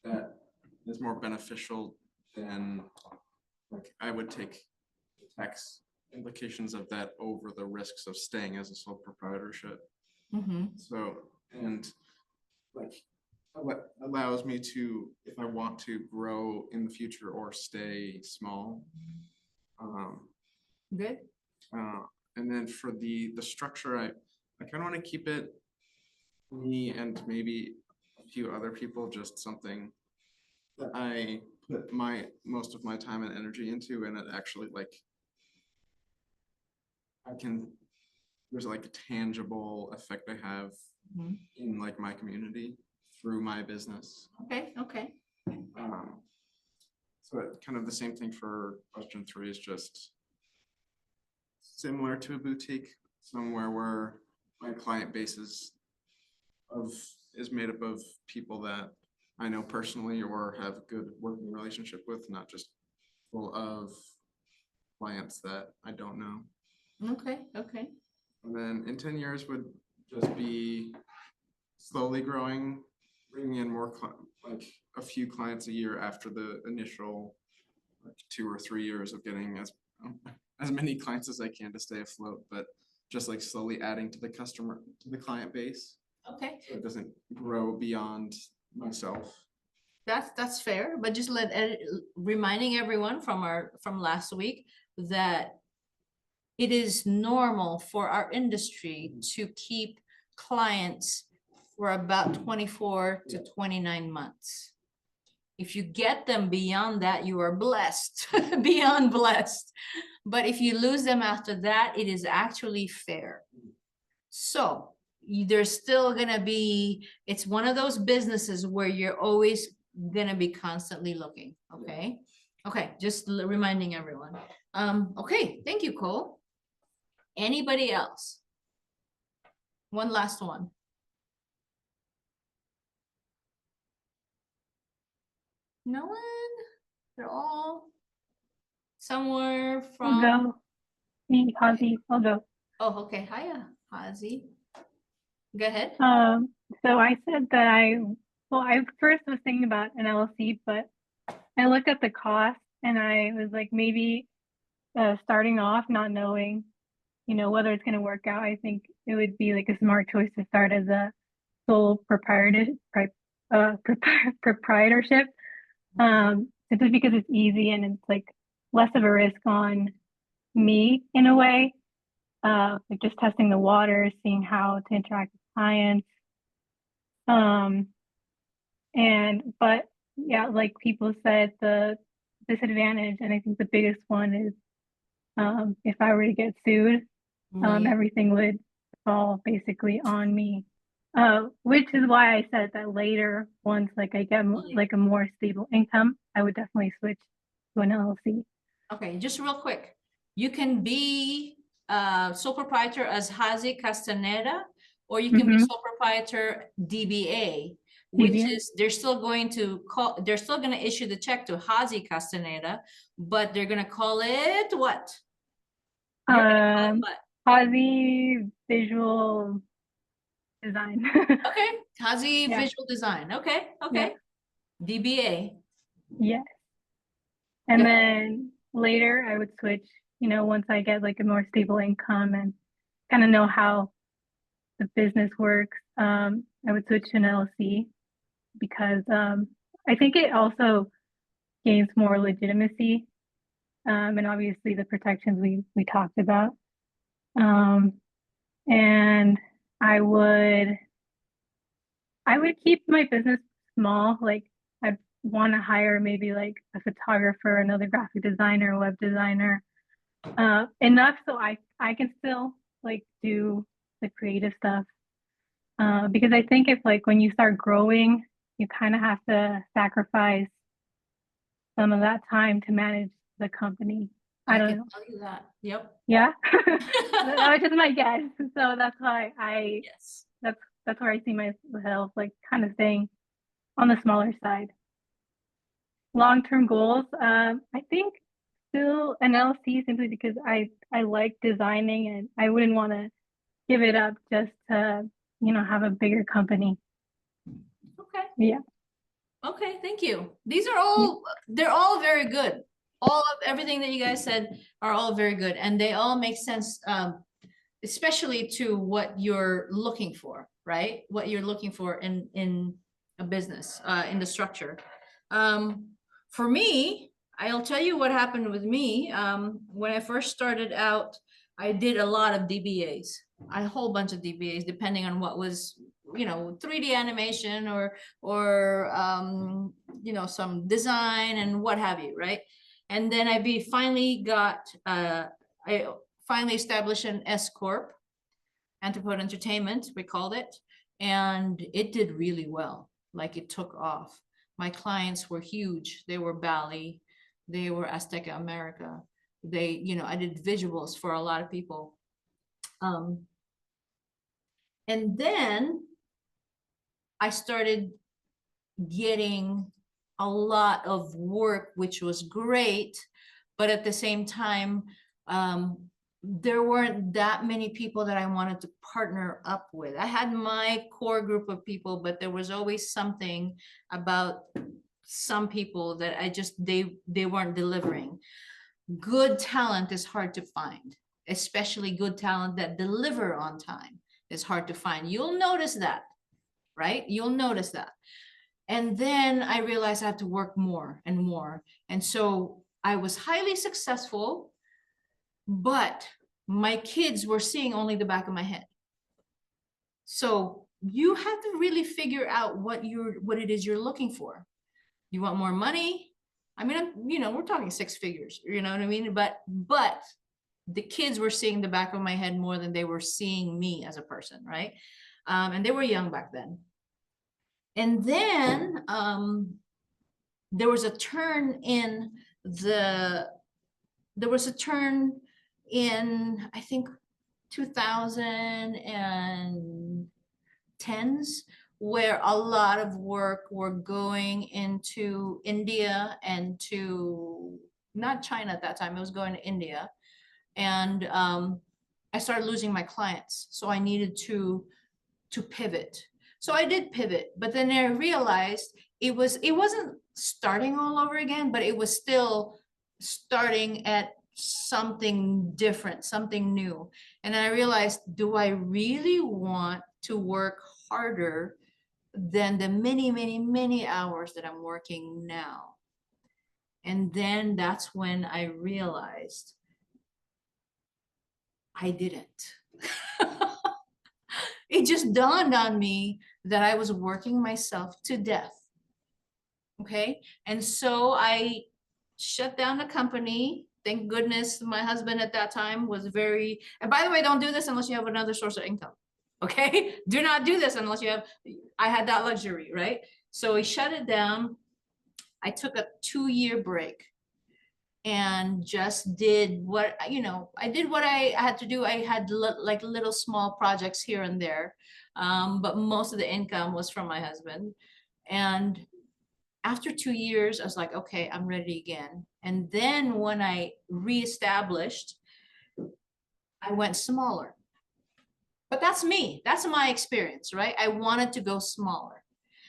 that is more beneficial than like I would take tax implications of that over the risks of staying as a sole proprietorship. So, and like, what allows me to, if I want to grow in the future or stay small. Good. And then for the structure, I kind of want to keep it me and maybe a few other people, just something that I put most of my time and energy into, and it actually like there's like a tangible effect I have in like my community through my business. Okay, okay. So kind of the same thing for question 3 is just similar to a boutique, somewhere where my client base is made up of people that I know personally or have a good working relationship with, not just full of clients that I don't know. Okay, okay. And then in 10 years would just be slowly growing, bringing in more, like a few clients a year after the initial like 2 or 3 years of getting as many clients as I can to stay afloat, but just like slowly adding to the client base. Okay, So it doesn't grow beyond myself. that's fair, but just reminding everyone from last week that it is normal for our industry to keep clients for about 24 to 29 months. If you get them beyond that, you are blessed, beyond blessed. But if you lose them after that, it is actually fair. So there's still gonna be, it's one of those businesses where you're always gonna be constantly looking, okay? Okay, just reminding everyone. Okay, thank you, Cole. Anybody else? One last one. No one? They're all somewhere from. I'll go. Me, Hazi, I'll go. Oh, okay. Hiya, Hazi. Go ahead. So I said that I first was thinking about an LLC, but I looked at the cost and I was like, maybe starting off not knowing, whether it's going to work out, I think it would be like a smart choice to start as a sole proprietorship, simply because it's easy and it's like less of a risk on me in a way, like just testing the waters, seeing how to interact with clients. But yeah, like people said, the disadvantage, and I think the biggest one is if I were to get sued, everything would fall basically on me. Which is why I said that later, once like I get like a more stable income, I would definitely switch to an LLC. Okay, just real quick. You can be sole proprietor as Hazi Castaneda, or you can be sole proprietor DBA, which is they're still going to issue the check to Hazi Castaneda, but they're gonna call it what? Hazi Visual Design. Okay, Hazi Visual Design. Okay, okay. DBA. Yes. And then later I would switch, once I get like a more stable income and kind of know how the business works, I would switch to an LLC because I think it also gains more legitimacy, and obviously the protections we talked about. And I would keep my business small. Like I'd want to hire maybe like a photographer, another graphic designer, web designer, enough so I can still like do the creative stuff. Because I think if like when you start growing, you kind of have to sacrifice some of that time to manage the company. I don't know. Tell you that. Yep. Yeah. That was just my guess. So that's why that's where I see myself like kind of staying on the smaller side. Long-term goals, I think still an LLC simply because I like designing and I wouldn't want to give it up just to, have a bigger company. Okay. Yeah. Okay, thank you. These are all, they're all very good. all of everything that you guys said are all very good, and they all make sense, especially to what you're looking for, right? What you're looking for in a business, in the structure. For me, I'll tell you what happened with me. When I first started out, I did a lot of DBAs, a whole bunch of DBAs, depending on what was, 3D animation or some design and what have you, right? And then I finally established an S Corp, Anthropode Entertainment, we called it, and it did really well. Like, it took off. My clients were huge. They were Bali, they were Azteca America. I did visuals for a lot of people. And then I started getting a lot of work, which was great, but at the same time, there weren't that many people that I wanted to partner up with. I had my core group of people, but there was always something about some people that they weren't delivering. Good talent is hard to find, especially good talent that deliver on time is hard to find. You'll notice that, right? You'll notice that. And then I realized I had to work more and more. And so I was highly successful, but my kids were seeing only the back of my head. So you have to really figure out what it is you're looking for. You want more money? I mean, we're talking 6 figures, you know what I mean? But the kids were seeing the back of my head more than they were seeing me as a person, right? And they were young back then. And then there was a turn in I think 2010s, where a lot of work were going into India and to not China at that time, it was going to India. And I started losing my clients. So I needed to pivot. So I did pivot, but then I realized it wasn't starting all over again, but it was still starting at something different, something new. And then I realized, do I really want to work harder than the many, many, many hours that I'm working now? And then that's when I realized I didn't. It just dawned on me that I was working myself to death. Okay. And so I shut down the company. Thank goodness my husband at that time was very, and by the way, don't do this unless you have another source of income. Okay. Do not do this unless you have, I had that luxury, right? So we shut it down. I took a 2-year break and just did what, I did what I had to do. I had like little small projects here and there. But most of the income was from my husband. And after 2 years, I was like, okay, I'm ready again. And then when I reestablished, I went smaller. But that's me. That's my experience, right? I wanted to go smaller.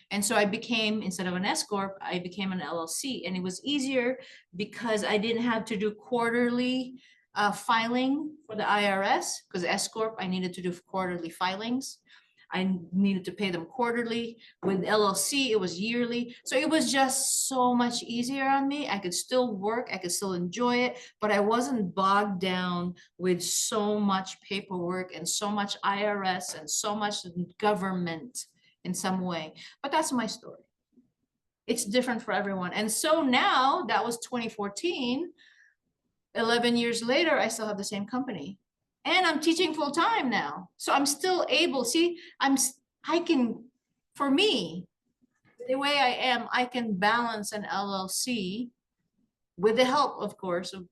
And so I became, instead of an S Corp, I became an LLC. And it was easier because I didn't have to do quarterly filing for the IRS, because S Corp, I needed to do quarterly filings. I needed to pay them quarterly. With LLC, it was yearly. So it was just so much easier on me. I could still work, I could still enjoy it, but I wasn't bogged down with so much paperwork and so much IRS and so much government in some way. But that's my story. It's different for everyone. And so now, that was 2014, 11 years later, I still have the same company. And I'm teaching full time now. So I'm still able, for me, the way I am, I can balance an LLC with the help, of course, of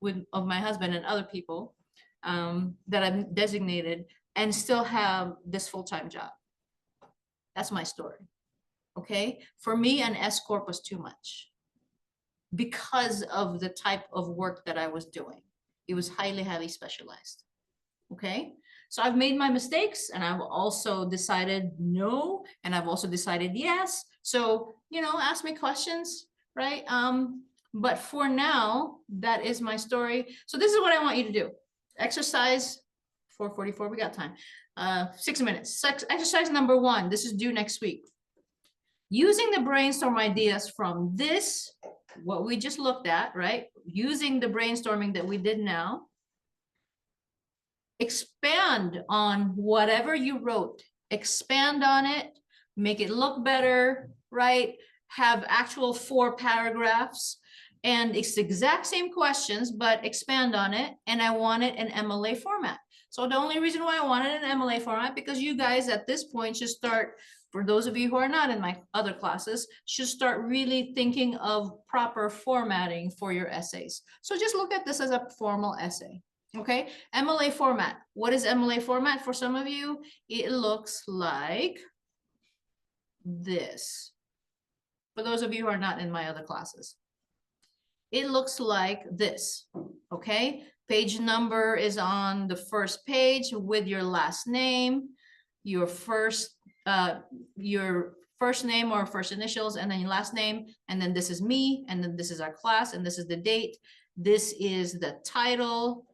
my husband and other people that I've designated, and still have this full-time job. That's my story. Okay. For me, an S Corp was too much because of the type of work that I was doing. It was highly, highly specialized. Okay. So I've made my mistakes, and I've also decided no, and I've also decided yes. So, ask me questions, right? But for now, that is my story. So this is what I want you to do. Exercise 4:44, we got time. 6 minutes. Exercise number 1, this is due next week. Using the brainstorm ideas from this, what we just looked at, right? Using the brainstorming that we did now, expand on whatever you wrote, expand on it, make it look better, right? Have actual 4 paragraphs, and it's the exact same questions, but expand on it. And I want it in MLA format. So the only reason why I want it in MLA format, because you guys at this point should start, for those of you who are not in my other classes, should start really thinking of proper formatting for your essays. So just look at this as a formal essay. Okay, MLA format. What is MLA format for some of you? It looks like this. For those of you who are not in my other classes, it looks like this. Okay, page number is on the first page with your last name, your first name or first initials, and then your last name, and then this is me, and then this is our class, and this is the date. This is the title,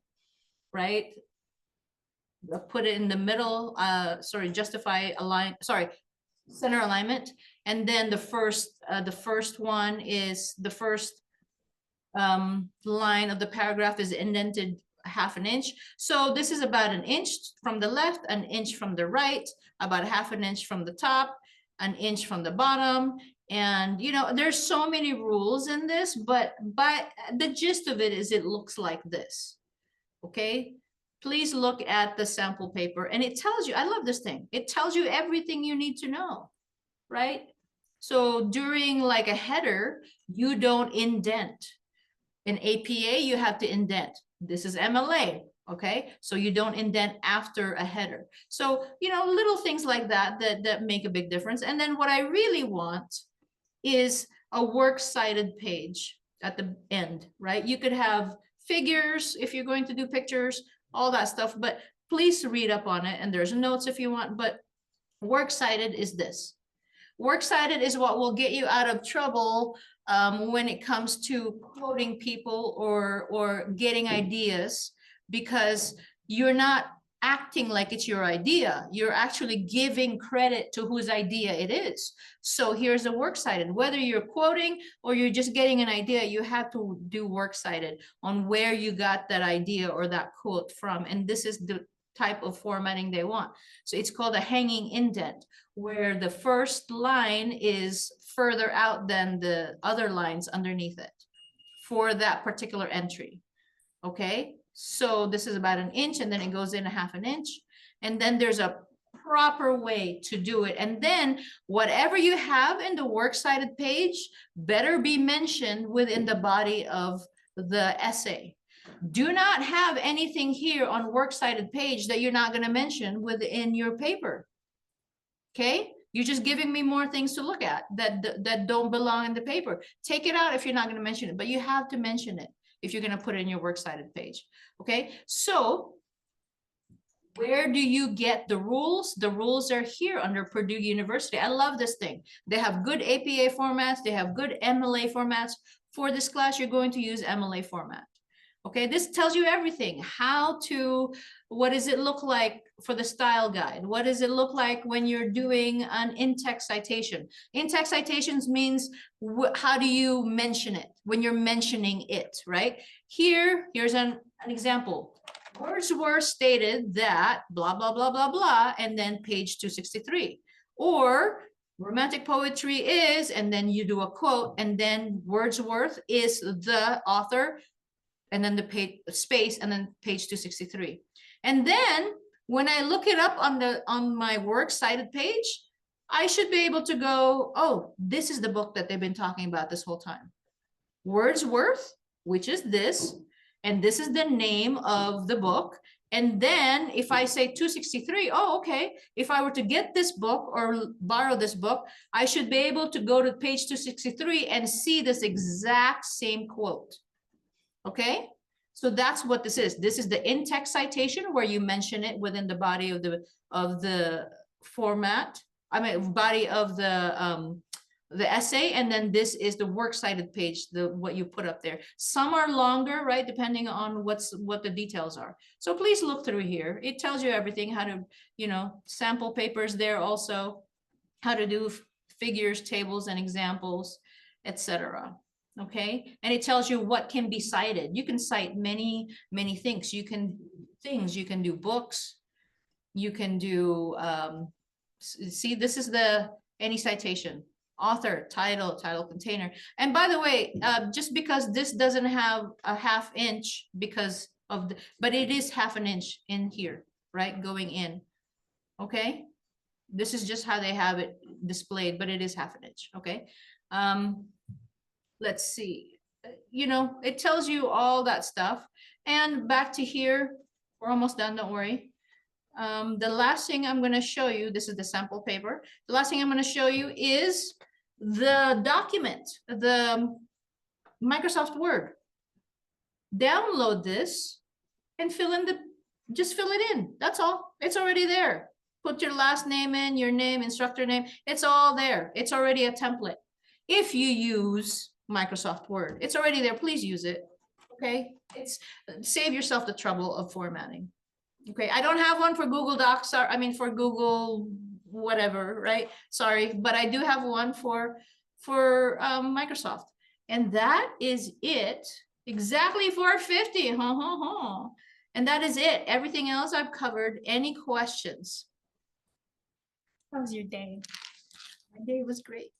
right? Put it in the middle, justify align, center alignment. And then the first one is the first line of the paragraph is indented 1/2 inch. So this is about 1 inch from the left, 1 inch from the right, about 1/2 inch from the top, 1 inch from the bottom. And you know, there's so many rules in this, but the gist of it is it looks like this. Okay, please look at the sample paper, and it tells you, I love this thing, it tells you everything you need to know, right? So during like a header, you don't indent. In APA, you have to indent. This is MLA, okay? So you don't indent after a header. So, you know, little things like that make a big difference. And then what I really want is a works cited page at the end, right? You could have figures if you're going to do pictures, all that stuff, but please read up on it. And there's notes if you want, but works cited is this. Works cited is what will get you out of trouble when it comes to quoting people or getting ideas, because you're not acting like it's your idea. You're actually giving credit to whose idea it is. So here's a works cited. Whether you're quoting or you're just getting an idea, you have to do works cited on where you got that idea or that quote from. And this is the type of formatting they want. So it's called a hanging indent, where the first line is further out than the other lines underneath it for that particular entry. Okay, so this is about 1 inch, and then it goes in 1/2 inch, and then there's a proper way to do it. And then whatever you have in the works cited page better be mentioned within the body of the essay. Do not have anything here on works cited page that you're not going to mention within your paper. Okay, you're just giving me more things to look at that don't belong in the paper. Take it out if you're not going to mention it, but you have to mention it if you're going to put it in your works cited page. Okay, so where do you get the rules? The rules are here under Purdue University. I love this thing. They have good APA formats. They have good MLA formats. For this class, you're going to use MLA format. Okay, this tells you everything. How to, what does it look like for the style guide? What does it look like when you're doing an in-text citation? In-text citations means how do you mention it when you're mentioning it, right? Here's an example. Wordsworth stated that blah, blah, blah, blah, blah, and then page 263. Or romantic poetry is, and then you do a quote, and then Wordsworth is the author, and then the page space, and then page 263. And then when I look it up on my works cited page, I should be able to go, oh, this is the book that they've been talking about this whole time. Wordsworth, which is this, and this is the name of the book. And then if I say 263, oh, okay, if I were to get this book or borrow this book, I should be able to go to page 263 and see this exact same quote. Okay, so that's what this is. This is the in-text citation where you mention it within the body of the format. I mean, body of the the essay, and then this is the works cited page, what you put up there. Some are longer, right, depending on what the details are. So please look through here. It tells you everything, how to, you know, sample papers there also, how to do figures, tables, and examples, etc. Okay, and it tells you what can be cited. You can cite many things. You can do books, you can do see, this is any citation, author, title container. And by the way, just because this doesn't have a 1/2 inch because of the, but it is 1/2 inch in here, right, going in. Okay, this is just how they have it displayed, but it is 1/2 inch. Okay, let's see, you know, it tells you all that stuff. And back to here, we're almost done, don't worry. The last thing I'm going to show you, this is the sample paper. The last thing I'm going to show you is the document, the Microsoft Word. Download this and just fill it in. That's all. It's already there. Put your last name in, your name, instructor name. It's all there. It's already a template. If you use Microsoft Word, it's already there. Please use it. Okay. Save yourself the trouble of formatting. Okay. I don't have one for Google Docs. I mean, for Google whatever, right? Sorry, but I do have one for Microsoft, and that is it. Exactly 450. And that is it. Everything else I've covered. Any questions? How was your day? My day was great.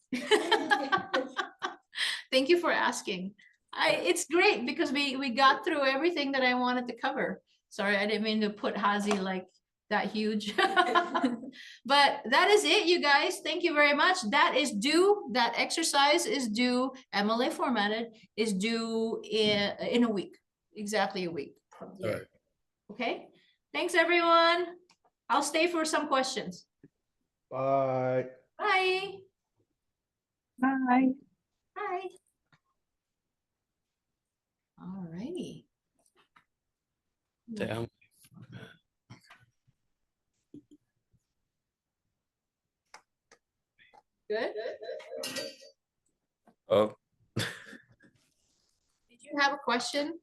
Thank you for asking. It's great because we got through everything that I wanted to cover. Sorry, I didn't mean to put Hazi like that huge. But that is it, you guys. Thank you very much. That is due. That exercise is due. MLA formatted is due in a week. Exactly a week. All right. Okay. Thanks, everyone. I'll stay for some questions. Bye. Bye. Bye. Bye. All righty. Damn. Good. Oh. Did you have a question?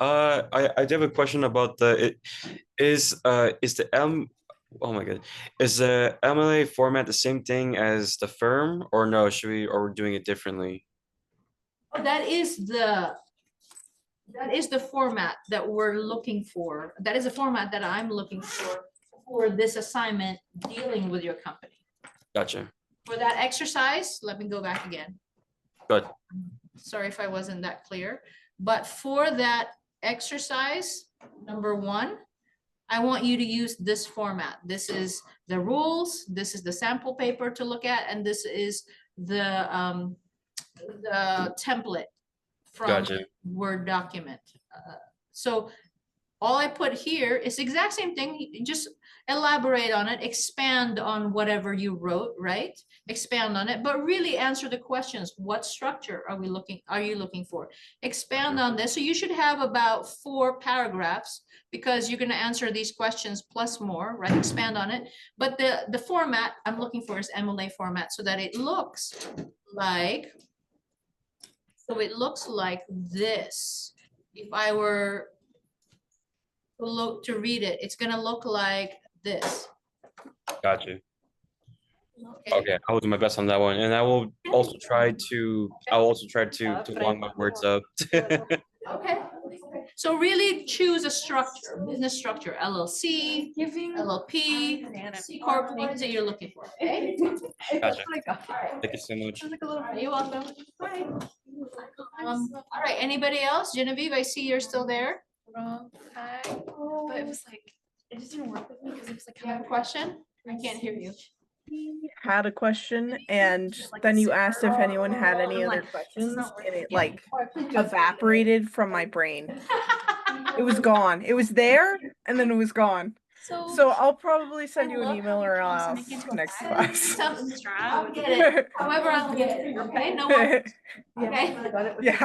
I do have a question about is the oh my god, is the MLA format the same thing as the firm, or no? Or we're doing it differently? Oh, that is the format that we're looking for. That is a format that I'm looking for this assignment dealing with your company. Gotcha. For that exercise, let me go back again. Good. Sorry if I wasn't that clear, but for that exercise, number 1, I want you to use this format. This is the rules, this is the sample paper to look at, and this is the template from Gotcha. Word document. So all I put here is the exact same thing. Just elaborate on it, expand on whatever you wrote, right? Expand on it, but really answer the questions. What structure are you looking for? Expand on this. So you should have about 4 paragraphs because you're going to answer these questions plus more, right? Expand on it. But the format I'm looking for is MLA format so that it looks like, this. If I were to read it, it's going to look like this. Gotcha. Okay, I will do my best on that one, and I will also try to line my words up. Okay. So really choose a structure, business structure, LLC, LLP, C Corp, what is it you're looking for? Okay? Gotcha. Thank you so much. You're welcome. All right, anybody else? Genevieve, I see you're still there. But it was like, it just didn't work with me because it was like, You have a question? I can't hear you. Had a question, and then you asked if anyone had any other questions, and it like evaporated from my brain. It was gone. It was there, and then it was gone. So I'll probably send you an email or next class. I'll get it. However, I'll get it. Okay, no worries. Okay. Yeah.